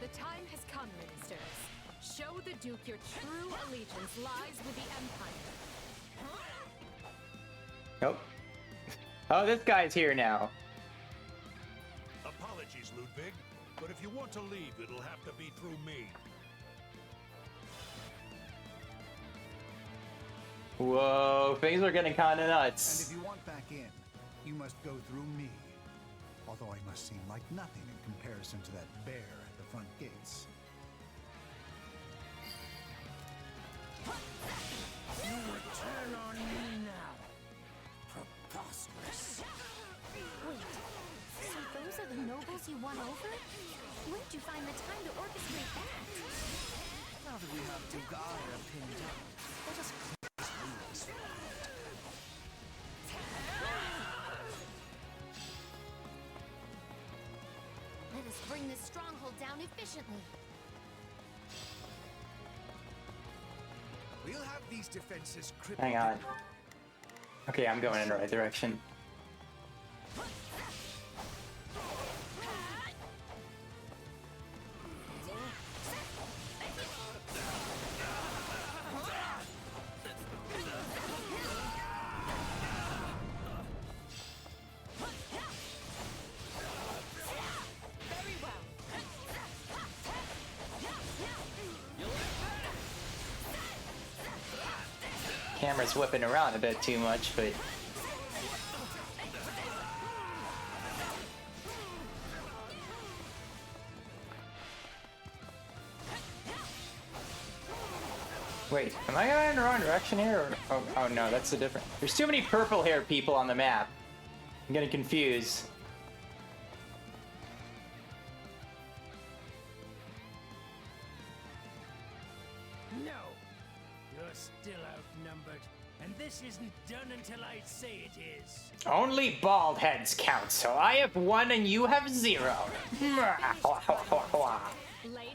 The time has come, ministers. Show the Duke your true allegiance lies with the Empire. Nope. Oh, this guy's here now. Apologies, Ludwig, but if you want to leave, it'll have to be through me. Whoa, things are getting kind of And nuts. if you want back in, you must go through me. Although I must seem like nothing in comparison to that bear at the front gates. You return on me now. Preposterous. Wait, so those are the nobles you won over? When did you find the time to orchestrate that? Now that we have Dugara pinned down, let us close this one. Let us bring this stronghold down efficiently. We'll have these defenses crippled. Hang on. Okay, I'm going in the right direction. Camera's whipping around a bit too much, but wait, am I going in the wrong direction here? Or... Oh no, that's a different. There's too many purple-haired people on the map. I'm getting confused. No, you're still outnumbered, and this isn't done until I say it is. Only bald heads count, so I have 1 and you have 0. Lay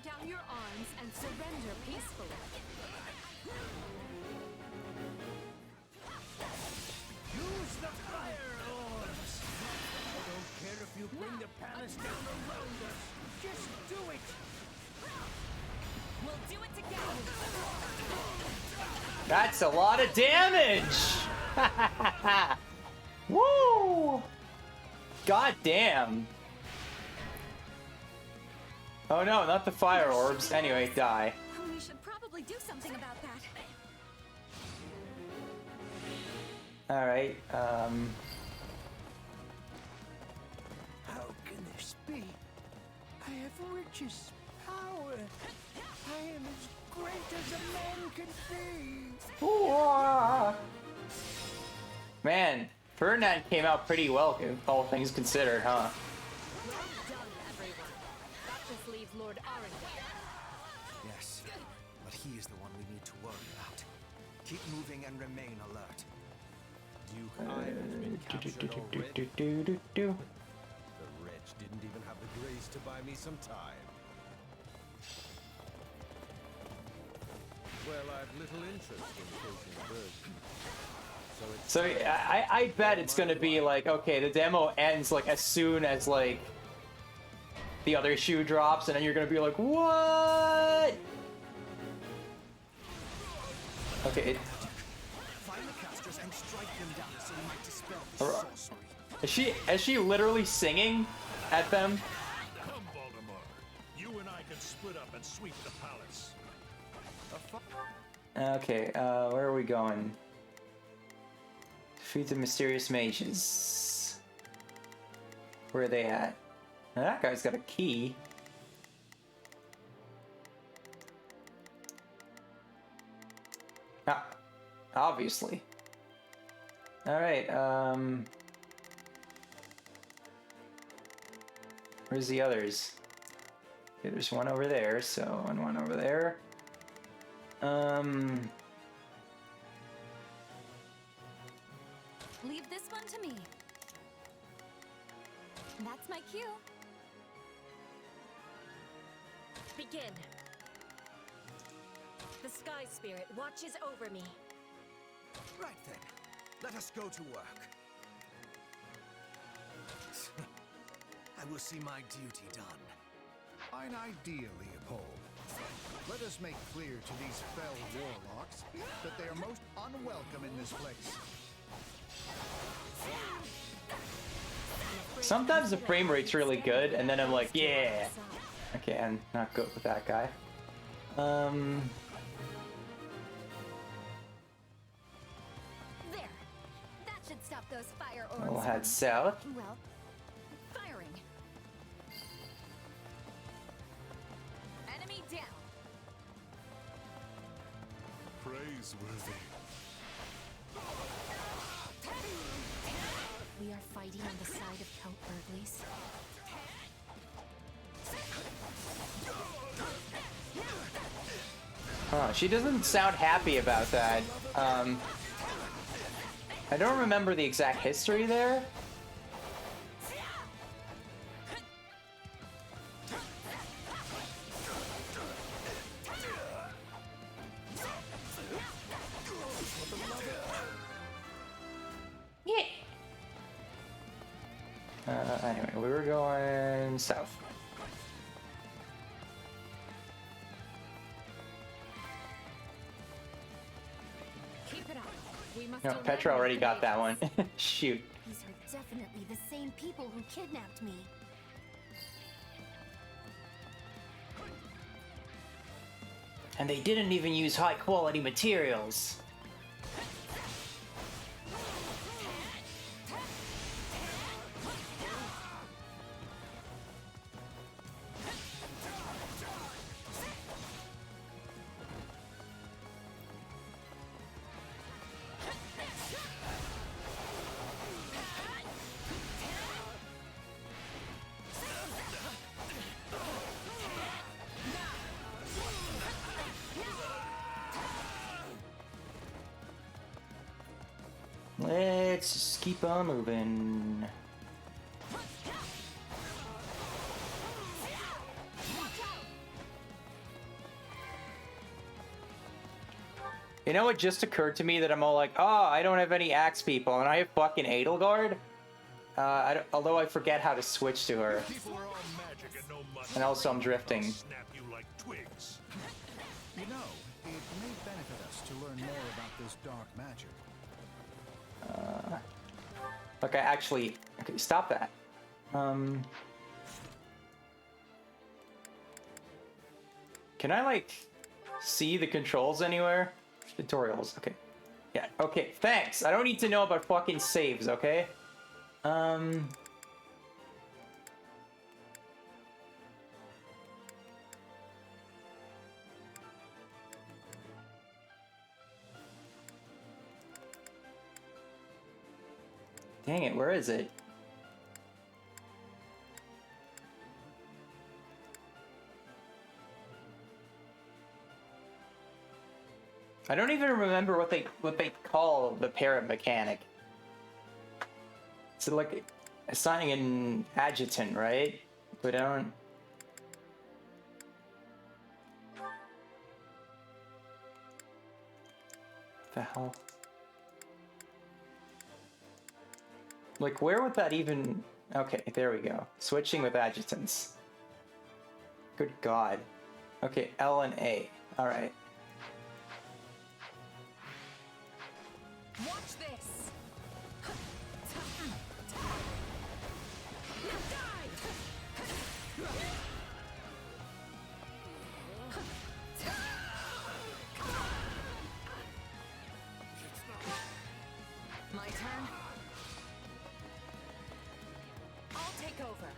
down your arms and surrender peacefully. Use the fire orbs. I don't care if you bring the palace down around us. Just do it. We'll do it together. That's a lot of damage! Woo! God damn. Oh no, not the fire orbs. Anyway, die. We should probably do something about that. Alright, How can this be? I have riches, power. I am as great as a man can be. Man, Ferdinand came out pretty well, all things considered, huh? Well done, everyone. That just leaves Lord Arundel. Yes, but he is the one we need to worry about. Keep moving and remain alert. Duke Ivan's been captured already. The wretch didn't even have the grace to buy me some time. Well, I've little interest in chasing birds. So I bet it's gonna be like, okay, the demo ends like as soon as like the other shoe drops, and then you're gonna be like, what? Okay. Find the casters and strike them down so we might dispel the sorcery. Is she literally singing at them? Come, Voldemort. You and I can split up and sweep the palace. Okay, where are we going? Defeat the mysterious mages. Where are they at? Now that guy's got a key. Ah, obviously. Alright, where's the others? Okay, there's one over there, so, and one over there. Leave this one to me. That's my cue. Begin. The Sky Spirit watches over me. Right then, let us go to work. I will see my duty done. Fine idea, Leopold. Let us make clear to these fell warlocks that they are most unwelcome in this place. Sometimes the frame rate's really good, and then I'm like, yeah. Okay, I'm not good with that guy. those fire orbs. We'll head south. Well, firing. Enemy down. Praiseworthy. We are fighting on the side of Count Burgley's. Huh, she doesn't sound happy about that. I don't remember the exact history there. Anyway, we were going south. Keep it up. We must No, Petra already got that one. Shoot. These are definitely the same people who kidnapped me. And they didn't even use high quality materials. Let's just keep on moving. You know what just occurred to me that I'm all like, oh, I don't have any axe people, and I have fucking Edelgard? Although I forget how to switch to her. And also I'm drifting. You know, it may benefit us to learn more about this dark magic. Okay, actually, okay, stop that. Can I, like, see the controls anywhere? Tutorials, okay. Yeah, okay, thanks. I don't need to know about fucking saves, okay? Dang it, where is it? I don't even remember what they call the parent mechanic. It's like assigning an adjutant, right? But I don't. The hell? Like, where would that even... Okay, there we go. Switching with adjutants. Good God. Okay, L and A. Alright. Watch this. My turn. I'll take over.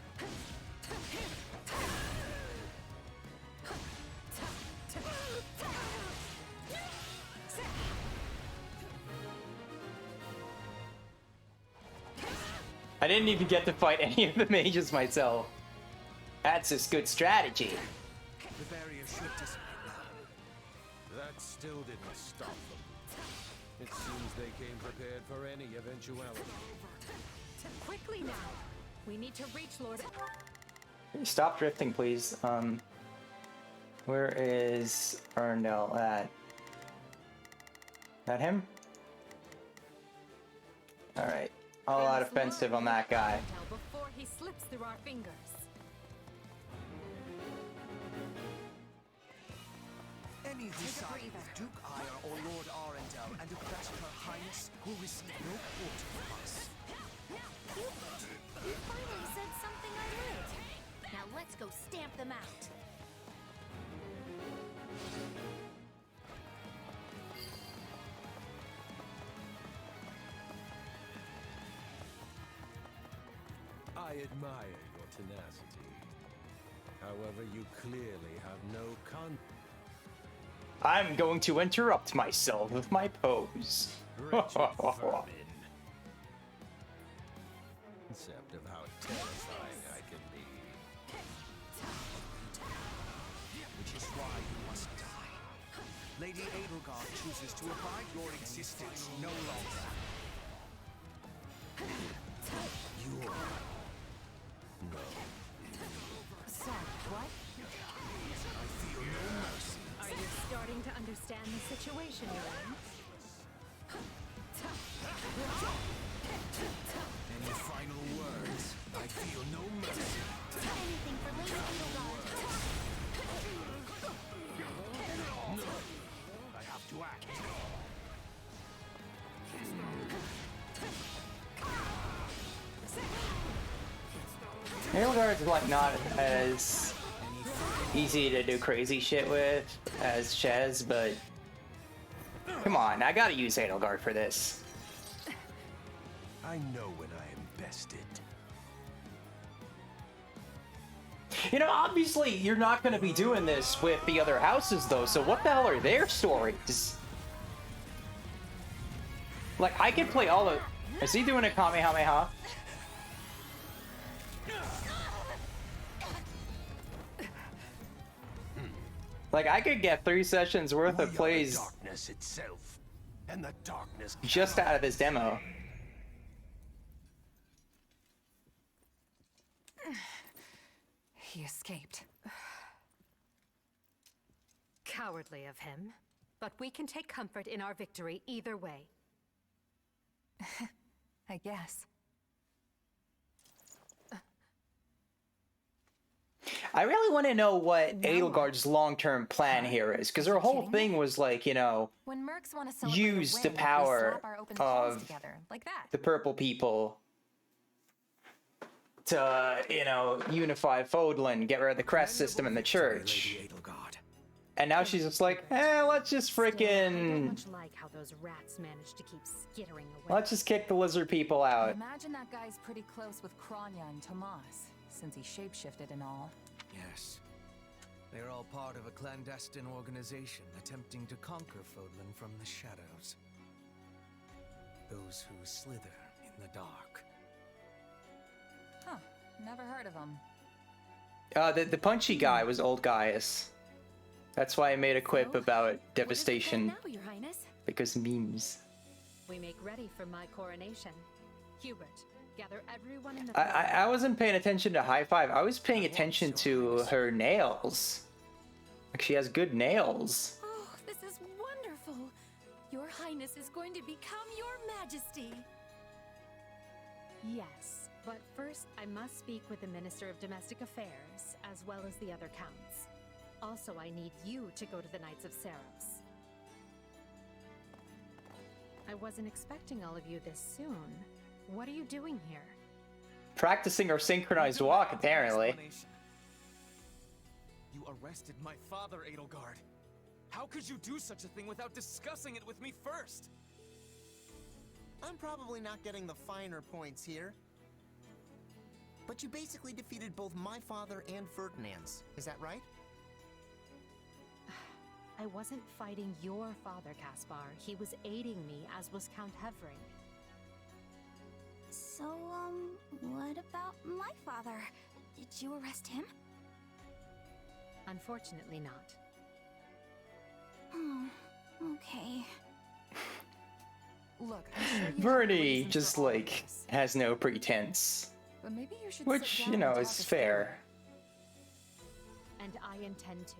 I didn't even get to fight any of the mages myself. That's just good strategy. The barrier should dissipate now. That still didn't stop them. It seems they came prepared for any eventuality. Quickly now. We need to reach Lord. Stop drifting, please. Where is Arndel at? That him? Alright. All out offensive on that guy. Before he slips through our fingers. Any who side with Duke Ire or Lord Arundel and oppress Her Highness will receive no quarter from us. You finally said something I liked. Now let's go stamp them out. I admire your tenacity. However, you clearly have no I'm going to interrupt myself with my pose. concept of how terrifying I can be. Which is why you must die. Lady Edelgard chooses to abide your existence no longer. You're... No. Sorry, what? I feel no mercy. Are you starting to understand the situation you're in? Any final words? I feel no mercy. Anything for Lady Edelgard. No. I have to act. Edelgard's like not as easy to do crazy shit with as Chez, but come on, I gotta use Edelgard for this. I know when I am bested. You know, obviously you're not gonna be doing this with the other houses though, so what the hell are their stories? Like, I could play all of... Is he doing a Kamehameha? Like, I could get 3 sessions worth of plays Darkness itself, and the darkness just out of this demo. He escaped. Cowardly of him. But we can take comfort in our victory either way. I guess. I really want to know what Edelgard's long-term plan here is, because her whole thing was like, you know, When mercs want to celebrate use a the win, power we slap our open palms of together, like that. the purple people to, you know, unify Fodlan, get rid of the crest system in the church. And now she's just like, let's just I don't freaking... much like how those rats managed to keep skittering away. Let's just kick the lizard people out. Imagine that guy's pretty close with Kranya and Tomas, since he shapeshifted and all. Yes. They're all part of a clandestine organization attempting to conquer Fodlan from the shadows. Those who slither in the dark. Huh. Never heard of him. The punchy guy was Old Gaius. That's why I made a quip about devastation. Now, Your Highness. Because memes. We make ready for my coronation. Hubert, gather everyone in the... I wasn't paying attention to High Five. I was paying attention to her nails. Like, she has good nails. Oh, this is wonderful. Your Highness is going to become your Majesty. Yes, but first I must speak with the Minister of Domestic Affairs, as well as the other counts. Also, I need you to go to the Knights of Saros. I wasn't expecting all of you this soon. What are you doing here? Practicing her synchronized walk, apparently. You arrested my father, Edelgard. How could you do such a thing without discussing it with me first? I'm probably not getting the finer points here. But you basically defeated both my father and Ferdinand's. Is that right? I wasn't fighting your father, Caspar. He was aiding me, as was Count Hevering. So, what about my father? Did you arrest him? Unfortunately not. Oh, okay. Look, I'm sure you Bernie just, like, has no pretense. but maybe you should Which, sit down you know, and is talk this fair. And I intend to.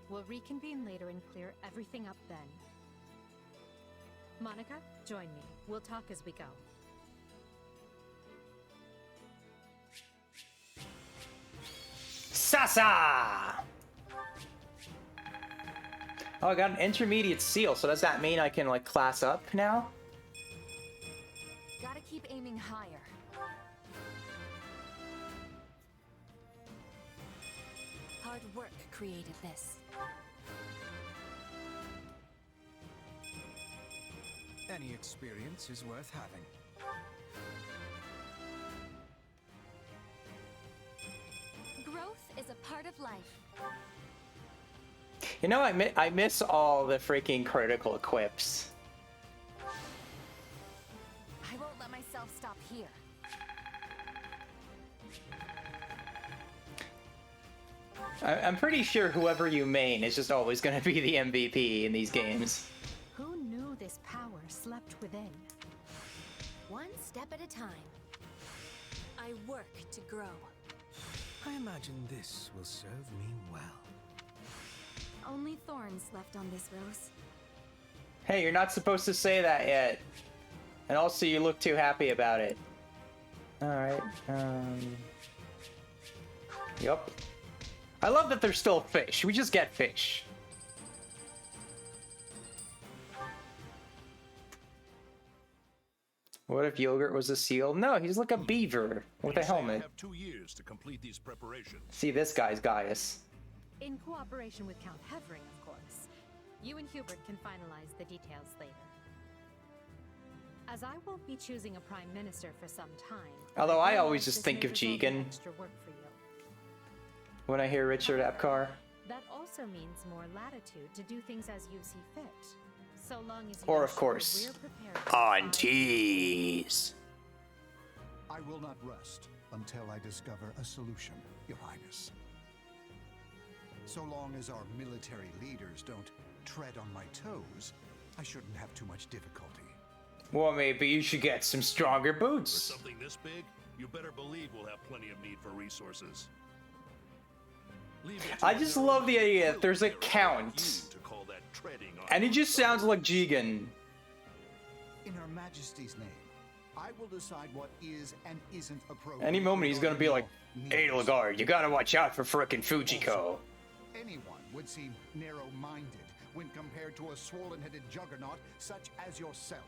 We'll reconvene later and clear everything up then. Monica, join me. We'll talk as we go. Sasa! Oh, I got an intermediate seal, so does that mean I can, like, class up now? Gotta keep aiming higher. Hard work created this. Any experience is worth having. Part of life. You know, I miss all the freaking critical equips. I won't let myself stop here. I'm pretty sure whoever you main is just always going to be the MVP in these games. Who knew this power slept within? One step at a time. I work to grow. I imagine this will serve me well. Only thorns left on this rose. Hey, you're not supposed to say that yet. And also, you look too happy about it. Alright, Yup. I love that there's still fish. We just get fish. What if Yogurt was a seal? No, he's like a beaver with a helmet. Have 2 years to complete these preparations. See, this guy's Gaius. In cooperation with Count Hevering, of course. You and Hubert can finalize the details later. As I won't be choosing a prime minister for some time. Although I always just think of Jigen Extra work for you. when I hear Richard Epcar. That also means more latitude to do things as you see fit. So long as you Or, of ensure course, we're prepared. aunties. I will not rest until I discover a solution, Your Highness. So long as our military leaders don't tread on my toes, I shouldn't have too much difficulty. Well, maybe you should get some stronger For boots. something this big, you better believe we'll have plenty of need for resources. I just love the idea that there's a count. And he just sounds like Jigen. In Her Majesty's name, I will decide what is and isn't appropriate. Any moment he's gonna be like, Edelgard, you gotta watch out for frickin' Fujiko. Anyone would seem narrow-minded when compared to a swollen-headed juggernaut such as yourself.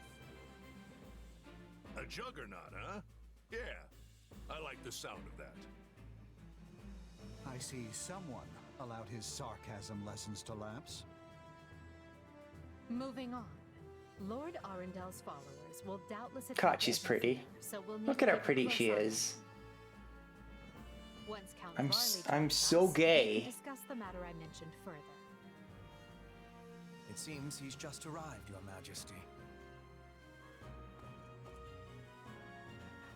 A juggernaut, huh? Yeah, I like the sound of that. I see someone allowed his sarcasm lessons to lapse. Moving on. Lord Arendel's followers will doubtless God, she's pretty. so we'll need Look to at how keep a pretty close she eye on is. her. Once Count I'm Varley so joins us, we gay. can discuss the matter I mentioned further. It seems he's just arrived, Your Majesty.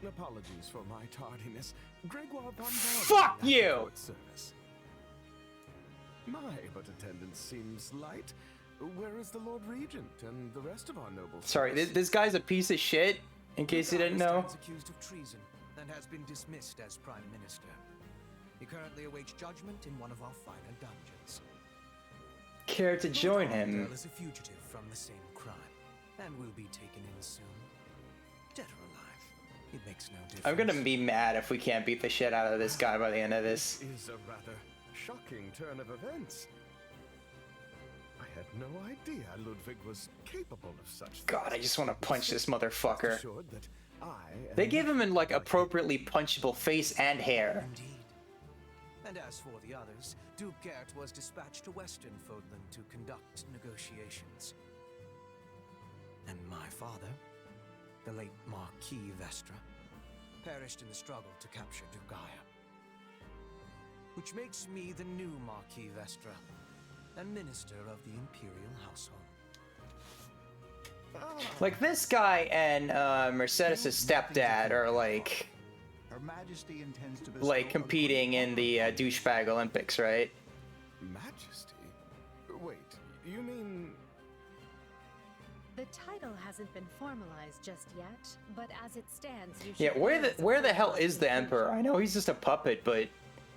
Apologies for my tardiness. Gregoire von Varley Fuck at the you! court service. My, but attendance seems light. Where is the Lord Regent and the rest of our nobles? Sorry, this guy's a piece of shit, in case you didn't know. Stands accused of treason and has been dismissed as Prime Minister. He currently awaits judgment in one of our finer dungeons. Care to join him? Arundel is a fugitive from the same crime and will be taken in soon. Dead or alive, it makes no difference. I'm gonna be mad if we can't beat the shit out of this guy by the end of this. Is a rather shocking turn of events. I had no idea Ludwig was capable of such God, I things. just want to punch this motherfucker. Assured that I They and gave him an like appropriately punchable face and hair. And as for the others, Duke Gert was dispatched to Western Fodland to conduct negotiations. And my father, the late Marquis Vestra, perished in the struggle to capture Dugaya. Which makes me the new Marquis Vestra, and Minister of the Imperial Household. Like this guy and Mercedes' stepdad are like Her Majesty intends to bestow like competing in the douchebag Olympics, right? Majesty? Wait, you mean... The title hasn't been formalized just yet, but as it stands, you Yeah, should where the hell is the Emperor? I know he's just a puppet, but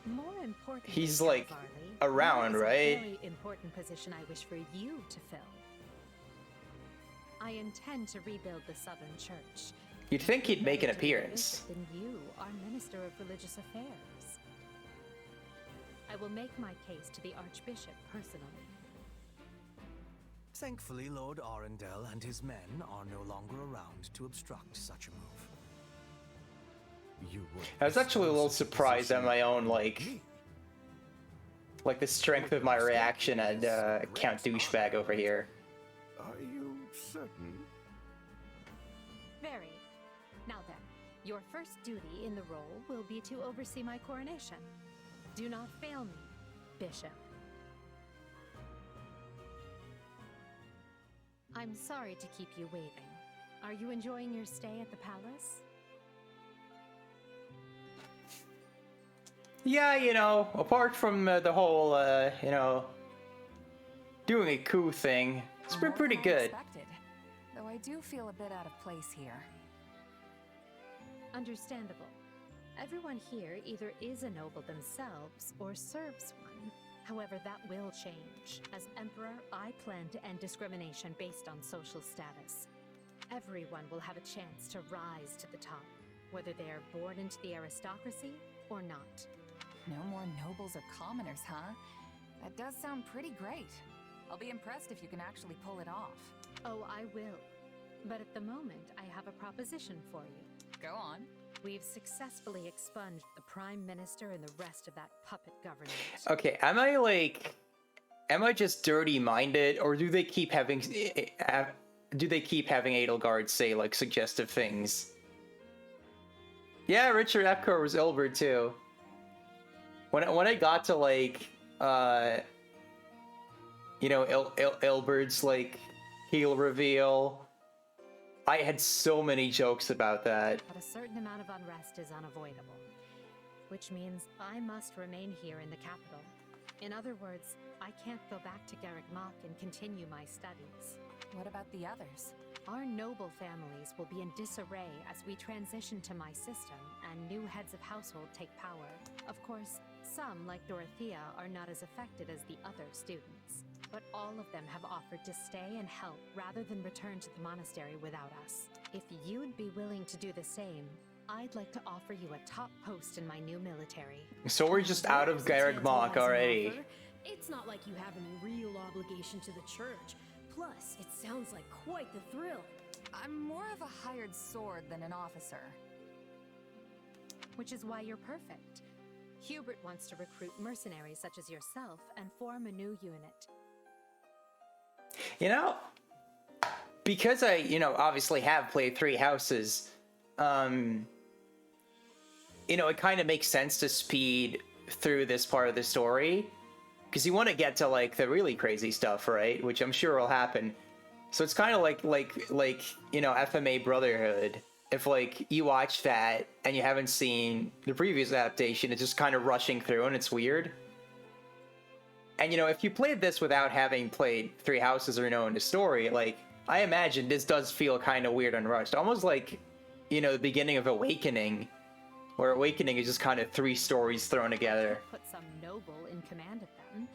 More important, he's like around, there is a right? very important position I wish for you to fill. I intend to rebuild the Southern Church. You'd think he'd make an Better to do appearance. this Than you are Minister of Religious Affairs. I will make my case to the Archbishop personally. Thankfully, Lord Arundel and his men are no longer around to obstruct such a move. You would I was actually a little surprised at my own like the strength of my reaction at Count Douchebag over here. Are you certain? Very. Now then, your first duty in the role will be to oversee my coronation. Do not fail me, Bishop. I'm sorry to keep you waiting. Are you enjoying your stay at the palace? Yeah, you know, apart from the whole, you know, doing a coup thing, it's been pretty good. Expected, though I do feel a bit out of place here. Understandable. Everyone here either is a noble themselves or serves one. However, that will change. As Emperor, I plan to end discrimination based on social status. Everyone will have a chance to rise to the top, whether they are born into the aristocracy or not. No more nobles or commoners, huh? That does sound pretty great. I'll be impressed if you can actually pull it off. Oh, I will. But at the moment, I have a proposition for you. Go on. We've successfully expunged the Prime Minister and the rest of that puppet government. Okay, am I just dirty-minded, or do they keep having Edelgard say, like, suggestive things? Yeah, Richard Epcar was Ilbert, too. When I got to, like, you know, Ilbert's, like, heel reveal, I had so many jokes about that. But a certain amount of unrest is unavoidable, which means I must remain here in the capital. In other words, I can't go back to Garrick Mach and continue my studies. What about the others? Our noble families will be in disarray as we transition to my system and new heads of household take power. Of course, some, like Dorothea, are not as affected as the other students. But all of them have offered to stay and help rather than return to the monastery without us. If you'd be willing to do the same, I'd like to offer you a top post in my new military. So we're just out of Garrick Mach already. It's not like you have any real obligation to the church. Plus, it sounds like quite the thrill. I'm more of a hired sword than an officer. Which is why you're perfect. Hubert wants to recruit mercenaries such as yourself and form a new unit. You know, because I, you know, obviously have played 3 houses, you know, it kind of makes sense to speed through this part of the story. Because you want to get to, like, the really crazy stuff, right? Which I'm sure will happen. So it's kind of like, you know, FMA Brotherhood. If, like, you watch that and you haven't seen the previous adaptation, it's just kind of rushing through and it's weird. And, you know, if you played this without having played 3 houses or known the story, like, I imagine this does feel kind of weird and rushed. Almost like, you know, the beginning of Awakening, where Awakening is just kind of 3 stories thrown together. Put some noble in command of them,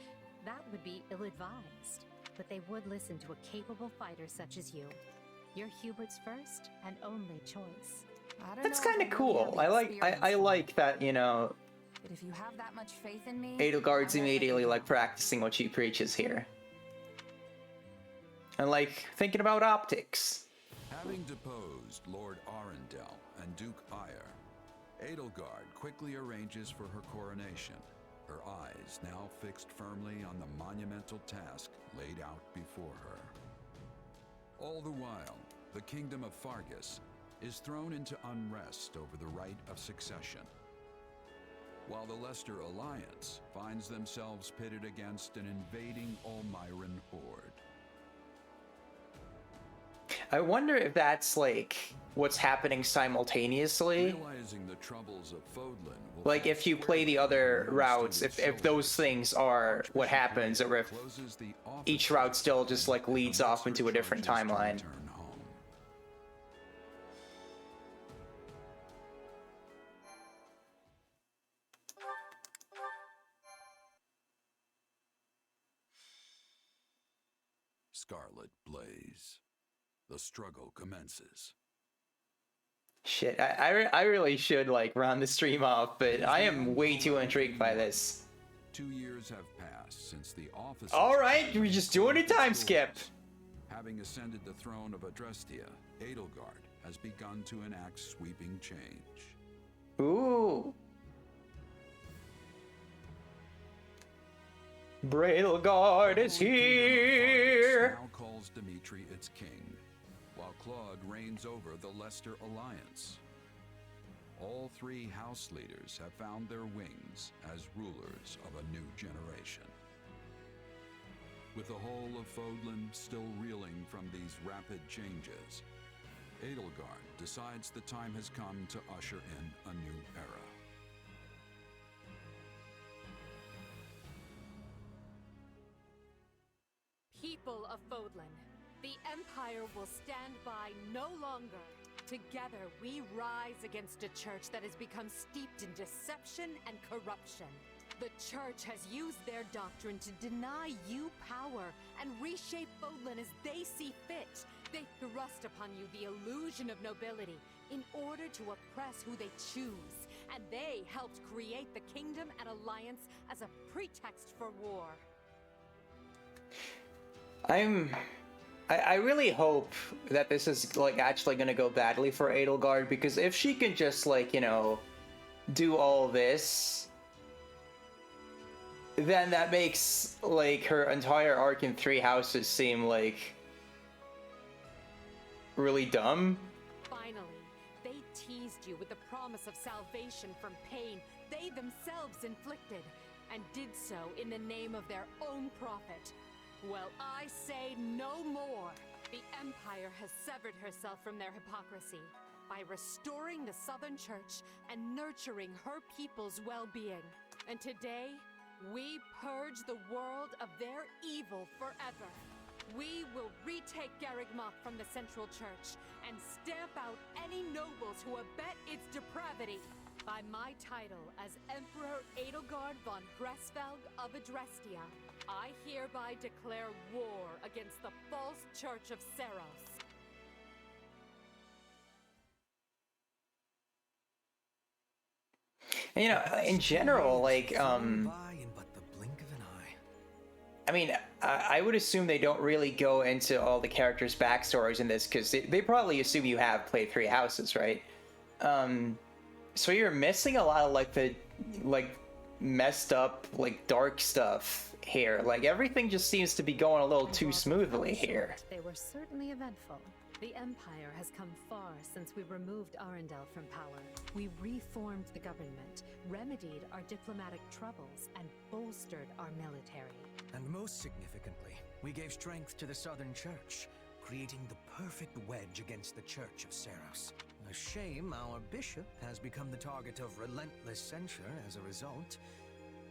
that would be ill-advised. But they would listen to a capable fighter such as you. You're Hubert's first and only choice. That's kind of cool. I like that, you know, But if you have that much faith in me, Edelgard's immediately, like, practicing what she preaches here. And, like, thinking about optics. Having deposed Lord Arundel and Duke Ire, Edelgard quickly arranges for her coronation, her eyes now fixed firmly on the monumental task laid out before her. All the while, the kingdom of Fargus is thrown into unrest over the right of succession, while the Leicester Alliance finds themselves pitted against an invading Ulmyran horde. I wonder if that's, like, what's happening simultaneously. Realizing the troubles of Fodlan will Like, if you play the other routes, if those things are what happens, or if each route still just, like, leads off into a different timeline. Scarlet Blaze. The struggle commences. Shit, I really should, like, round the stream off, but I am way too intrigued by this. 2 years have passed since the office. Alright, we're just doing a time skip. Having ascended the throne of Adrestia, Edelgard has begun to enact sweeping change. Ooh. Edelgard is here. Now calls Dimitri its king, while Claude reigns over the Leicester Alliance. all three house leaders have found their wings as rulers of a new generation. With the whole of Fodlan still reeling from these rapid changes, Edelgard decides the time has come to usher in a new era. People of Fodlan, the Empire will stand by no longer. Together, we rise against a church that has become steeped in deception and corruption. The church has used their doctrine to deny you power and reshape Fodlan as they see fit. They thrust upon you the illusion of nobility in order to oppress who they choose. And they helped create the Kingdom and Alliance as a pretext for war. I really hope that this is like actually gonna go badly for Edelgard, because if she can just like, you know, do all this, then that makes like her entire arc in Three Houses seem like really dumb. Finally, they teased you with the promise of salvation from pain they themselves inflicted, and did so in the name of their own profit. Well, I say no more. The Empire has severed herself from their hypocrisy by restoring the Southern Church and nurturing her people's well-being. And today, we purge the world of their evil forever. We will retake Garreg Mach from the Central Church and stamp out any nobles who abet its depravity. By my title as Emperor Edelgard von Hresvelg of Adrestia, I hereby declare war against the false Church of Seros. And, you know, in general, like, I mean, I would assume they don't really go into all the characters' backstories in this, because they probably assume you have played Three Houses, right? So you're missing a lot of, like, the, like, messed up, like, dark stuff here. Like, everything just seems to be going a little too smoothly here. They were certainly eventful. The Empire has come far since we removed Arundel from power. We reformed the government, remedied our diplomatic troubles, and bolstered our military. And most significantly, we gave strength to the Southern Church, creating the perfect wedge against the Church of Seros. A shame our bishop has become the target of relentless censure as a result.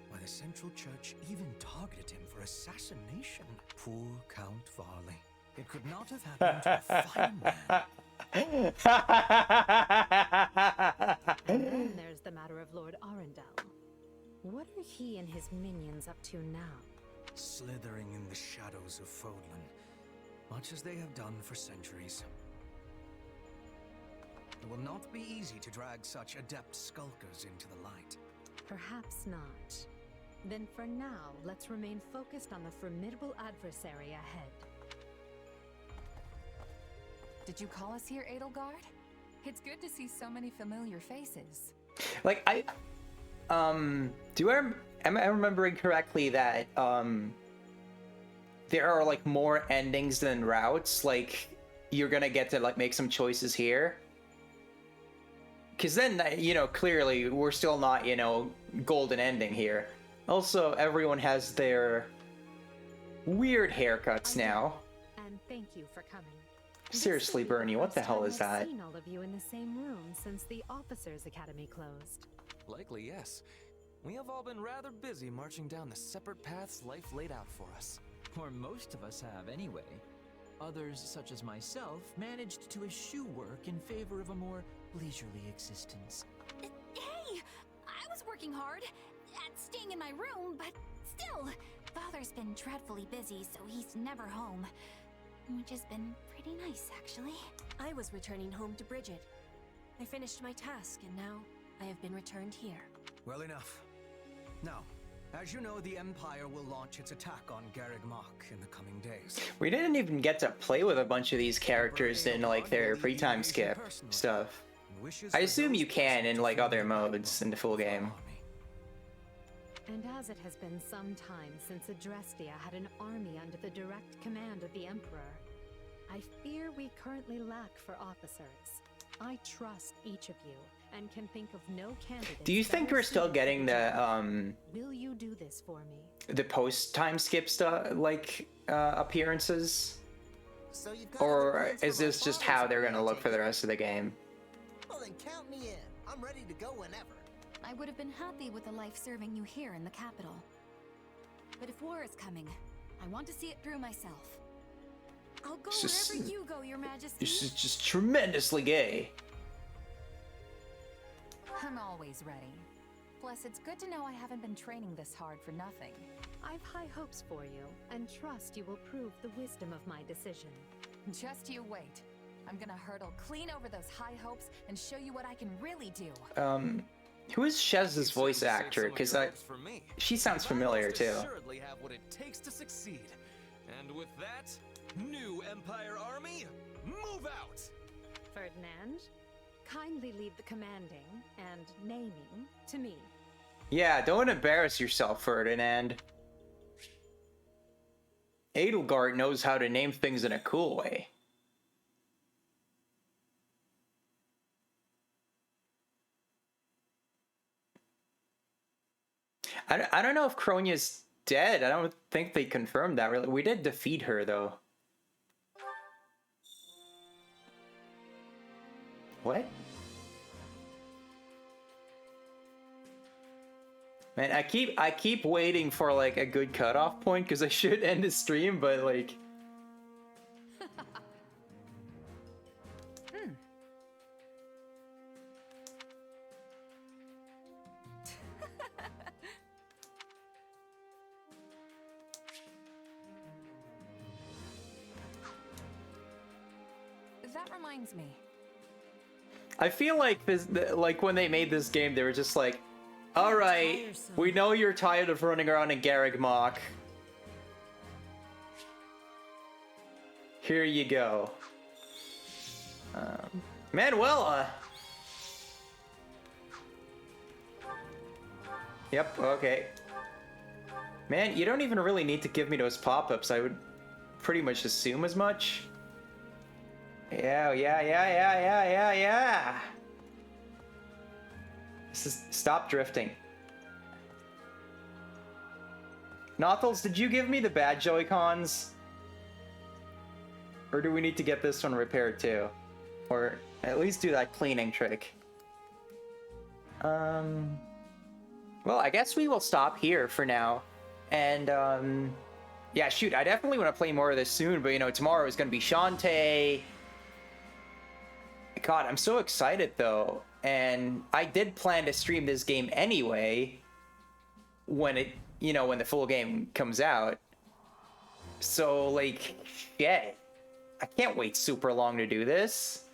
Why, the Central Church even targeted him for assassination. Poor Count Varley. It could not have happened to a fine man. And then there's the matter of Lord Arundel. What are he and his minions up to now? Slithering in the shadows of Fodlan, much as they have done for centuries. It will not be easy to drag such adept skulkers into the light. Perhaps not. Then for now, let's remain focused on the formidable adversary ahead. Did you call us here, Edelgard? It's good to see so many familiar faces. Like, am I remembering correctly that, there are, like, more endings than routes? Like, you're gonna get to, like, make some choices here? Because then, you know, clearly, we're still not, you know, golden ending here. Also, everyone has their weird haircuts now. And thank you for coming. Seriously, Bernie, what the hell is that? I've seen all of you in the same room since the Officers' Academy closed. Likely, yes. We have all been rather busy marching down the separate paths life laid out for us. Or most of us have, anyway. Others, such as myself, managed to eschew work in favor of a more leisurely existence. Hey! I was working hard at staying in my room, but still, Father's been dreadfully busy, so he's never home. Which has been pretty nice, actually. I was returning home to Bridget. I finished my task, and now I have been returned here. Well, enough. Now, as you know, the Empire will launch its attack on Garreg Mach in the coming days. We didn't even get to play with a bunch of these characters in, like, their pre-time skip stuff. I assume you can in, like, other modes in the full game. And as it has been some time since Adrestia had an army under the direct command of the Emperor, I fear we currently lack for officers. I trust each of you, and can think of no candidate. Do you think we're still getting the Will you do this for me? the post time skip stuff like appearances? So you've got Or is this just how they're gonna look for the rest of the game? Well, then count me in. I'm ready to go whenever. I would have been happy with a life serving you here in the capital. But if war is coming, I want to see it through myself. I'll go wherever you go, Your Majesty. This is just tremendously gay. I'm always ready. Plus, it's good to know I haven't been training this hard for nothing. I've high hopes for you, and trust you will prove the wisdom of my decision. Just you wait. I'm gonna hurdle clean over those high hopes and show you what I can really do. Who is Shez's voice actor? Because she sounds familiar too. Assuredly have what it takes to succeed. And with that, new Empire Army, move out! Ferdinand, kindly leave the commanding and naming to me. Yeah, don't embarrass yourself, Ferdinand. Edelgard knows how to name things in a cool way. I don't know if Kronya's dead. I don't think they confirmed that really. We did defeat her though. What? Man, I keep waiting for like a good cutoff point because I should end the stream, but like That reminds me. I feel like this, like when they made this game, they were just like, all right, we know you're tired of running around in Garreg Mach. Here you go. Manuela. Yep, okay. Man, you don't even really need to give me those pop-ups. I would pretty much assume as much. Yeah. Stop drifting. Nothles, did you give me the bad Joy-Cons? Or do we need to get this one repaired too? Or at least do that cleaning trick. Well, I guess we will stop here for now. And, yeah, shoot, I definitely want to play more of this soon, but, you know, tomorrow is going to be Shantae. God, I'm so excited, though. And I did plan to stream this game anyway when it, you know, when the full game comes out. So, like, shit. I can't wait super long to do this.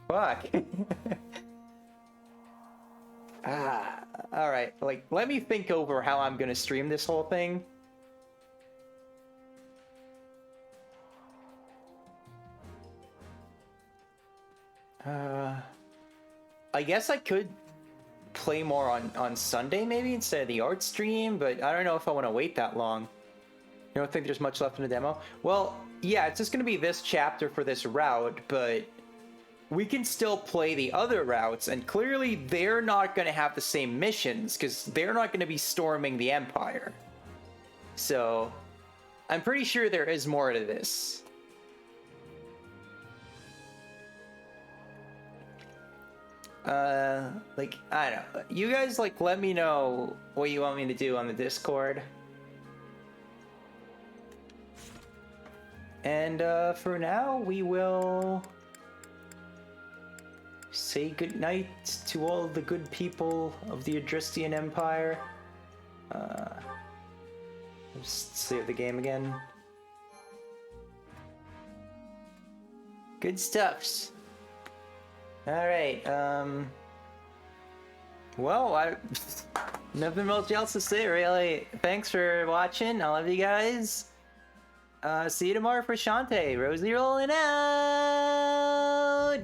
Fuck. Alright, like, let me think over how I'm gonna stream this whole thing. I guess I could play more on Sunday maybe instead of the art stream, but I don't know if I want to wait that long. You don't think there's much left in the demo? Well, yeah, it's just gonna be this chapter for this route, but we can still play the other routes, and clearly they're not gonna have the same missions, because they're not gonna be storming the Empire. So, I'm pretty sure there is more to this. Like, I don't know. You guys, like, let me know what you want me to do on the Discord. And, for now, we will say goodnight to all the good people of the Adristian Empire. Just save the game again. Good stuffs. Alright, well, nothing much else to say, really. Thanks for watching. I love you guys. See you tomorrow for Shantae. Rosie rolling out!